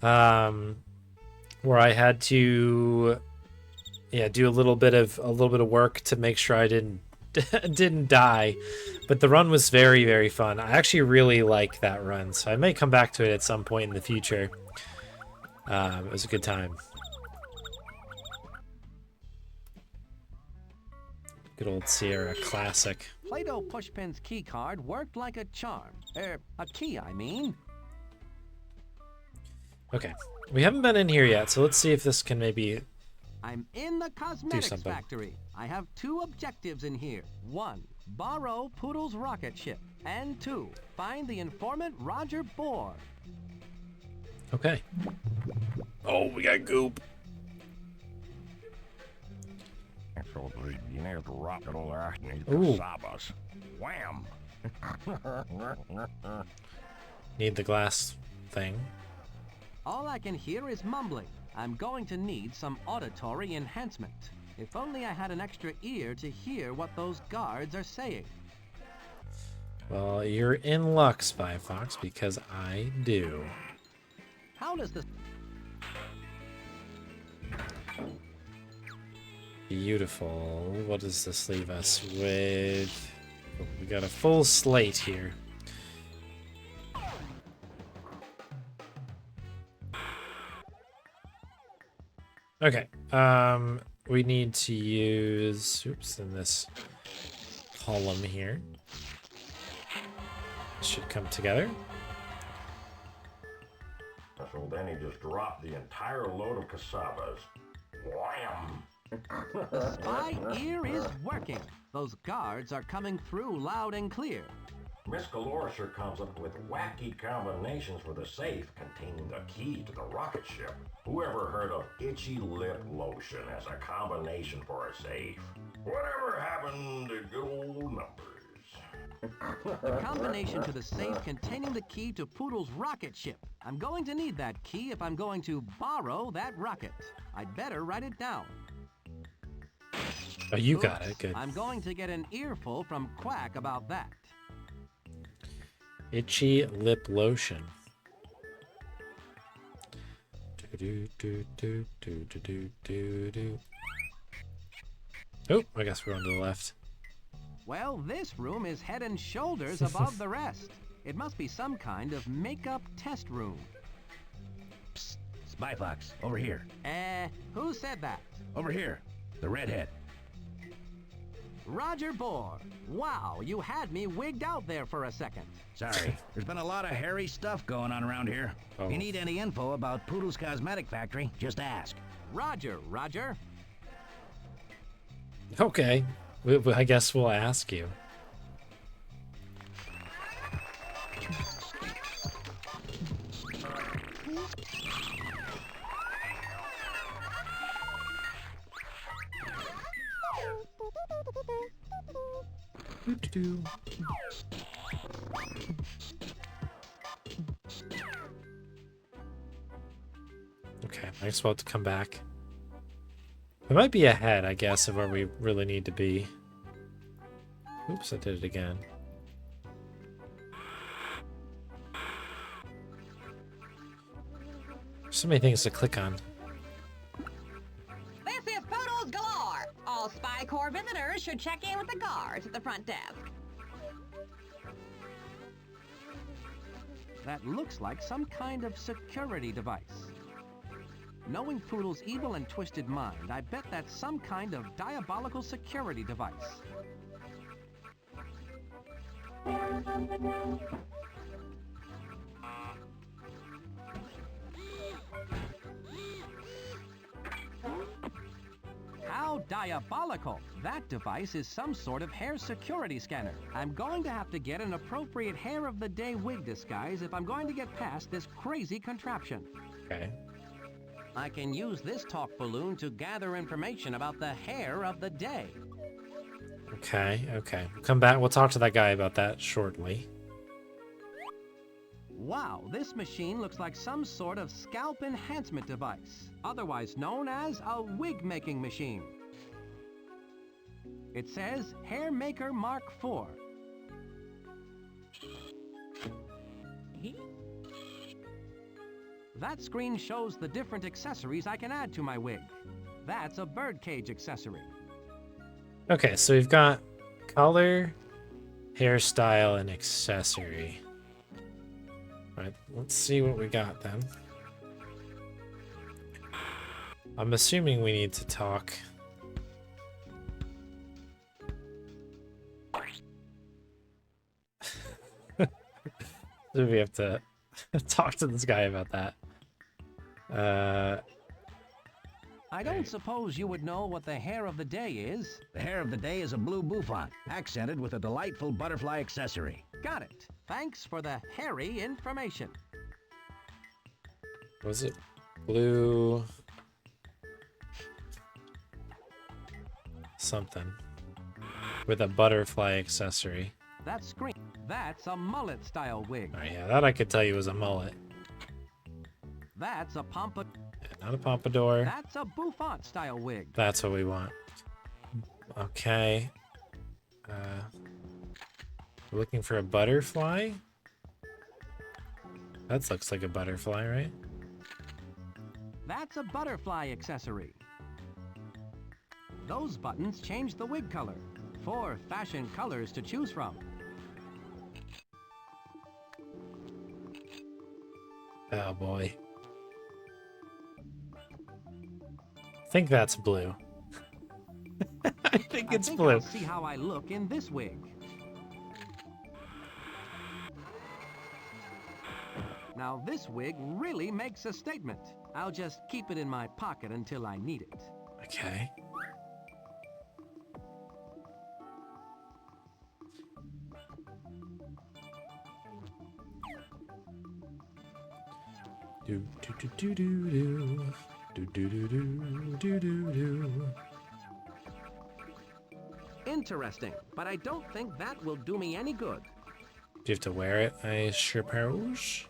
where I had to do a little bit of work to make sure I didn't die. But the run was very, very fun. I actually really like that run, so I may come back to it at some point in the future. It was a good time. Good old Sierra classic. Play-Doh Pushpin's key card worked like a charm. A key, I mean. Okay, we haven't been in here yet, so let's see if this can maybe... I'm in the cosmetics factory. I have 2 objectives in here. 1, borrow Poodle's rocket ship. And 2, find the informant Roger Bohr. Okay. Oh, we got goop. So you need to rock it all there. Ooh. Sabas. Wham! Need the glass thing. All I can hear is mumbling. I'm going to need some auditory enhancement. If only I had an extra ear to hear what those guards are saying. Well, you're in luck, Spy Fox, because I do. How does this... Beautiful. What does this leave us with? We got a full slate here. Okay. We need to use in this column here. Should come together. So then he just dropped the entire load of cassavas. Wham! The spy ear is working. Those guards are coming through loud and clear. Miss Galore sure comes up with wacky combinations for the safe containing the key to the rocket ship. Whoever heard of itchy lip lotion as a combination for a safe? Whatever happened to good old numbers? The combination to the safe containing the key to Poodle's rocket ship. I'm going to need that key if I'm going to borrow that rocket. I'd better write it down. Oh, you got it. Good. I'm going to get an earful from Quack about that. Itchy lip lotion. Oh, I guess we're on to the left. Well, this room is head and shoulders above the rest. It must be some kind of makeup test room. Psst, Spy Fox, over here. Who said that? Over here, the redhead. Roger Bohr. Wow, you had me wigged out there for a second. Sorry, there's been a lot of hairy stuff going on around here. Oh. If you need any info about Poodle's Cosmetic Factory, just ask. Roger, Roger. Okay, I guess we'll ask you. Okay, I guess we'll have to come back. We might be ahead, I guess, of where we really need to be. Oops, I did it again. So many things to click on. This is Poodles Galore. All Spy Corps visitors should check in with the guards at the front desk. That looks like some kind of security device. Knowing Poodle's evil and twisted mind, I bet that's some kind of diabolical security device. How Diabolical! That device is some sort of hair security scanner. I'm going to have to get an appropriate hair of the day wig disguise if I'm going to get past this crazy contraption. Okay. I can use this talk balloon to gather information about the hair of the day. Okay, okay. We'll come back. We'll talk to that guy about that shortly. Wow, this machine looks like some sort of scalp enhancement device, otherwise known as a wig making machine. It says Hair Maker Mark IV. That screen shows the different accessories I can add to my wig. That's a birdcage accessory. Okay, so we've got color, hairstyle, and accessory. All right, let's see what we got then. I'm assuming we need to talk. So we have to talk to this guy about that. I don't suppose you would know what the hair of the day is. The hair of the day is a blue bouffant, accented with a delightful butterfly accessory. Got it. Thanks for the hairy information. Was it blue? Something. With a butterfly accessory. That screen. That's a mullet style wig. Oh yeah, that I could tell you was a mullet. That's a pompadour. Not a pompadour. That's a bouffant style wig. That's what we want. Okay. We're looking for a butterfly. That looks like a butterfly, right? That's a butterfly accessory. Those buttons change the wig color. 4 fashion colors to choose from. Oh boy. I think that's blue. I think it's blue. I'll see how I look in this wig. Now this wig really makes a statement. I'll just keep it in my pocket until I need it. Okay. Do do do do do do. Do do do do do do do. Interesting, but I don't think that will do me any good. Do you have to wear it, I suppose?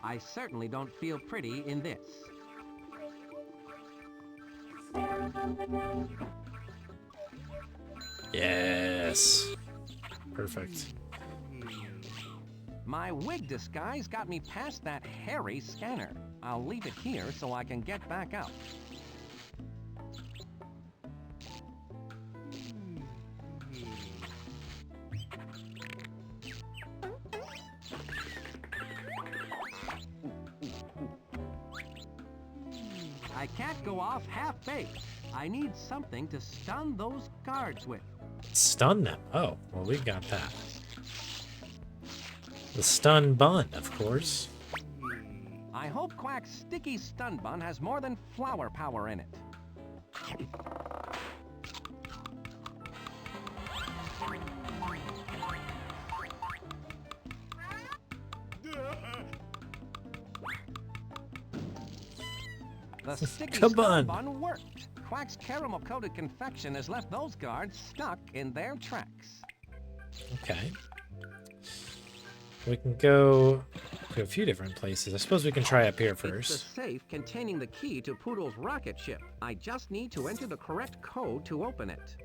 I certainly don't feel pretty in this. Yes. Perfect. My wig disguise got me past that hairy scanner. I'll leave it here so I can get back out. I can't go off half-baked. I need something to stun those guards with. Stun them? Oh, well, we got that. The stun bun, of course. I hope Quack's sticky stun bun has more than flower power in it. The sticky stun bun worked. Quack's caramel-coated confection has left those guards stuck in their tracks. Okay. We can go to a few different places. I suppose we can try up here first. It's the safe containing the key to Poodle's rocket ship. I just need to enter the correct code to open it.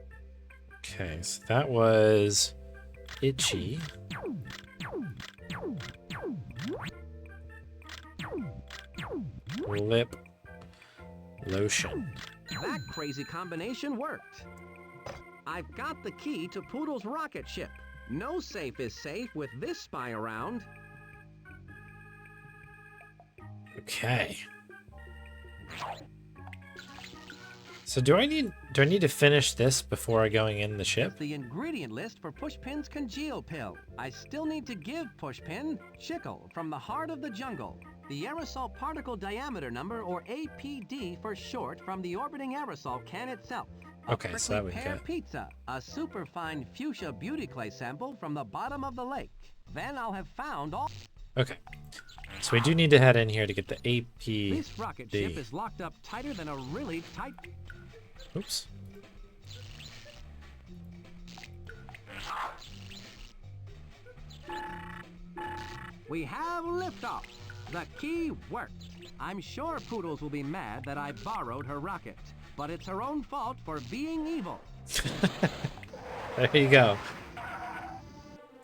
Okay, so that was Itchy. Lip lotion. That crazy combination worked. I've got the key to Poodle's rocket ship. No safe is safe with this spy around. Okay. So do I need to finish this before going in the ship? The ingredient list for Pushpin's congeal pill. I still need to give Pushpin Chickle from the heart of the jungle. The aerosol particle diameter number, or APD for short, from the orbiting aerosol can itself. Okay, so that we pear get. pizza, a superfine fuchsia beauty clay sample from the bottom of the lake. Then I'll have found all. Okay. So we do need to head in here to get the APD. This rocket ship is locked up tighter than a really tight. Oops. We have liftoff. The key worked. I'm sure Poodles will be mad that I borrowed her rocket, but it's her own fault for being evil. There you go.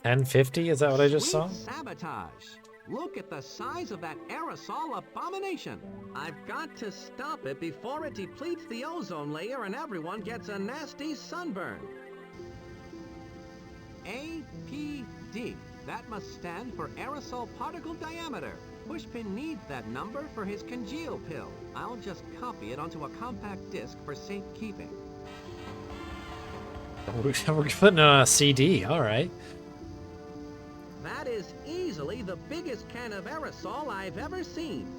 1050, is that what I just saw? Sabotage. Look at the size of that aerosol abomination. I've got to stop it before it depletes the ozone layer and everyone gets a nasty sunburn. APD. That must stand for aerosol particle diameter. Pushpin needs that number for his congeal pill. I'll just copy it onto a compact disc for safekeeping. We're putting on a CD, all right. That is easily the biggest can of aerosol I've ever seen.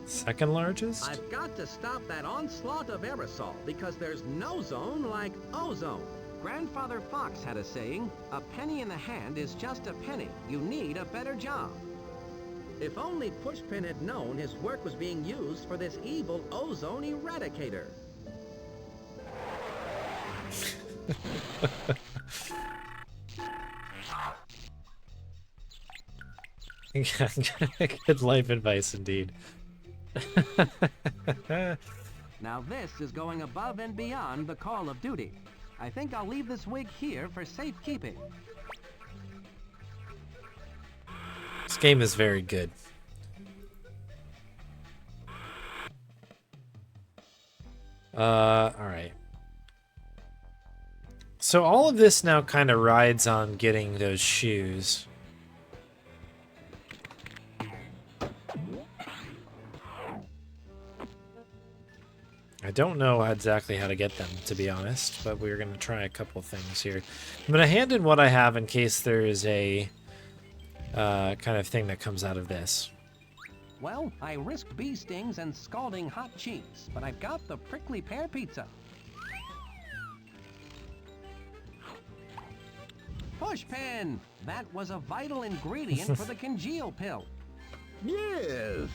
Second largest? I've got to stop that onslaught of aerosol because there's no zone like ozone. Grandfather Fox had a saying, a penny in the hand is just a penny. You need a better job. If only Pushpin had known his work was being used for this evil ozone eradicator. Good life advice indeed. Now this is going above and beyond the call of duty. I think I'll leave this wig here for safekeeping. This game is very good. Alright. So all of this now kind of rides on getting those shoes. I don't know exactly how to get them, to be honest, but we're going to try a couple things here. I'm going to hand in what I have in case there is a kind of thing that comes out of this. Well, I risked bee stings and scalding hot cheese, but I've got the prickly pear pizza. Pushpin! That was a vital ingredient for the congeal pill. Yes.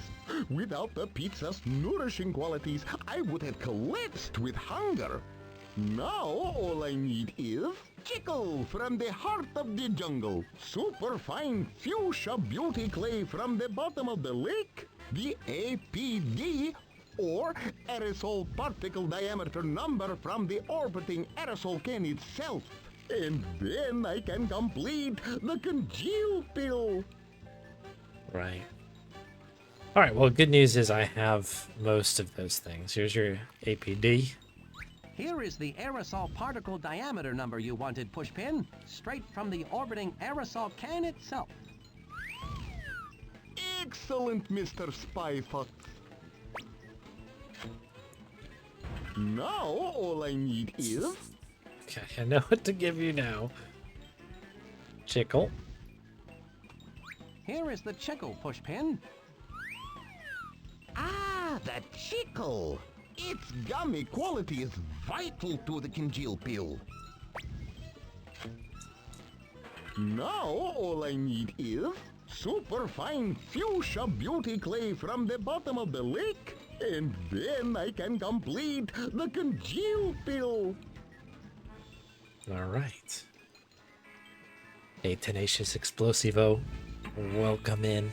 Without the pizza's nourishing qualities, I would have collapsed with hunger. Now all I need is Chickle from the heart of the jungle, superfine fuchsia beauty clay from the bottom of the lake, the APD, or aerosol particle diameter number from the orbiting aerosol can itself. And then I can complete the congeal pill. Right. All right, well, good news is I have most of those things. Here's your APD. Here is the aerosol particle diameter number you wanted, Pushpin, straight from the orbiting aerosol can itself. Excellent, Mr. Spy Fox. Now all I need is... Okay, I know what to give you now. Chickle. Here is the Chickle, Pushpin. Ah, the Chickle. Its gummy quality is vital to the congeal pill. Now all I need is superfine fuchsia beauty clay from the bottom of the lake, and then I can complete the congeal pill. All right. A tenacious explosivo. Welcome in.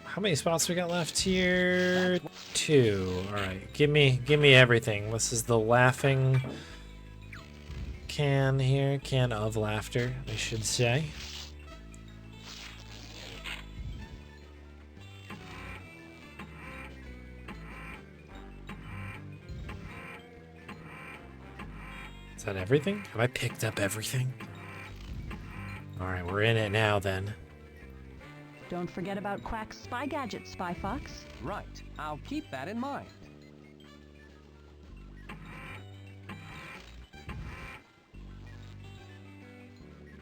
How many spots we got left here? 2. All right, give me everything. This is the laughing can here, can of laughter, I should say. Is that everything? Have I picked up everything? All right, we're in it now then. Don't forget about Quack's spy gadget, Spy Fox. Right. I'll keep that in mind.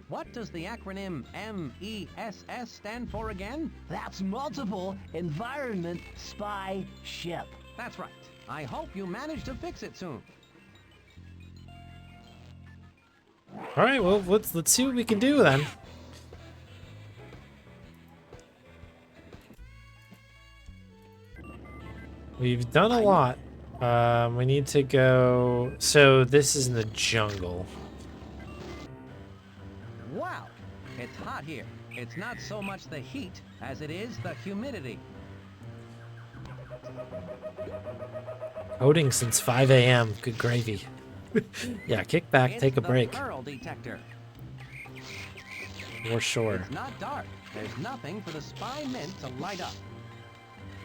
What does the acronym MESS stand for again? That's multiple environment spy ship. That's right. I hope you manage to fix it soon. All right, well, let's see what we can do then. We've done a lot. We need to go. So this is in the jungle. Wow, it's hot here. It's not so much the heat as it is the humidity. Coding since 5 a.m. Good gravy. Yeah, kick back, take a break. It's the pearl detector. For sure. It's not dark. There's nothing for the spy mint to light up.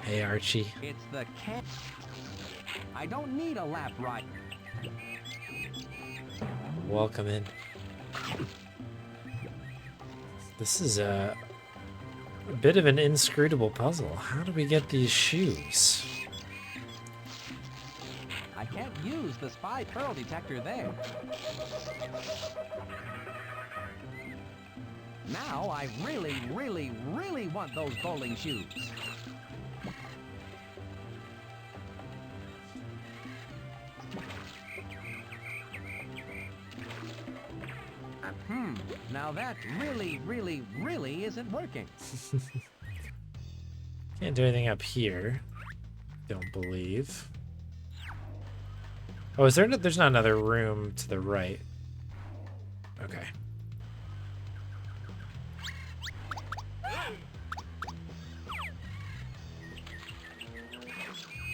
Hey, Archie. It's the can. I don't need a lap ride. Welcome in. This is a bit of an inscrutable puzzle. How do we get these shoes? I can't use the spy pearl detector there. Now I really, really, really want those bowling shoes. Now that really, really, really isn't working. Can't do anything up here. Don't believe. Oh, is there? No, there's not another room to the right. Okay.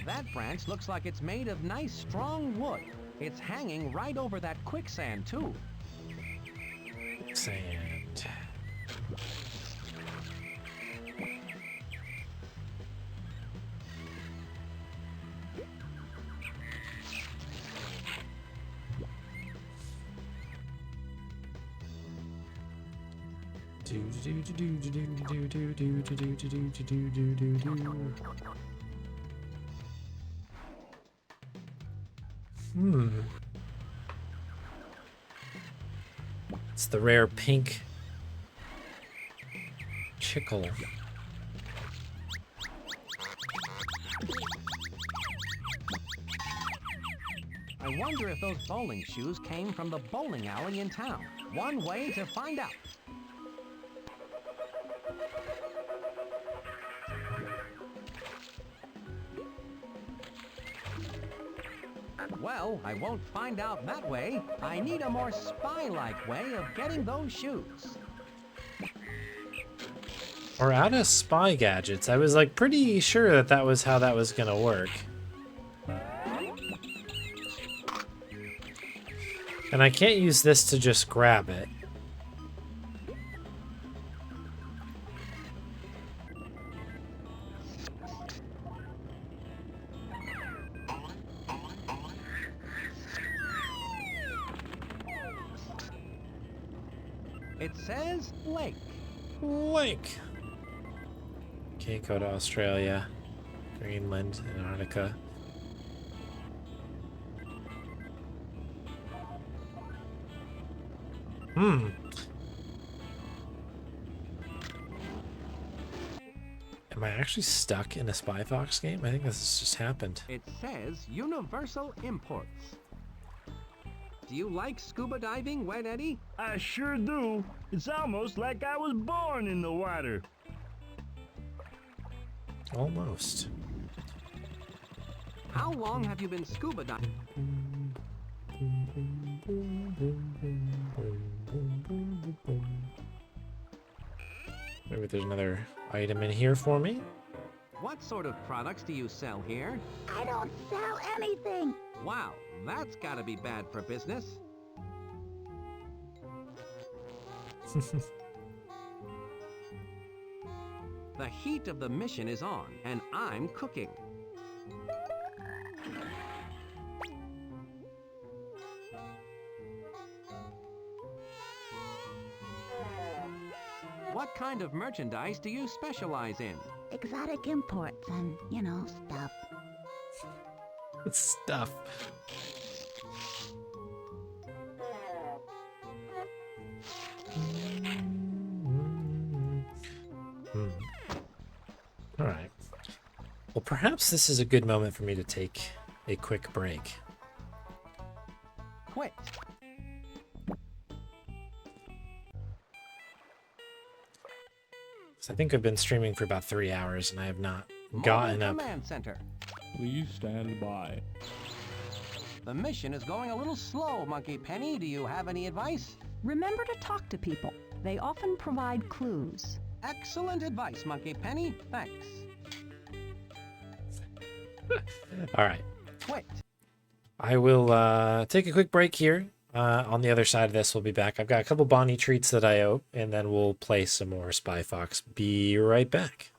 That branch looks like it's made of nice, strong wood. It's hanging right over that quicksand, too. Quicksand. It's the rare pink chicle. I wonder if those bowling shoes came from the bowling alley in town. One way to find out. Well, I won't find out that way. I need a more spy-like way of getting those shoes. Or out of spy gadgets. I was like pretty sure that that was how that was gonna work. And I can't use this to just grab it. It says lake. Lake. Can't go to Australia, Greenland, Antarctica. Am I actually stuck in a Spy Fox game? I think this has just happened. It says Universal Imports. Do you like scuba diving, Wet Eddie? I sure do. It's almost like I was born in the water. Almost. How long have you been scuba diving? Maybe there's another item in here for me. What sort of products do you sell here? I don't sell anything. Wow, that's gotta be bad for business. The heat of the mission is on, and I'm cooking. What kind of merchandise do you specialize in? Exotic imports and, stuff. Stuff. All right. Well, perhaps this is a good moment for me to take a quick break. Quit. So I think I've been streaming for about 3 hours, and I have not Mobile gotten up. Command Center. Please stand by. The mission is going a little slow, Monkey Penny. Do you have any advice? Remember to talk to people. They often provide clues. Excellent advice, Monkey Penny. Thanks. All right. Quit. I will take a quick break here. On the other side of this, we'll be back. I've got a couple Bonnie treats that I owe, and then we'll play some more Spy Fox. Be right back.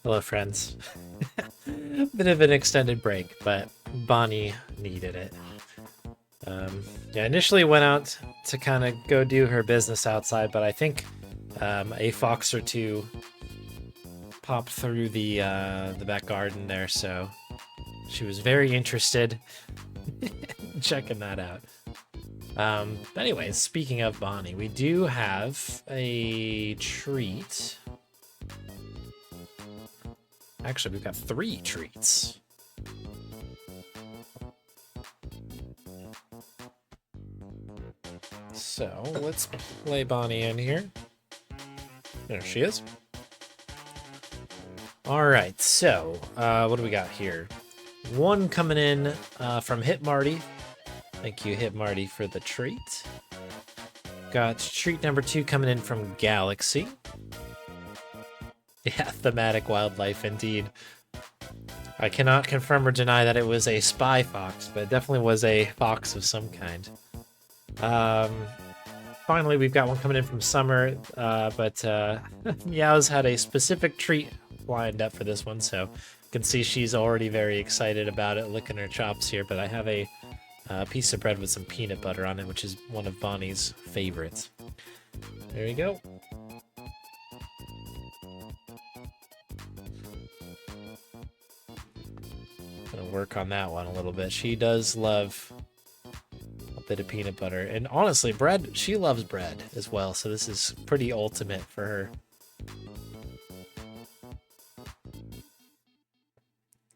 Hello, friends. Bit of an extended break, but Bonnie needed it. Yeah, initially went out to kind of go do her business outside, but I think a fox or two popped through the back garden there, so she was very interested in checking that out. But anyways, speaking of Bonnie, we do have a treat. Actually, we've got 3 treats. So let's play Bonnie in here. There she is. All right, so what do we got here? One coming in from Hit Marty. Thank you, Hit Marty, for the treat. Got treat number 2 coming in from Galaxy. Yeah, thematic wildlife indeed. I cannot confirm or deny that it was a spy fox, but it definitely was a fox of some kind. Finally, we've got one coming in from Summer, but Meow's had a specific treat lined up for this one, so you can see she's already very excited about it, licking her chops here, but I have a piece of bread with some peanut butter on it, which is one of Bonnie's favorites. There you go. Gonna work on that one a little bit. She does love a bit of peanut butter, and honestly, bread, she loves bread as well, so this is pretty ultimate for her.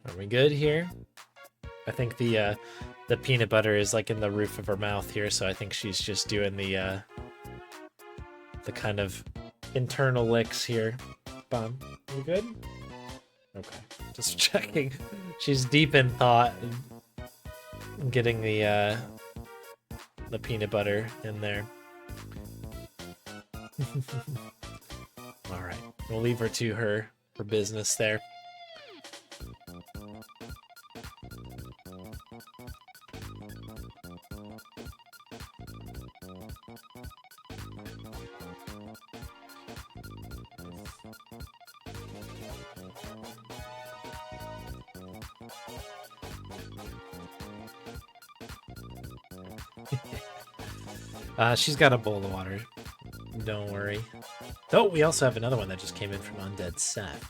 Are we good here? I think the peanut butter is like in the roof of her mouth here, so I think she's just doing the kind of internal licks here. Bum, you good? Okay, just checking. She's deep in thought, getting the peanut butter in there. All right, we'll leave her to her business there. She's got a bowl of water. Don't worry. Oh, we also have another one that just came in from Undead Seth.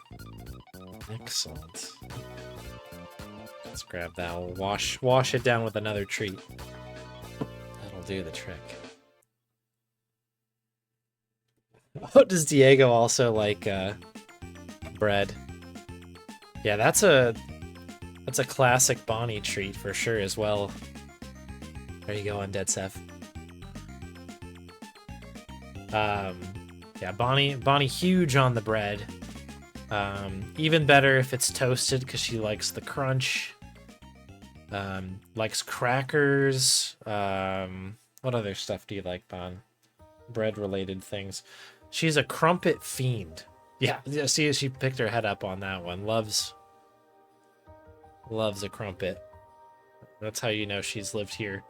Excellent. Let's grab that. We'll wash it down with another treat. That'll do the trick. Oh, does Diego also like bread? Yeah, that's a classic Bonnie treat for sure as well. There you go, Undead Seth. Yeah, Bonnie huge on the bread. Even better if it's toasted because she likes the crunch. Likes crackers. What other stuff do you like, Bon? Bread related things. She's a crumpet fiend. Yeah, see, she picked her head up on that one. Loves a crumpet. That's how you know she's lived here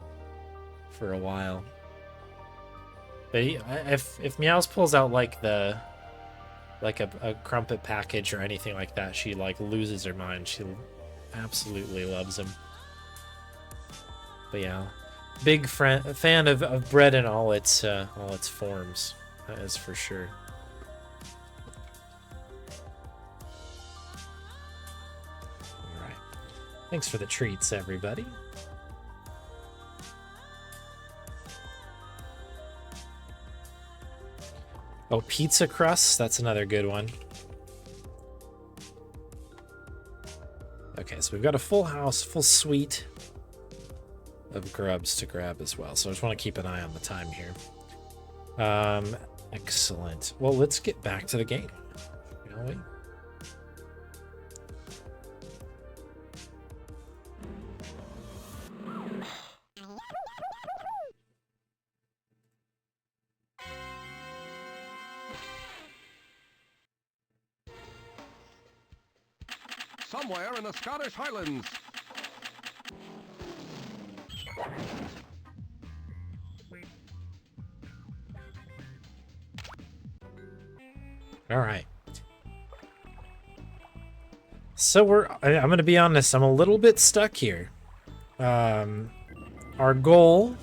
for a while. But if Meows pulls out like a crumpet package or anything like that, she like loses her mind. She absolutely loves them. But yeah, big fan of bread in all its forms. That is for sure. All right, thanks for the treats, everybody. Oh, pizza crust. That's another good one. Okay, so we've got a full house, full suite of grubs to grab as well. So I just want to keep an eye on the time here. Excellent. Well, let's get back to the game, shall we? Somewhere in the Scottish Highlands. All right. So I'm gonna be honest, I'm a little bit stuck here. Our goal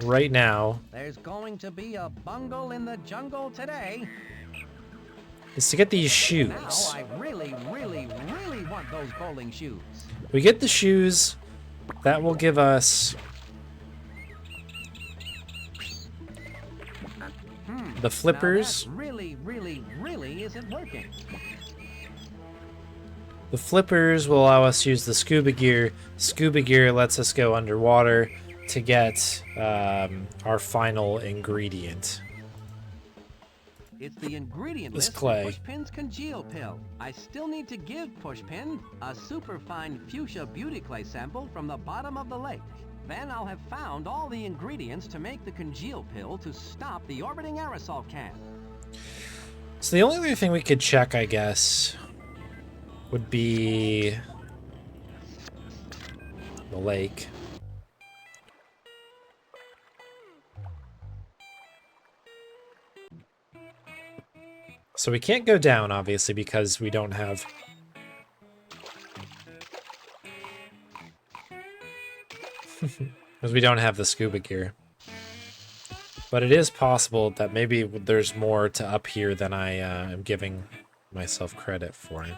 right now There's going to be a bungle in the jungle today. is to get these shoes. Now I really, really, really want those bowling shoes. We get the shoes, that will give us the flippers. Now that really, really, really isn't working. The flippers will allow us to use the scuba gear. Scuba gear lets us go underwater to get our final ingredient. It's the ingredient This list clay. for Pushpin's congeal pill. I still need to give Pushpin a superfine fuchsia beauty clay sample from the bottom of the lake. Then I'll have found all the ingredients to make the congeal pill to stop the orbiting aerosol can. So the only other thing we could check, I guess, would be the lake. So we can't go down, obviously, because we don't have... because we don't have the scuba gear. But it is possible that maybe there's more to up here than I am giving myself credit for. I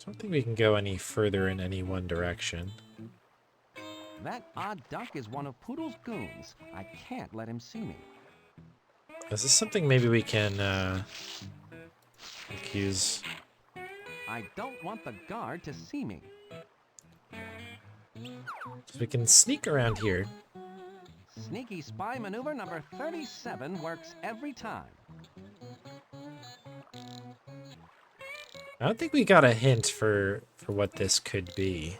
don't think we can go any further in any one direction. That odd duck is one of Poodle's goons. I can't let him see me. Is this something maybe we can use? I don't want the guard to see me. So we can sneak around here. Sneaky spy maneuver number 37 works every time. I don't think we got a hint for what this could be.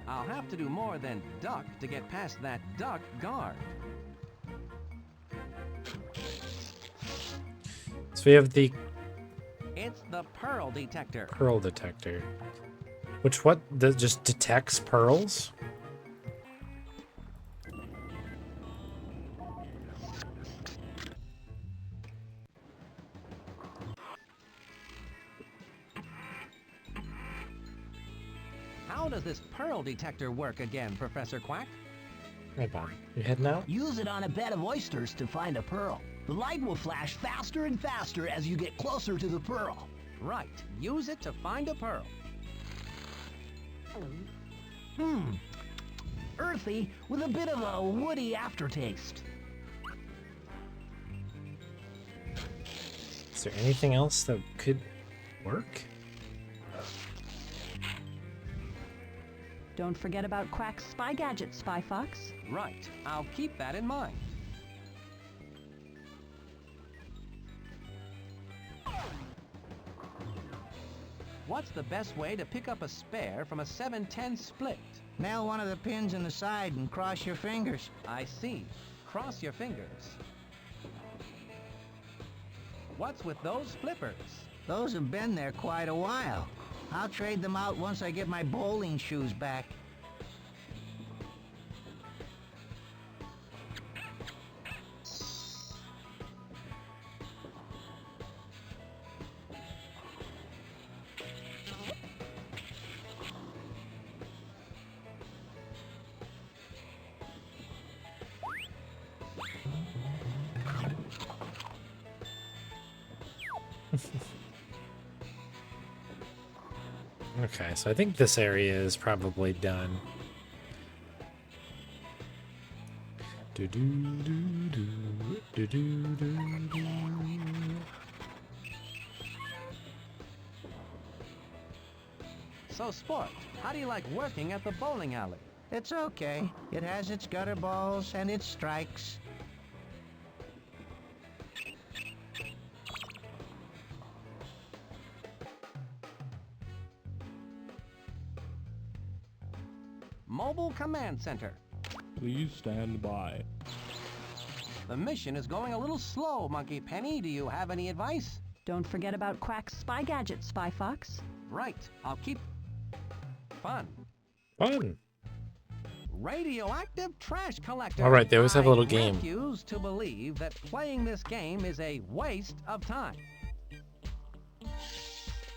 I'll have to do more than duck to get past that duck guard. So we have the It's the pearl detector. pearl detector. Which that just detects pearls? How does this pearl detector work again, Professor Quack? Right on. You heading out? Use it on a bed of oysters to find a pearl. The light will flash faster and faster as you get closer to the pearl. Right. Use it to find a pearl. Earthy with a bit of a woody aftertaste. Is there anything else that could work? Don't forget about Quack's spy gadget, Spy Fox. Right. I'll keep that in mind. What's the best way to pick up a spare from a 7-10 split? Nail one of the pins in the side and cross your fingers. I see. Cross your fingers. What's with those flippers? Those have been there quite a while. I'll trade them out once I get my bowling shoes back. Okay, so I think this area is probably done. Do do do do do do do do. So, Sport, how do you like working at the bowling alley? It's okay. It has its gutter balls and its strikes. Mobile Command Center. Please stand by. The mission is going a little slow, Monkey Penny. Do you have any advice? Don't forget about Quack's spy gadget, Spy Fox. Right. I'll keep... Fun. Fun. Radioactive trash collector. All right, they always have a little I game. refuse to believe that playing this game is a waste of time.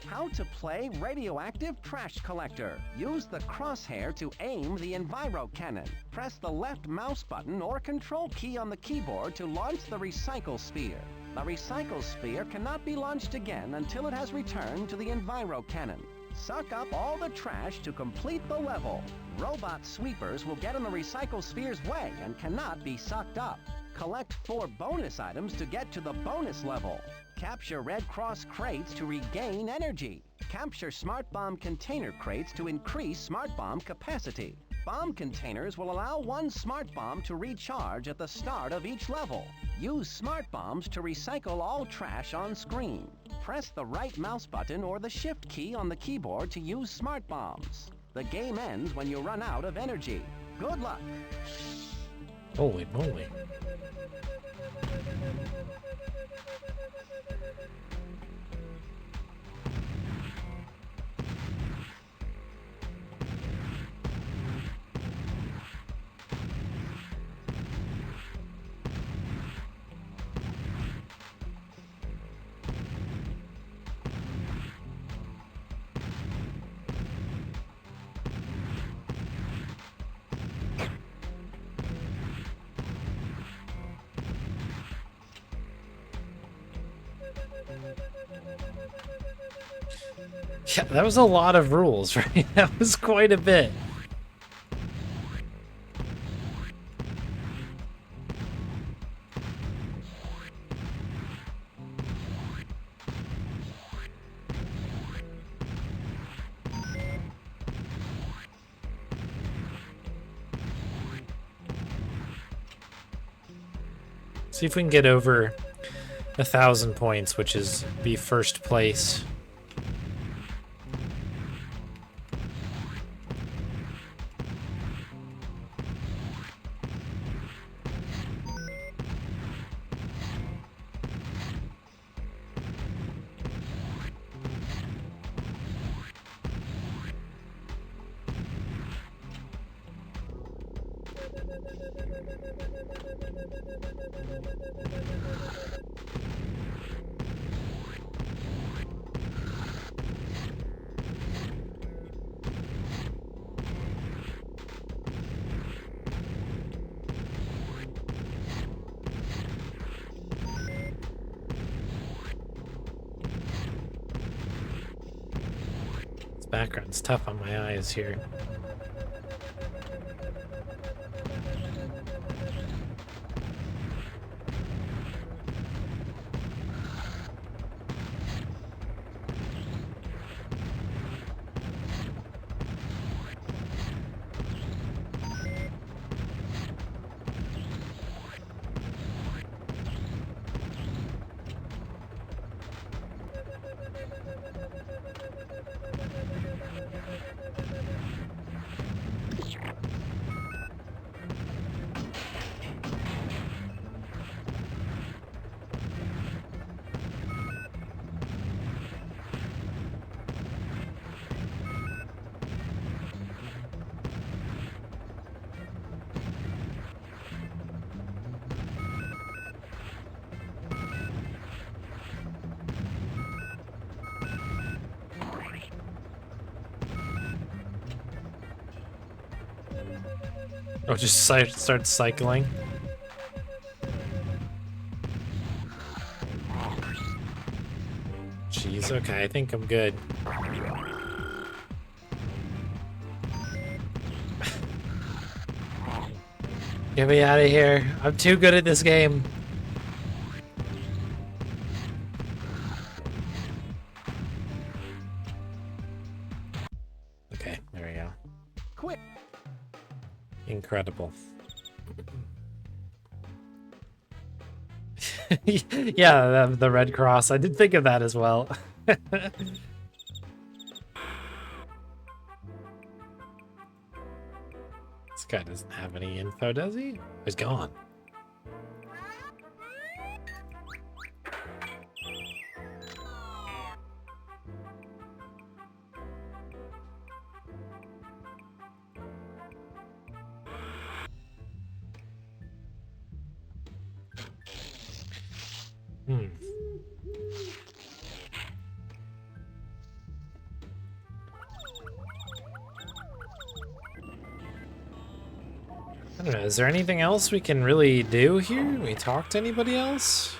How to play radioactive trash collector. Use the crosshair to aim the enviro cannon. Press the left mouse button or control key on the keyboard to launch the recycle sphere. The recycle sphere cannot be launched again until it has returned to the enviro cannon. Suck up all the trash to complete the level. Robot sweepers will get in the recycle sphere's way and cannot be sucked up. Collect 4 bonus items to get to the bonus level. Capture Red Cross crates to regain energy. Capture Smart Bomb container crates to increase Smart Bomb capacity. Bomb containers will allow 1 Smart Bomb to recharge at the start of each level. Use Smart Bombs to recycle all trash on screen. Press the right mouse button or the Shift key on the keyboard to use Smart Bombs. The game ends when you run out of energy. Good luck! Holy moly. Yeah, that was a lot of rules, right? That was quite a bit. See if we can get over 1,000 points, which is be first place. Background's tough on my eyes here. Oh, just start cycling. Jeez, okay, I think I'm good. Get me out of here. I'm too good at this game. Okay, there we go. Quick. Incredible. Yeah, the Red Cross. I did think of that as well. guy doesn't have any info, does he? He's gone. I don't know, is there anything else we can really do here? We talk to anybody else?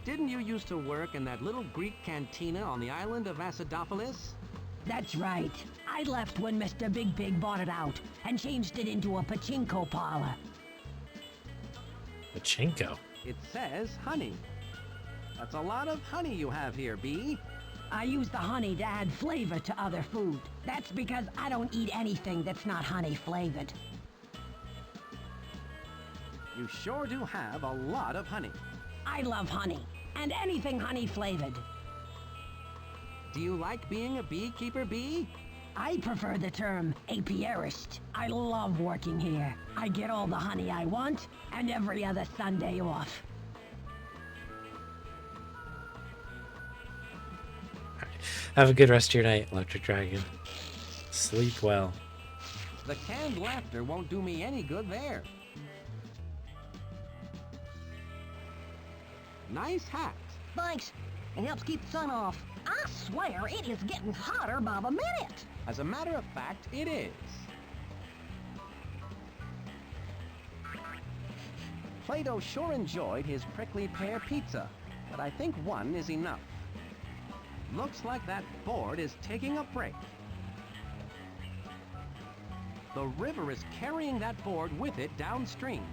Didn't you used to work in that little Greek cantina on the island of Acidophilus? That's right. I left when Mr. Big Pig bought it out and changed it into a pachinko parlor. Pachinko? It says honey. That's a lot of honey you have here, Bee. I use the honey to add flavor to other food. That's because I don't eat anything that's not honey flavored. You sure do have a lot of honey. I love honey, and anything honey flavored. Do you like being a beekeeper, Bee? I prefer the term apiarist. I love working here. I get all the honey I want, and every other Sunday off. Have a good rest of your night, Electric Dragon. Sleep well. The canned laughter won't do me any good there. Nice hat. Thanks. It helps keep the sun off. I swear it is getting hotter by the minute. As a matter of fact, it is. Plato sure enjoyed his prickly pear pizza, but I think one is enough. Looks like that board is taking a break. The river is carrying that board with it downstream.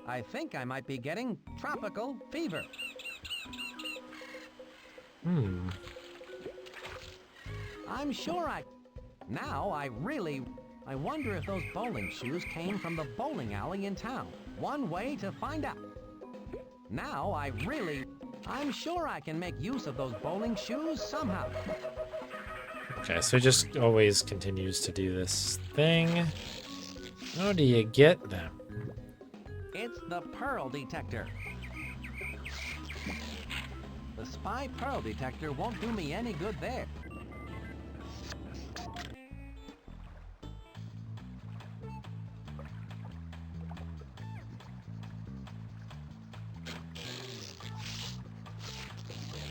I think I might be getting tropical fever. I'm sure Now I wonder if those bowling shoes came from the bowling alley in town. One way to find out. Now I'm sure I can make use of those bowling shoes somehow. Okay, so it just always continues to do this thing. How do you get them? It's the pearl detector. The spy pearl detector won't do me any good there.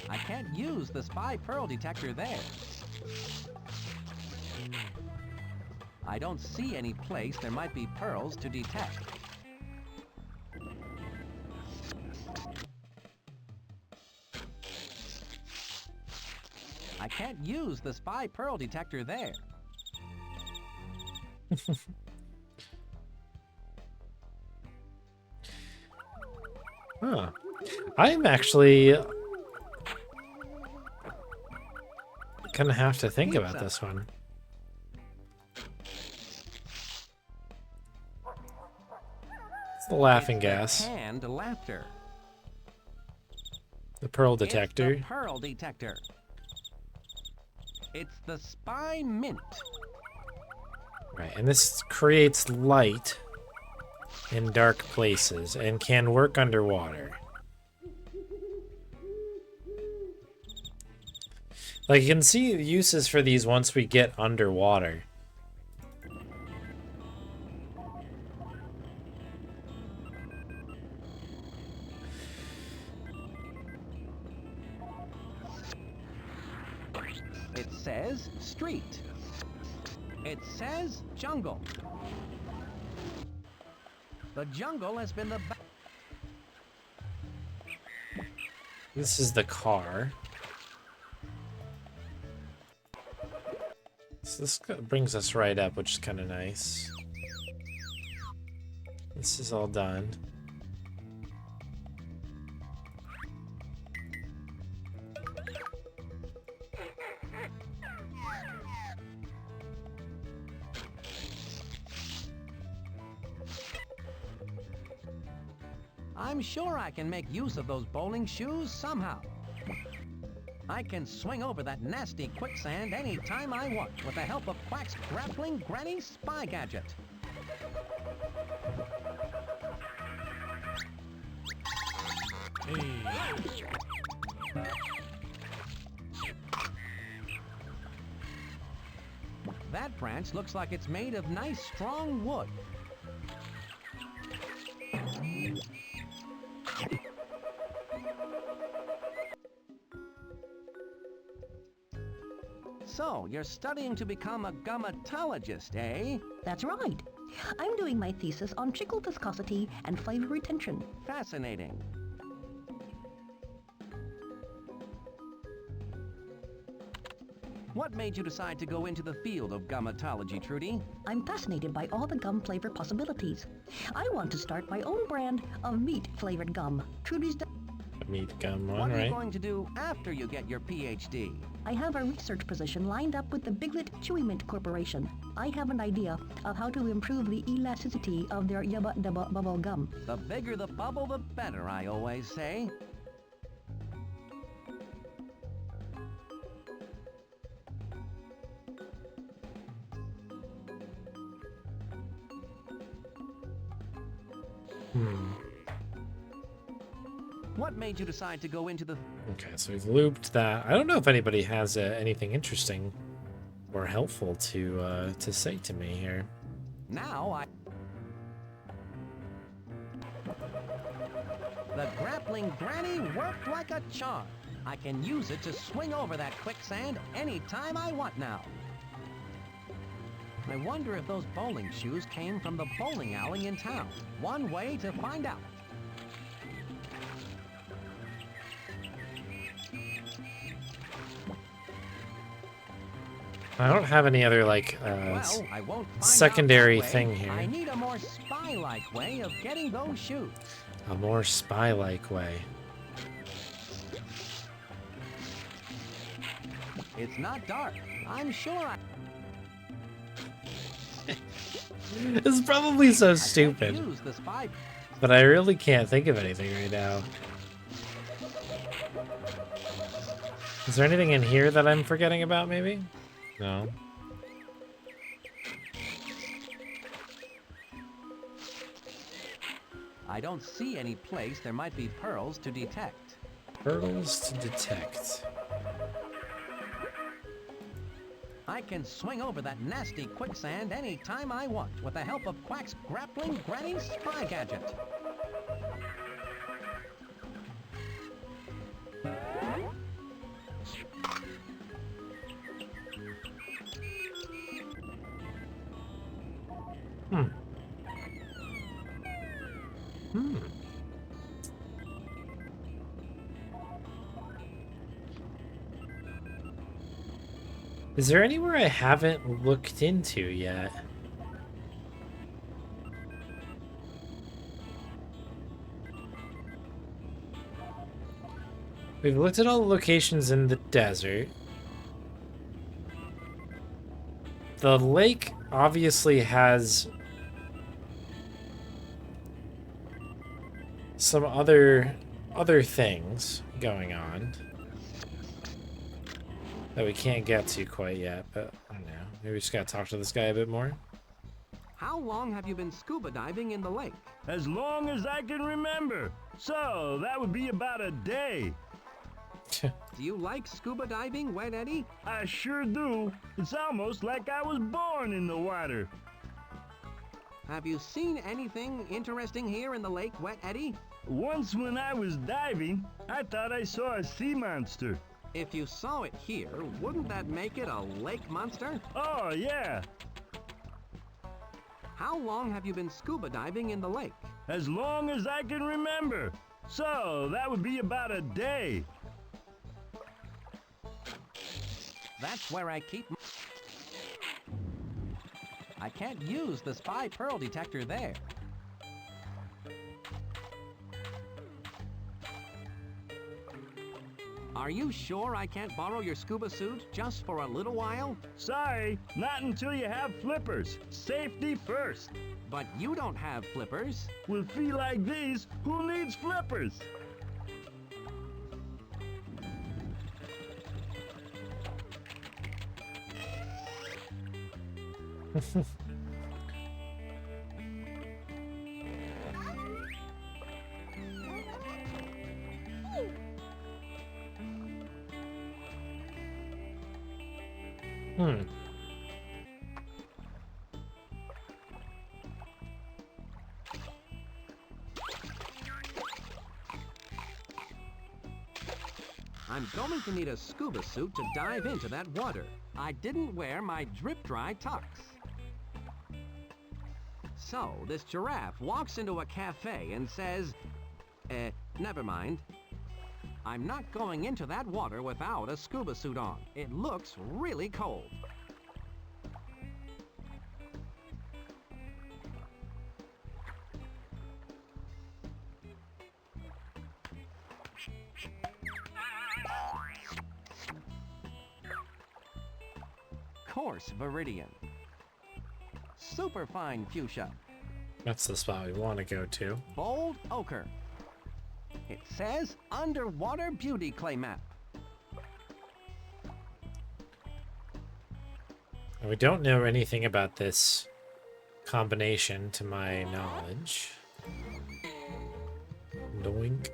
I can't use the spy pearl detector there. I don't see any place there might be pearls to detect. I can't use the spy pearl detector there. Huh. I'm actually gonna have to think about this one. It's the laughing gas. And laughter. The pearl detector. It's the pearl detector. It's the spy mint. Right, and this creates light in dark places and can work underwater. Like, you can see uses for these once we get underwater. It says street. It says jungle. The jungle has been the This is the car. So this brings us right up, which is kind of nice. This is all done. I'm sure I can make use of those bowling shoes somehow. I can swing over that nasty quicksand any time I want with the help of Quack's grappling granny spy gadget. That branch looks like it's made of nice strong wood. So, you're studying to become a gummatologist, eh? That's right. I'm doing my thesis on chicle viscosity and flavor retention. Fascinating. What made you decide to go into the field of gummatology, Trudy? I'm fascinated by all the gum flavor possibilities. I want to start my own brand of meat-flavored gum. Trudy's... Meat gum one, What are you right? going to do after you get your PhD? I have a research position lined up with the Biglet Chewy Mint Corporation. I have an idea of how to improve the elasticity of their Yubba Dubba bubble gum. The bigger the bubble, the better, I always say. What made you decide to go into the... Okay, so we've looped that. I don't know if anybody has anything interesting or helpful to say to me here. Now I... The grappling granny worked like a charm. I can use it to swing over that quicksand anytime I want now. I wonder if those bowling shoes came from the bowling alley in town. One way to find out. I don't have any other like Well, I won't find secondary out that way. thing here. I need a more spy-like way of getting those shoes. A more spy-like way. It's not dark. I'm sure I... It's probably so stupid, use the spy... but I really can't think of anything right now. Is there anything in here that I'm forgetting about, maybe? No. I don't see any place there might be pearls to detect. Pearls to detect. I can swing over that nasty quicksand anytime I want with the help of Quack's grappling granny spy gadget. Is there anywhere I haven't looked into yet? We've looked at all the locations in the desert. The lake obviously has some other things going on that we can't get to quite yet, but I don't know. Maybe we just gotta talk to this guy a bit more. How long have you been scuba diving in the lake? As long as I can remember. So, that would be about a day. Do you like scuba diving, Wet Eddie? I sure do. It's almost like I was born in the water. Have you seen anything interesting here in the lake, Wet Eddie? Once when I was diving, I thought I saw a sea monster. If you saw it here, wouldn't that make it a lake monster? Oh, yeah. How long have you been scuba diving in the lake? As long as I can remember. So, that would be about a day. That's where I keep... I can't use the spy pearl detector there. Are you sure I can't borrow your scuba suit just for a little while? Sorry, not until you have flippers. Safety first. But you don't have flippers. With feet like these, who needs flippers? I'm going to need a scuba suit to dive into that water. I didn't wear my drip-dry tux. So, this giraffe walks into a cafe and says, never mind. I'm not going into that water without a scuba suit on. It looks really cold. Coarse Viridian. Superfine Fuchsia. That's the spot we want to go to. Bold Ochre. It says Underwater Beauty Clay Map. We don't know anything about this combination to my knowledge. Doink.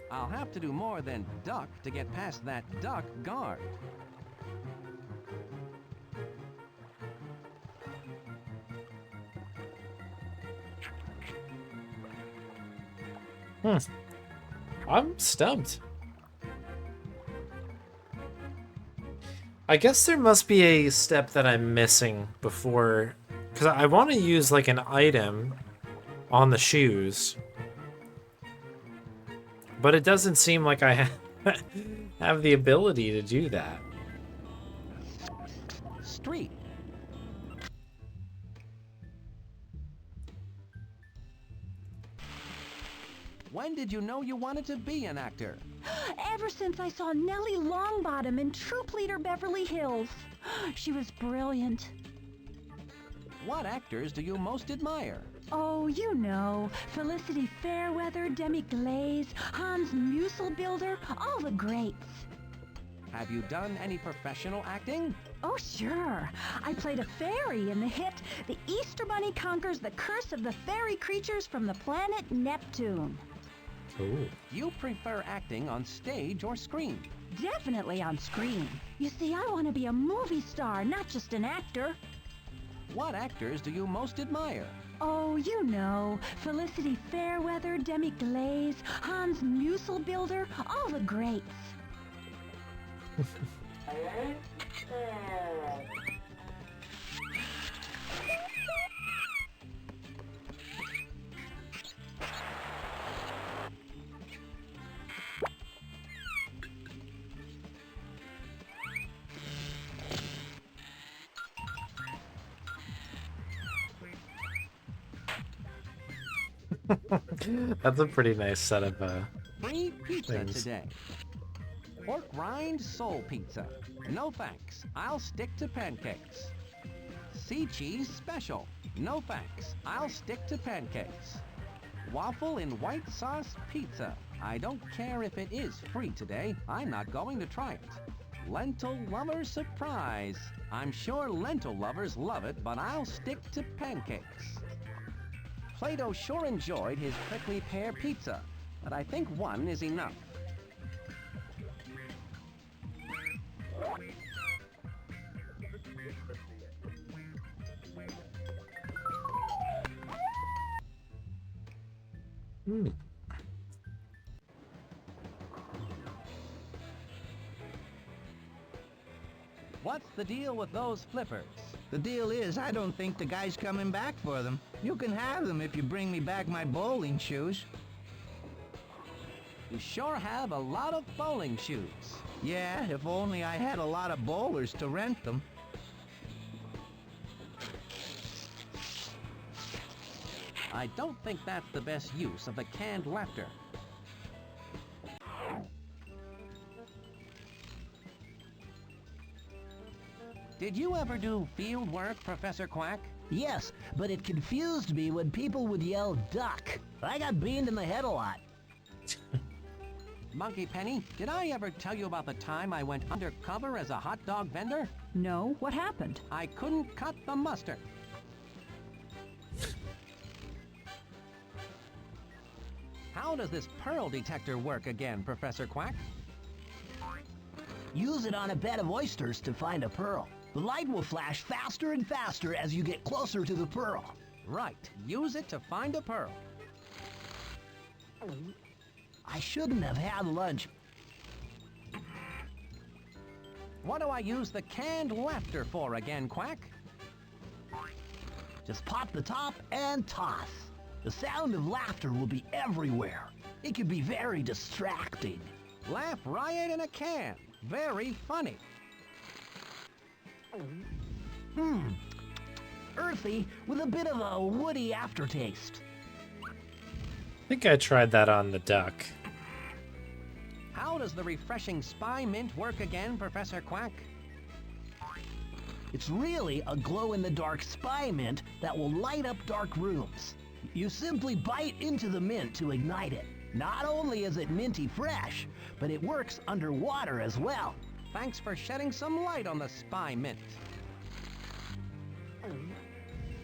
I'll have to do more than duck to get past that duck guard. I'm stumped. I guess there must be a step that I'm missing before, because I want to use like an item on the shoes, but it doesn't seem like I have the ability to do that. Street. When did you know you wanted to be an actor? Ever since I saw Nellie Longbottom in Troop Leader Beverly Hills. She was brilliant. What actors do you most admire? Oh, you know, Felicity Fairweather, Demi Glaze, Hans Musselbuilder, all the greats. Have you done any professional acting? Oh, sure. I played a fairy in the hit The Easter Bunny Conquers the Curse of the Fairy Creatures from the Planet Neptune. Cool. Do you prefer acting on stage or screen? Definitely on screen. You see, I want to be a movie star, not just an actor. What actors do you most admire? Oh, you know, Felicity Fairweather, Demi Glaze, Hans Musselbuilder, all the greats. That's a pretty nice set of Free pizza things. today. Pork rind soul pizza. No thanks. I'll stick to pancakes. Sea cheese special. No thanks. I'll stick to pancakes. Waffle in white sauce pizza. I don't care if it is free today. I'm not going to try it. Lentil lover surprise. I'm sure lentil lovers love it, but I'll stick to pancakes. Plato sure enjoyed his prickly pear pizza, but I think one is enough. What's the deal with those flippers? The deal is, I don't think the guy's coming back for them. You can have them if you bring me back my bowling shoes. You sure have a lot of bowling shoes. Yeah, if only I had a lot of bowlers to rent them. I don't think that's the best use of the canned laughter. Did you ever do field work, Professor Quack? Yes, but it confused me when people would yell duck. I got beamed in the head a lot. Monkey Penny, did I ever tell you about the time I went undercover as a hot dog vendor? No, what happened? I couldn't cut the mustard. How does this pearl detector work again, Professor Quack? Use it on a bed of oysters to find a pearl. The light will flash faster and faster as you get closer to the pearl. Right, use it to find a pearl. I shouldn't have had lunch. What do I use the canned laughter for again, Quack? Just pop the top and toss. The sound of laughter will be everywhere. It can be very distracting. Laugh riot in a can. Very funny. Earthy with a bit of a woody aftertaste. I think I tried that on the duck. How does the refreshing spy mint work again, Professor Quack? It's really a glow-in-the-dark spy mint that will light up dark rooms. You simply bite into the mint to ignite it. Not only is it minty fresh, but it works underwater as well. Thanks for shedding some light on the spy mint.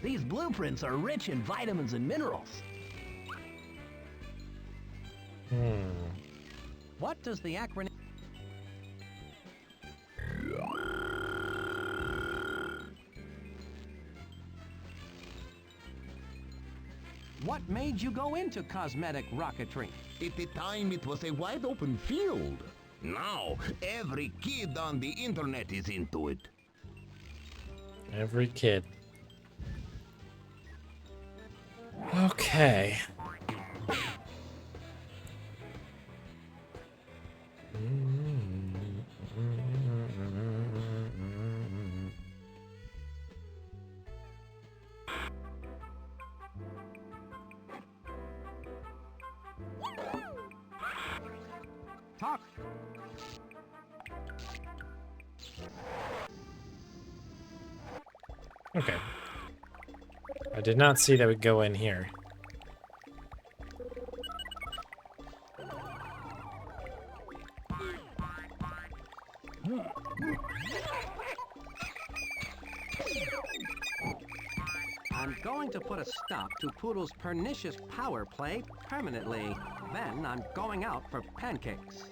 These blueprints are rich in vitamins and minerals. What does the acronym... What made you go into cosmetic rocketry? At the time, it was a wide open field. Now, every kid on the internet is into it. Every kid. Okay. Talk. Okay. I did not see that would go in here. I'm going to put a stop to Poodle's pernicious power play permanently. Then I'm going out for pancakes.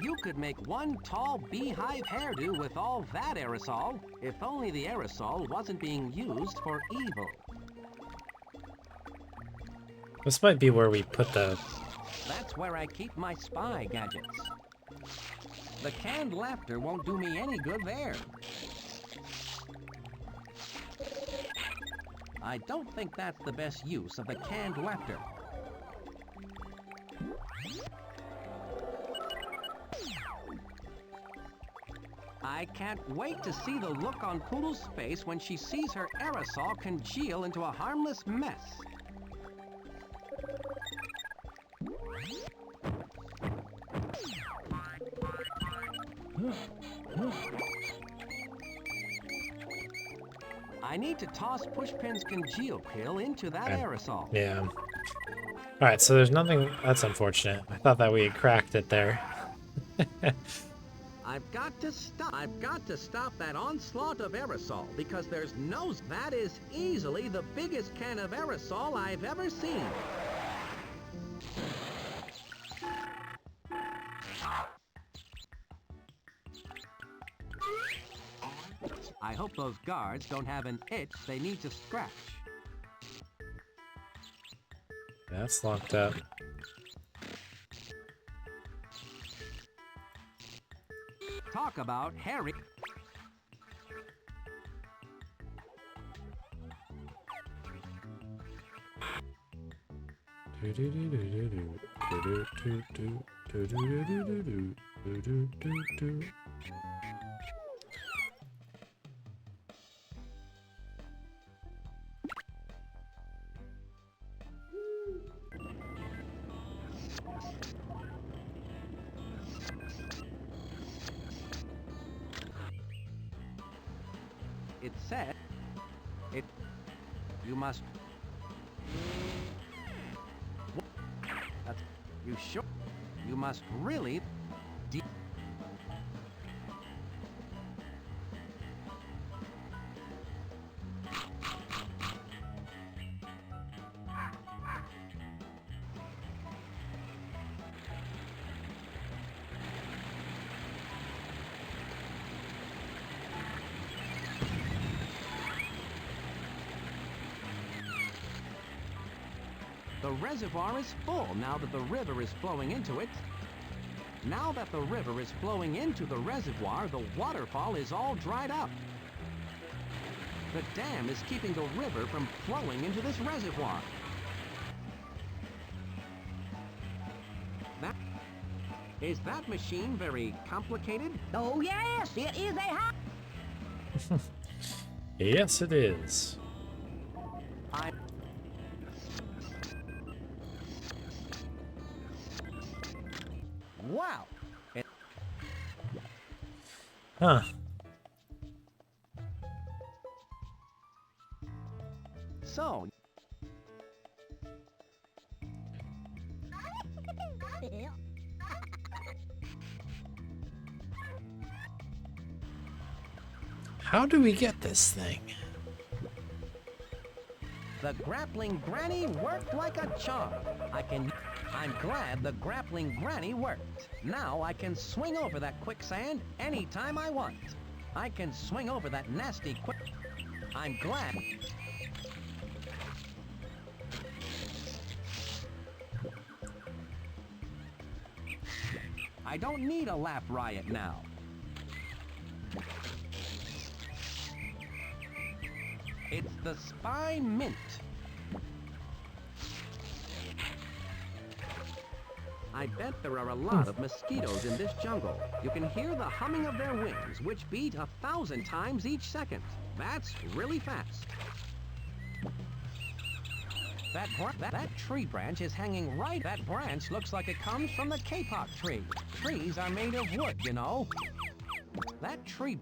You could make one tall beehive hairdo with all that aerosol, if only the aerosol wasn't being used for evil. This might be where we put the... That's where I keep my spy gadgets. The canned laughter won't do me any good there. I don't think that's the best use of the canned laughter. I can't wait to see the look on Poodle's face when she sees her aerosol congeal into a harmless mess. I need to toss Pushpin's congeal pill into that aerosol. Yeah. Alright, so there's nothing... That's unfortunate. I thought that we had cracked it there. I've got to stop that onslaught of aerosol because there's no... That is easily the biggest can of aerosol I've ever seen. I hope those guards don't have an itch they need to scratch. That's locked up. Talk about Harry. It said... You must... That's... You sure? You must really... The reservoir is full now that the river is flowing into it. Now that the river is flowing into the reservoir, the waterfall is all dried up. The dam is keeping the river from flowing into this reservoir. Is that machine very complicated? Oh yes, it is a Yes, it is. Wow! Huh. So... How do we get this thing? The grappling granny worked like a charm. I'm glad the grappling granny worked. Now I can swing over that quicksand anytime I want. I can swing over that nasty I'm glad. I don't need a laugh riot now. It's the Spy Mint. I bet there are a lot of mosquitoes in this jungle. You can hear the humming of their wings, which beat 1,000 times each second. That's really fast. That tree branch is hanging right. That branch looks like it comes from the kapok tree. Trees are made of wood, you know. That tree...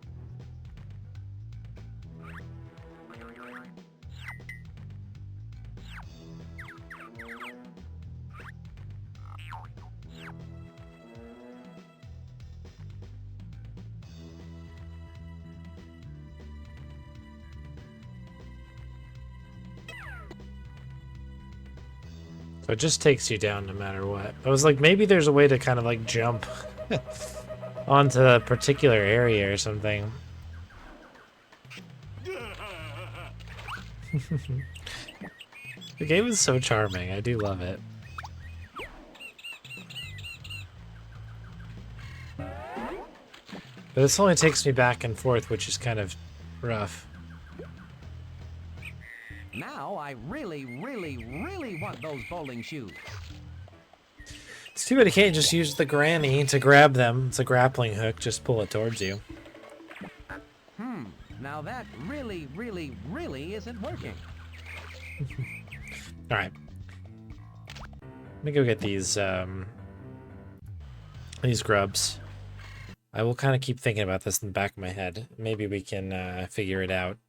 So it just takes you down no matter what. I was like, maybe there's a way to kind of like jump onto a particular area or something. The game is so charming. I do love it. But this only takes me back and forth, which is kind of rough. Now I really, really, really want those bowling shoes. It's too bad you can't just use the granny to grab them. It's a grappling hook. Just pull it towards you. Now that really, really, really isn't working. All right. Let me go get these grubs. I will kind of keep thinking about this in the back of my head. Maybe we can figure it out.